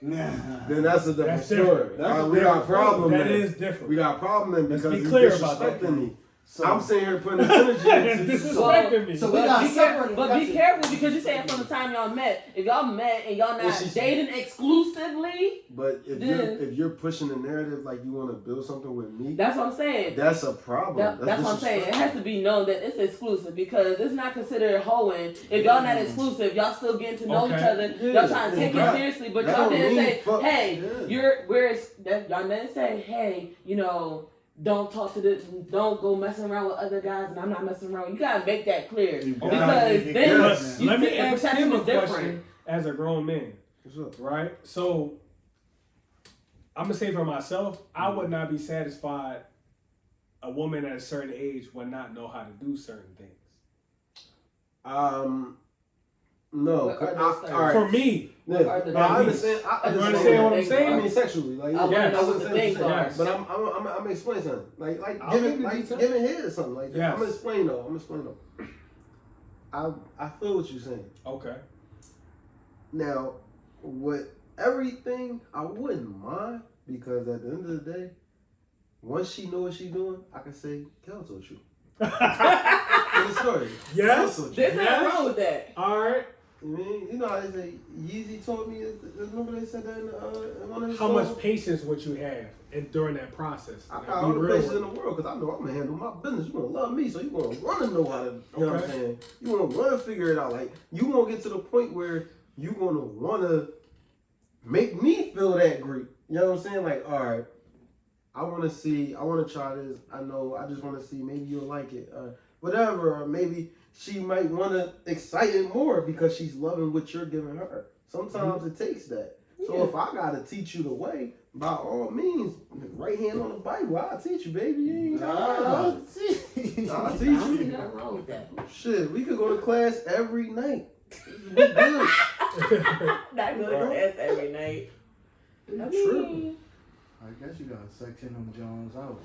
[SPEAKER 4] then that's a different story. We got a problem.
[SPEAKER 5] That is different.
[SPEAKER 4] We got a problem then because
[SPEAKER 5] Let's be
[SPEAKER 4] you
[SPEAKER 5] clear about that.
[SPEAKER 4] disrespecting me. I'm sitting here putting this energy into
[SPEAKER 5] disrespecting me.
[SPEAKER 3] So we got separate.
[SPEAKER 6] But be careful because you're saying from the time y'all met. If y'all met and y'all not dating exclusively,
[SPEAKER 4] but if you're pushing the narrative like you want to build something with me,
[SPEAKER 6] that's what I'm saying.
[SPEAKER 4] That's a problem.
[SPEAKER 6] That's what I'm saying. It has to be known that it's exclusive because it's not considered hoeing. If y'all not exclusive, y'all still getting to know each other. Y'all trying to take it seriously, but y'all didn't say, "Hey, y'all didn't say, "Hey, you know, don't don't go messing around with other guys, and I'm not messing around." You gotta make that clear because then
[SPEAKER 5] let me ask him a question
[SPEAKER 6] different.
[SPEAKER 5] as a grown man, right? So I'm gonna say for myself, I would not be satisfied. A woman at a certain age would not know how to do certain things.
[SPEAKER 4] No,
[SPEAKER 5] all right. For me,
[SPEAKER 4] I understand.
[SPEAKER 5] You understand what I'm saying?
[SPEAKER 4] I mean, sexually, like,
[SPEAKER 6] I want to know what the things are.
[SPEAKER 4] But I'm explaining something, giving head or something like that.
[SPEAKER 5] Yes.
[SPEAKER 4] I'm gonna explain though. I feel what you're saying.
[SPEAKER 5] Okay.
[SPEAKER 4] Now, with everything, I wouldn't mind because at the end of the day, once she know what she's doing, I can say, "Kel told you." Story.
[SPEAKER 5] Yes.
[SPEAKER 6] There's nothing wrong with that.
[SPEAKER 5] All right.
[SPEAKER 4] I mean, you know how they say Yeezy told me. Remember they said that in one of his
[SPEAKER 5] How
[SPEAKER 4] songs?
[SPEAKER 5] much patience would you have during that process?
[SPEAKER 4] I got all the patience in the world because I know I'm gonna handle my business. You gonna love me, so you gonna want to know how to. You know what I'm saying? You gonna want to figure it out. Like you gonna get to the point where you gonna want to make me feel that great. You know what I'm saying? Like, all right, I want to try this. I know. I just want to see. Maybe you'll like it. Whatever. Or maybe she might want to excite it more because she's loving what you're giving her. Sometimes it takes that. So if I gotta teach you the way, by all means, right hand on the Bible, I'll teach you, baby. You ain't I'll teach you.
[SPEAKER 6] I don't see nothing wrong with that.
[SPEAKER 4] Shit, we could go to class every night. We good.
[SPEAKER 6] Not go to class every night.
[SPEAKER 4] True.
[SPEAKER 3] I guess you gotta section them Jones out.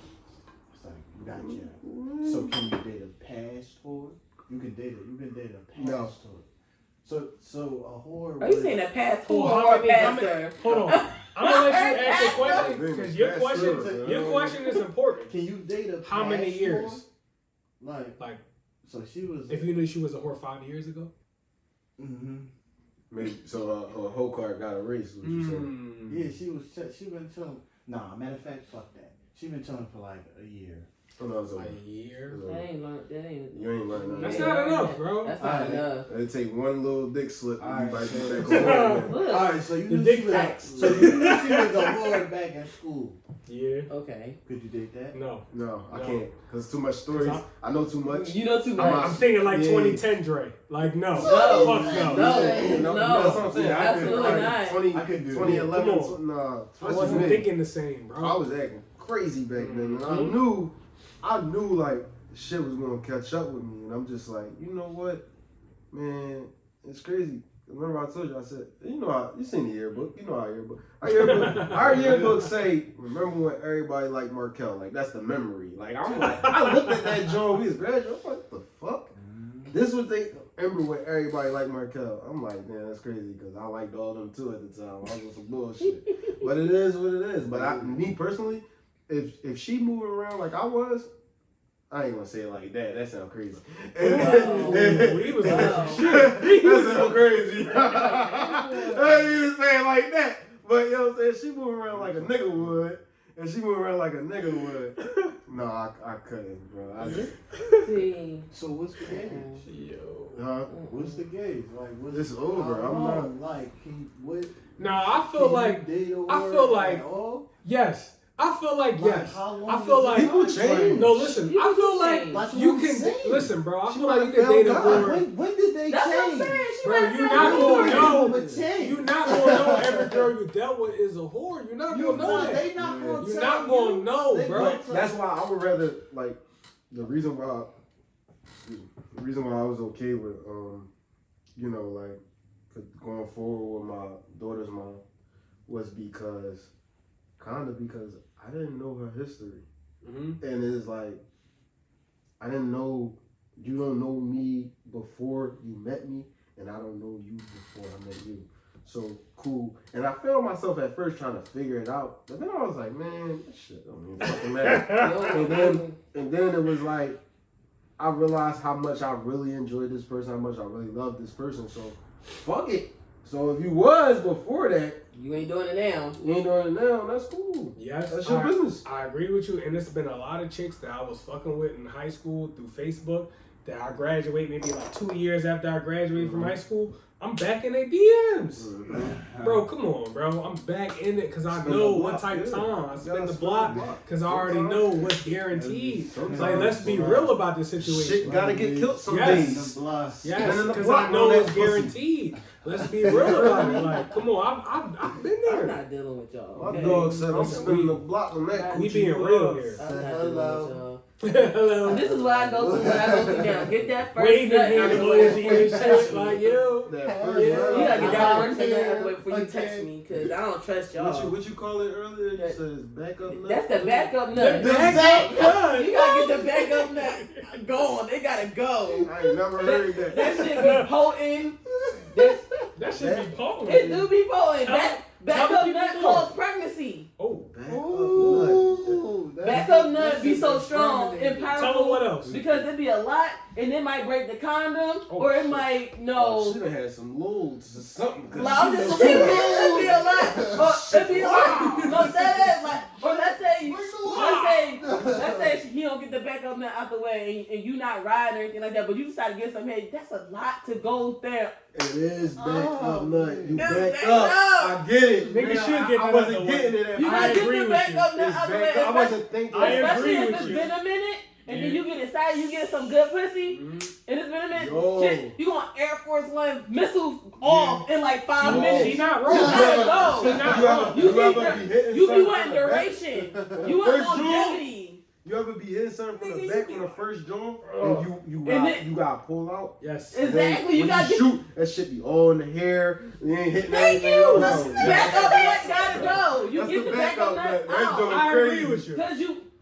[SPEAKER 3] It's like, gotcha. So can you date a past whore? You can date a past whore. So a whore.
[SPEAKER 6] Are you saying a past whore
[SPEAKER 5] How
[SPEAKER 6] or
[SPEAKER 5] many-
[SPEAKER 6] pastor?
[SPEAKER 5] Hold on. I'm gonna let you ask the question because your question is important.
[SPEAKER 3] Can you date a past
[SPEAKER 5] How many years?
[SPEAKER 3] Whore? Like. So she was.
[SPEAKER 5] If you knew she was a whore 5 years ago.
[SPEAKER 3] Mm-hmm.
[SPEAKER 4] Maybe so. Her whole card got erased. What you saying?
[SPEAKER 3] Yeah, she been chilling. Nah, matter of fact, fuck that. She been chilling for like a year.
[SPEAKER 4] Oh, no, so,
[SPEAKER 5] A year.
[SPEAKER 6] That ain't learned.
[SPEAKER 4] you ain't learning nothing.
[SPEAKER 5] That's not enough, bro.
[SPEAKER 6] That's not enough.
[SPEAKER 4] It take one little dick slip.
[SPEAKER 3] All right,
[SPEAKER 4] All
[SPEAKER 3] so- Alright, so you
[SPEAKER 5] The
[SPEAKER 3] knew
[SPEAKER 5] dick
[SPEAKER 3] she was
[SPEAKER 5] facts.
[SPEAKER 3] So you knew she was a whore back in school.
[SPEAKER 5] Yeah.
[SPEAKER 6] Okay.
[SPEAKER 3] Could you date that?
[SPEAKER 5] No.
[SPEAKER 4] No, I can't. Cause too much stories. I know too much.
[SPEAKER 6] You know too much.
[SPEAKER 5] I'm thinking like 2010 Dre. Like no.
[SPEAKER 6] No.
[SPEAKER 5] Fuck no.
[SPEAKER 6] No.
[SPEAKER 4] That's what I'm saying.
[SPEAKER 6] Absolutely not.
[SPEAKER 4] 2011.
[SPEAKER 5] Come
[SPEAKER 4] Nah,
[SPEAKER 5] I wasn't thinking the same, bro.
[SPEAKER 4] I was acting crazy back then, and I knew like shit was gonna catch up with me, and I'm just like, you know what, man, it's crazy. Remember I told you, I said, you seen the yearbook, you know our yearbook say, remember when everybody liked Markel, like that's the memory. Like I'm like, I looked at that joint, we was graduating, I'm like, what the fuck? This was they remember when everybody liked Markel. I'm like, man, that's crazy because I liked all them too at the time. I was on some bullshit, but it is what it is. But me personally, if she moving around like I was, I ain't gonna say it like that. That sounds crazy.
[SPEAKER 5] He was
[SPEAKER 4] That sounds crazy. I ain't even say it like that. But you know what I'm saying? She moving around like a nigga would. And she moving around like a nigga would. No, I couldn't, bro.
[SPEAKER 6] See.
[SPEAKER 3] So what's the gauge?
[SPEAKER 5] Yo.
[SPEAKER 3] What's the gauge? Like, what's
[SPEAKER 4] It's over. I'm not.
[SPEAKER 3] Like, can you, what?
[SPEAKER 5] Nah, I feel like yes. I feel like yes. I feel like
[SPEAKER 4] people change.
[SPEAKER 5] No, listen. I feel like you can listen, bro. I feel like you can date a whore.
[SPEAKER 3] When did they
[SPEAKER 6] That's what I'm
[SPEAKER 3] change?
[SPEAKER 6] saying.
[SPEAKER 5] Bro, you're not gonna know.
[SPEAKER 3] Change.
[SPEAKER 5] You're not gonna know every girl you dealt with is a whore. You're not gonna know that.
[SPEAKER 3] They not gonna
[SPEAKER 5] You're
[SPEAKER 3] tell
[SPEAKER 5] not gonna know,
[SPEAKER 3] They
[SPEAKER 5] bro.
[SPEAKER 3] gonna tell
[SPEAKER 4] That's why I would rather like the reason why I was okay with like going forward with my daughter's mom was because I didn't know her history.
[SPEAKER 5] Mm-hmm.
[SPEAKER 4] And it's like I didn't know you don't know me before you met me, and I don't know you before I met you. So cool. And I found myself at first trying to figure it out. But then I was like, man, this shit don't even fucking matter. and then it was like, I realized how much I really enjoyed this person, how much I really loved this person. So fuck it. So if you was before that,
[SPEAKER 6] you ain't doing it now.
[SPEAKER 4] You ain't doing it now. That's cool.
[SPEAKER 5] Yes,
[SPEAKER 4] that's your business.
[SPEAKER 5] I agree with you. And there's been a lot of chicks that I was fucking with in high school through Facebook that I graduate maybe like 2 years after I graduated from high school. I'm back in their DMs. Bro, come on, bro. I'm back in it because I know what type of time. I spend the block because I already know what's guaranteed. Like, let's be real about this situation.
[SPEAKER 4] Shit gotta get killed some days.
[SPEAKER 5] Yes, because I know it's guaranteed. Let's be real about it. Like, come on, I've been there.
[SPEAKER 6] I'm not dealing with y'all.
[SPEAKER 4] Okay? My dog said I'm spinning the block on that.
[SPEAKER 5] We being real here.
[SPEAKER 6] I'm not dealing with y'all.
[SPEAKER 5] Hello.
[SPEAKER 6] This is why I go through what I go through now. Get that first
[SPEAKER 5] waving
[SPEAKER 6] nut out of the way.
[SPEAKER 5] and shit like yo.
[SPEAKER 6] You gotta get that first nut out of the way before you text me, cause I don't trust y'all.
[SPEAKER 4] What you call it earlier? You said backup nut.
[SPEAKER 6] That's the backup nut.
[SPEAKER 5] The backup.
[SPEAKER 6] You gotta get the backup nut going. They gotta go.
[SPEAKER 4] I ain't never heard that.
[SPEAKER 6] That shit be potent.
[SPEAKER 5] That shit be potent.
[SPEAKER 6] It do be potent. Backup nut causes pregnancy.
[SPEAKER 5] Oh.
[SPEAKER 6] Backup nut be so strong and powerful.
[SPEAKER 5] Tell me what else.
[SPEAKER 6] Because it be a lot, and it might break the condom, or it might
[SPEAKER 4] She done had some loads or something.
[SPEAKER 6] Like, I'm just saying, it be a lot. Or it be a lot. No, that is like, or let's say he don't get the backup nut out the way, and you not riding or anything like that, but you decide to get some head. That's a lot to go there.
[SPEAKER 4] It is backup nut. You back up. I get it.
[SPEAKER 5] Nigga should get
[SPEAKER 4] I wasn't getting it at
[SPEAKER 6] You gotta get the backup nut out the way.
[SPEAKER 4] I wasn't thinking.
[SPEAKER 6] Especially if it's been a minute, and then you get excited, you get some good pussy, and it's been a minute. Shit, you going Air Force One missile off in like 5 minutes.
[SPEAKER 5] She not wrong.
[SPEAKER 6] You gotta go.
[SPEAKER 5] She not wrong.
[SPEAKER 6] You be wanting duration. You want longevity.
[SPEAKER 4] You ever be hitting something from the back on the first joint and you got pull out?
[SPEAKER 5] Yes.
[SPEAKER 6] Exactly. You got to
[SPEAKER 4] shoot. That shit be all in the hair. You ain't hitting
[SPEAKER 6] Thank
[SPEAKER 4] anything.
[SPEAKER 6] you. Backup nut gotta go. You get the backup nut out.
[SPEAKER 5] I agree with you.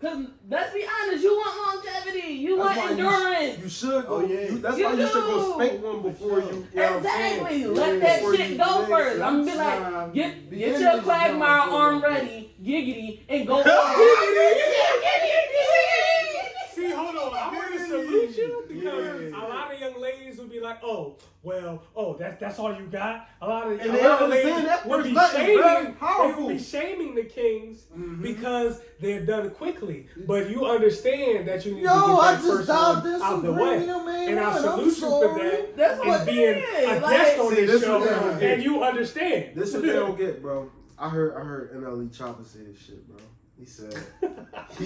[SPEAKER 6] Cause let's be honest, you want longevity. You want endurance.
[SPEAKER 4] You should go. That's why you should go spank one before you.
[SPEAKER 6] Exactly. Let that shit go first. I'm gonna be like, get your quagmire arm ready, giggity, and go.
[SPEAKER 5] See, hold on. I want to salute you because a lot of young ladies would be like, that's all you got. A lot of ladies would be shaming the kings because they're done quickly. But you understand that you need to get that first one out the way. And I salute you for that.
[SPEAKER 6] That's
[SPEAKER 5] and being a guest on this show, and you understand.
[SPEAKER 4] This is what they don't get, bro. I heard NLE Chopper say this shit, bro. He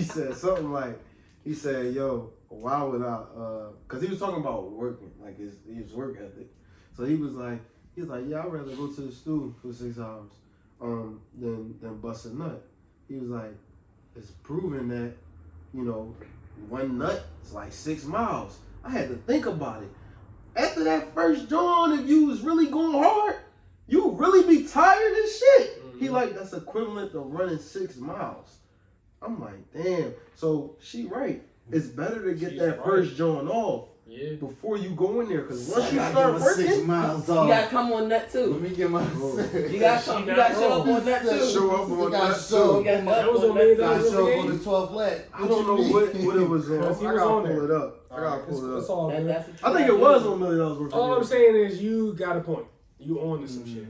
[SPEAKER 4] said something like, he said, yo, why would I, cause he was talking about working, like his work ethic. So he was like, yeah, I'd rather go to the stool for 6 hours, than bust a nut. He was like, it's proven that, one nut is like 6 miles. I had to think about it. After that first joint, if you was really going hard, you would really be tired as shit. He like, that's equivalent to running 6 miles. I'm like, damn. So she right. It's better to get that first joint off before you go in there. Because once you start working,
[SPEAKER 3] 6 miles off.
[SPEAKER 6] You gotta come on nut too.
[SPEAKER 3] Let me get my.
[SPEAKER 6] You gotta show up on nut too.
[SPEAKER 4] Show up on nut too.
[SPEAKER 5] That was on me.
[SPEAKER 3] Gotta show up on the 12th leg.
[SPEAKER 4] I don't know what it was on. I gotta pull it up.
[SPEAKER 5] It's all good.
[SPEAKER 4] I think it was on $1 million worth.
[SPEAKER 5] All I'm saying is you got a point. You on to some shit.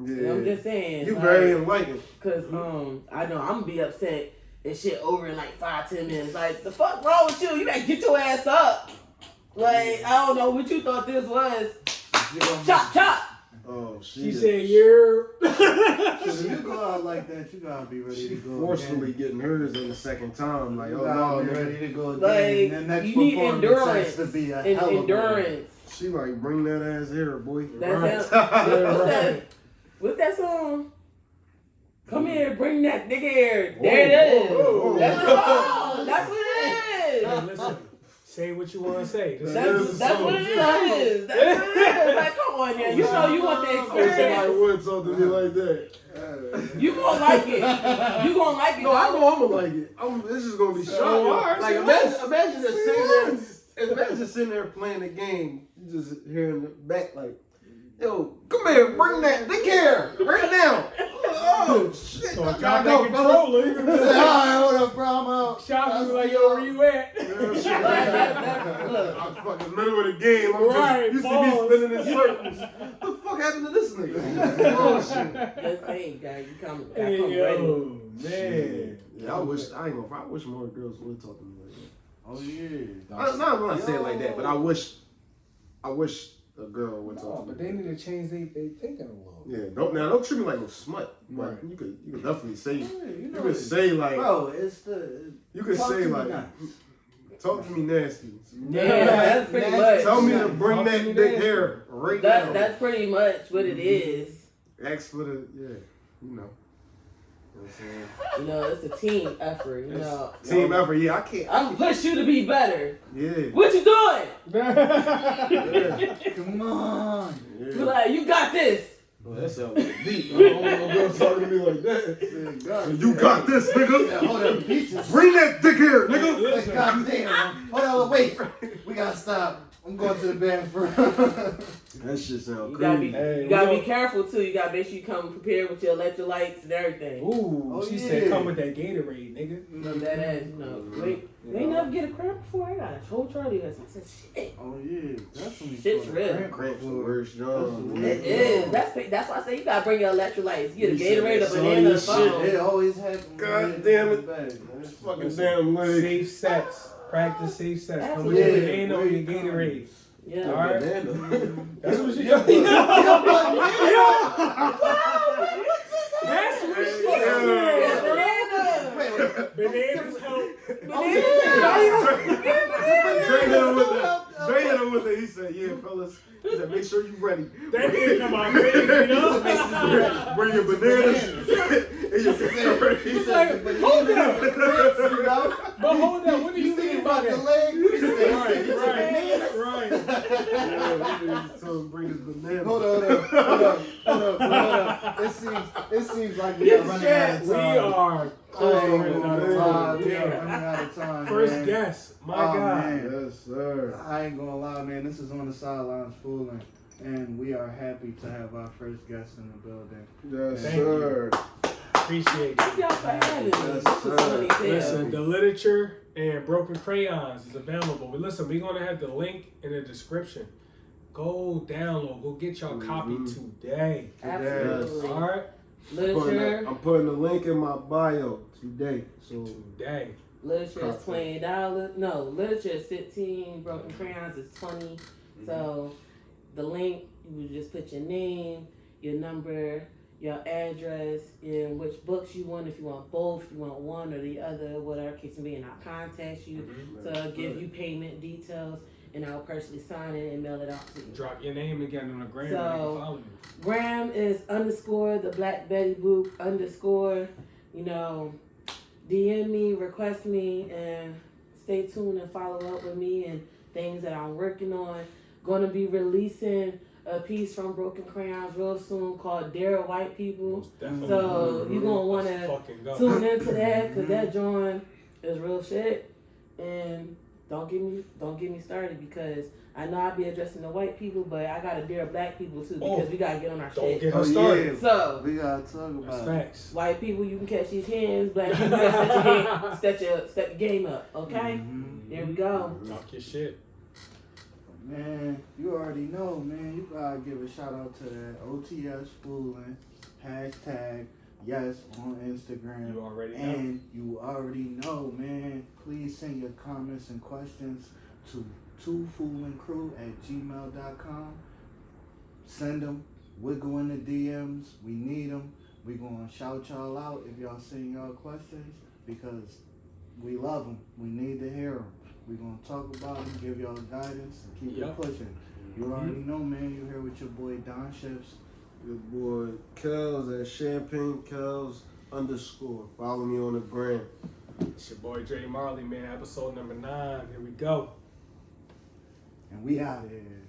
[SPEAKER 4] Yeah.
[SPEAKER 6] I'm just saying.
[SPEAKER 4] You very enlightened.
[SPEAKER 6] Cause I know I'm gonna be upset and shit over in like 5-10 minutes. Like, the fuck wrong with you? You better get your ass up. Like, I don't know what you thought this was. Chop, chop.
[SPEAKER 4] Oh, shit.
[SPEAKER 5] She said, "You're."
[SPEAKER 3] If you go out like that, you gotta be ready to go.
[SPEAKER 4] Forcefully getting hers in the second time. Like,
[SPEAKER 3] you
[SPEAKER 4] oh,
[SPEAKER 3] gotta
[SPEAKER 4] no,
[SPEAKER 3] be ready to go.
[SPEAKER 6] Like,
[SPEAKER 3] the next
[SPEAKER 6] you need
[SPEAKER 3] performance has
[SPEAKER 6] endurance.
[SPEAKER 3] to be a
[SPEAKER 6] And
[SPEAKER 3] hell of
[SPEAKER 6] endurance.
[SPEAKER 4] She like, bring that ass here, boy.
[SPEAKER 6] What's that song? Come here, bring that nigga here. There it is.
[SPEAKER 4] Whoa.
[SPEAKER 6] That's the song. That's what it is.
[SPEAKER 5] Hey, listen, say what you want to say.
[SPEAKER 6] That's what it is. That's what it is. Like, come on, man. You know you want the
[SPEAKER 4] Somebody
[SPEAKER 6] experience.
[SPEAKER 4] would talk to me like that.
[SPEAKER 6] You gonna like it. You gonna like it.
[SPEAKER 4] No, I know I'm gonna like it. This is gonna be shocking. Like, imagine just sitting there. Imagine sitting there playing the game. You just hearing the back like, Yo, come here, bring that dick here, right now. Oh shit!
[SPEAKER 5] So if
[SPEAKER 4] Gotta
[SPEAKER 5] y'all
[SPEAKER 4] go,
[SPEAKER 5] take
[SPEAKER 4] fellas.
[SPEAKER 5] control, you can be
[SPEAKER 3] Say,
[SPEAKER 5] like,
[SPEAKER 3] alright, hold up, bro, I'm out.
[SPEAKER 5] shop me like, yo, where you at?
[SPEAKER 6] Look,
[SPEAKER 4] I'm fucking middle of the game. I'm
[SPEAKER 5] Right,
[SPEAKER 4] just, you see
[SPEAKER 5] pause.
[SPEAKER 4] me spinning in circles. What the fuck happened to this nigga? Bullshit.
[SPEAKER 6] just saying, guys, you come
[SPEAKER 5] Hey,
[SPEAKER 6] ready.
[SPEAKER 5] yo, man.
[SPEAKER 4] Yeah, I ain't gonna. I wish more girls would talk to me like that.
[SPEAKER 3] Oh, yeah.
[SPEAKER 4] I'm not saying it like that, but I wish a girl would talk
[SPEAKER 5] No,
[SPEAKER 4] to me.
[SPEAKER 5] but they need to change their thinking a little.
[SPEAKER 4] Yeah, don't treat me like no smut. But
[SPEAKER 5] Right.
[SPEAKER 4] you could definitely say
[SPEAKER 3] Yeah,
[SPEAKER 4] you could say like
[SPEAKER 3] Bro, it's the.
[SPEAKER 4] you could
[SPEAKER 3] talk
[SPEAKER 4] say
[SPEAKER 3] to me
[SPEAKER 4] like
[SPEAKER 3] nice.
[SPEAKER 4] talk to me nasty.
[SPEAKER 6] Yeah, that's pretty much.
[SPEAKER 4] Tell me to bring
[SPEAKER 5] Talk to
[SPEAKER 4] that
[SPEAKER 5] me
[SPEAKER 4] dick
[SPEAKER 5] nasty.
[SPEAKER 4] here right now.
[SPEAKER 6] That's pretty much what it is.
[SPEAKER 4] Ask for the you know. You know what I'm saying?
[SPEAKER 6] You know, it's a team effort. You know,
[SPEAKER 4] Team effort, yeah, I can't.
[SPEAKER 6] I'm push you to be better.
[SPEAKER 4] Yeah.
[SPEAKER 6] What you doing?
[SPEAKER 4] Yeah.
[SPEAKER 3] Come on.
[SPEAKER 6] Be like, you got this.
[SPEAKER 4] Oh, that sounds like deep. I don't want no girl talking to me like that. So you got this, nigga.
[SPEAKER 3] Hold up, beaches.
[SPEAKER 4] Bring that dick here, nigga.
[SPEAKER 3] God damn. Hold on, wait. We gotta stop. I'm going to the bathroom.
[SPEAKER 4] That shit sounds
[SPEAKER 6] You gotta
[SPEAKER 4] crazy.
[SPEAKER 6] be,
[SPEAKER 5] Hey,
[SPEAKER 6] you gotta
[SPEAKER 5] we
[SPEAKER 6] be careful too. You gotta make sure you come prepared with your electrolytes and everything.
[SPEAKER 5] Ooh,
[SPEAKER 3] Oh,
[SPEAKER 5] she
[SPEAKER 3] yeah.
[SPEAKER 5] said come with that Gatorade, nigga.
[SPEAKER 6] You know that ass. You know, wait, you ain't never get a cramp before. I got a whole Charlie ass. I said, shit.
[SPEAKER 3] Oh, yeah. Definitely.
[SPEAKER 6] Shit's real.
[SPEAKER 4] Cramps the worst, John.
[SPEAKER 6] It is. That's why I say you gotta bring your electrolytes. You get a
[SPEAKER 4] You said
[SPEAKER 6] Gatorade, a
[SPEAKER 4] that
[SPEAKER 6] banana, a
[SPEAKER 4] song,
[SPEAKER 6] phone.
[SPEAKER 3] It always happens.
[SPEAKER 4] God damn it.
[SPEAKER 3] Bag,
[SPEAKER 4] Fucking damn leg.
[SPEAKER 5] Safe sex. Practice safe sex. Come with
[SPEAKER 6] Absolutely.
[SPEAKER 5] your banana or your Gatorade.
[SPEAKER 6] Yeah.
[SPEAKER 5] All right.
[SPEAKER 4] Banana.
[SPEAKER 5] That's what she
[SPEAKER 3] Yeah.
[SPEAKER 5] That's what she
[SPEAKER 6] Yeah,
[SPEAKER 5] said, bro.
[SPEAKER 6] banana.
[SPEAKER 5] Bananas help.
[SPEAKER 4] Dre hit him with it. He said, yeah, fellas. He said, make sure you ready.
[SPEAKER 5] That didn't come out big, you know?
[SPEAKER 4] Bring your bananas and your Gatorade.
[SPEAKER 3] He said, but hold up. You know?
[SPEAKER 5] But hold on, what do you mean by
[SPEAKER 3] The
[SPEAKER 5] that?
[SPEAKER 3] leg. He said,
[SPEAKER 5] Right.
[SPEAKER 4] Yeah, he told him bring his banana.
[SPEAKER 3] Hold up. It seems like we are running out of
[SPEAKER 5] We
[SPEAKER 3] time.
[SPEAKER 5] are close to running out of time.
[SPEAKER 3] We are
[SPEAKER 5] Yeah.
[SPEAKER 3] running out of time.
[SPEAKER 5] First
[SPEAKER 3] man.
[SPEAKER 5] guess. My
[SPEAKER 3] Oh,
[SPEAKER 5] God.
[SPEAKER 3] man.
[SPEAKER 4] Yes, sir.
[SPEAKER 3] I ain't gonna lie, man. This is on the sidelines, Foolin, and we are happy to have our first guest in the building.
[SPEAKER 4] Yes,
[SPEAKER 5] Thank
[SPEAKER 4] sir.
[SPEAKER 5] Appreciate
[SPEAKER 6] Thank
[SPEAKER 5] you.
[SPEAKER 6] y'all for having me.
[SPEAKER 4] Yes,
[SPEAKER 6] This was
[SPEAKER 4] sir.
[SPEAKER 6] funny as hell.
[SPEAKER 5] Listen, the literature and Broken Crayons is available. But listen, we're going to have the link in the description. Go download. Go get your copy today.
[SPEAKER 6] Absolutely.
[SPEAKER 5] All right?
[SPEAKER 6] Literature.
[SPEAKER 4] I'm putting the link in my bio today. So
[SPEAKER 5] Today.
[SPEAKER 6] Literature is $20. No, literature is 15. Broken crayons is 20. So the link, you would just put your name, your number, your address, and which books you want. If you want both, you want one or the other, whatever case may be, and I'll contact you to give you payment details, and I'll personally sign it and mail it out to you.
[SPEAKER 5] Drop your name again on the gram
[SPEAKER 6] So-
[SPEAKER 5] and they can follow you.
[SPEAKER 6] Graham is _ the Black Betty Boop _ you know, DM me, request me, and stay tuned and follow up with me and things that I'm working on. Going to be releasing a piece from Broken Crayons real soon called Dare White People.
[SPEAKER 5] Most definitely.
[SPEAKER 6] So you're going to want
[SPEAKER 5] Let's
[SPEAKER 6] to
[SPEAKER 5] fucking go.
[SPEAKER 6] tune into that because that joint is real shit. And don't get me started because I know I be addressing the white people, but I gotta dare black people too because we gotta get on our
[SPEAKER 5] Don't
[SPEAKER 6] shit.
[SPEAKER 5] get her
[SPEAKER 3] Oh,
[SPEAKER 5] started.
[SPEAKER 3] yeah.
[SPEAKER 6] So
[SPEAKER 3] We gotta talk
[SPEAKER 5] That's
[SPEAKER 3] about it.
[SPEAKER 5] facts.
[SPEAKER 6] white people, you can catch these hands. Black people, you gotta step your game up. Okay, there we go.
[SPEAKER 5] Talk your shit.
[SPEAKER 3] Man, you already know, man. You gotta give a shout out to that OTS Foolin #, yes, on Instagram.
[SPEAKER 5] You already know.
[SPEAKER 3] And you already know, man. Please send your comments and questions to twofoolincrew@gmail.com. Send them. Wiggle in the DMs. We need them. We gonna shout y'all out if y'all send y'all questions because we love them. We need to hear them. We gonna talk about them, give y'all guidance, and keep
[SPEAKER 5] Yep.
[SPEAKER 3] it pushing. You already know, man. You here with your boy Don Ships.
[SPEAKER 4] your boy Kels at Champagne Kels _ Follow me on the gram.
[SPEAKER 5] It's your boy Dre Marley, man. Episode number 9. Here we go.
[SPEAKER 3] And we out here.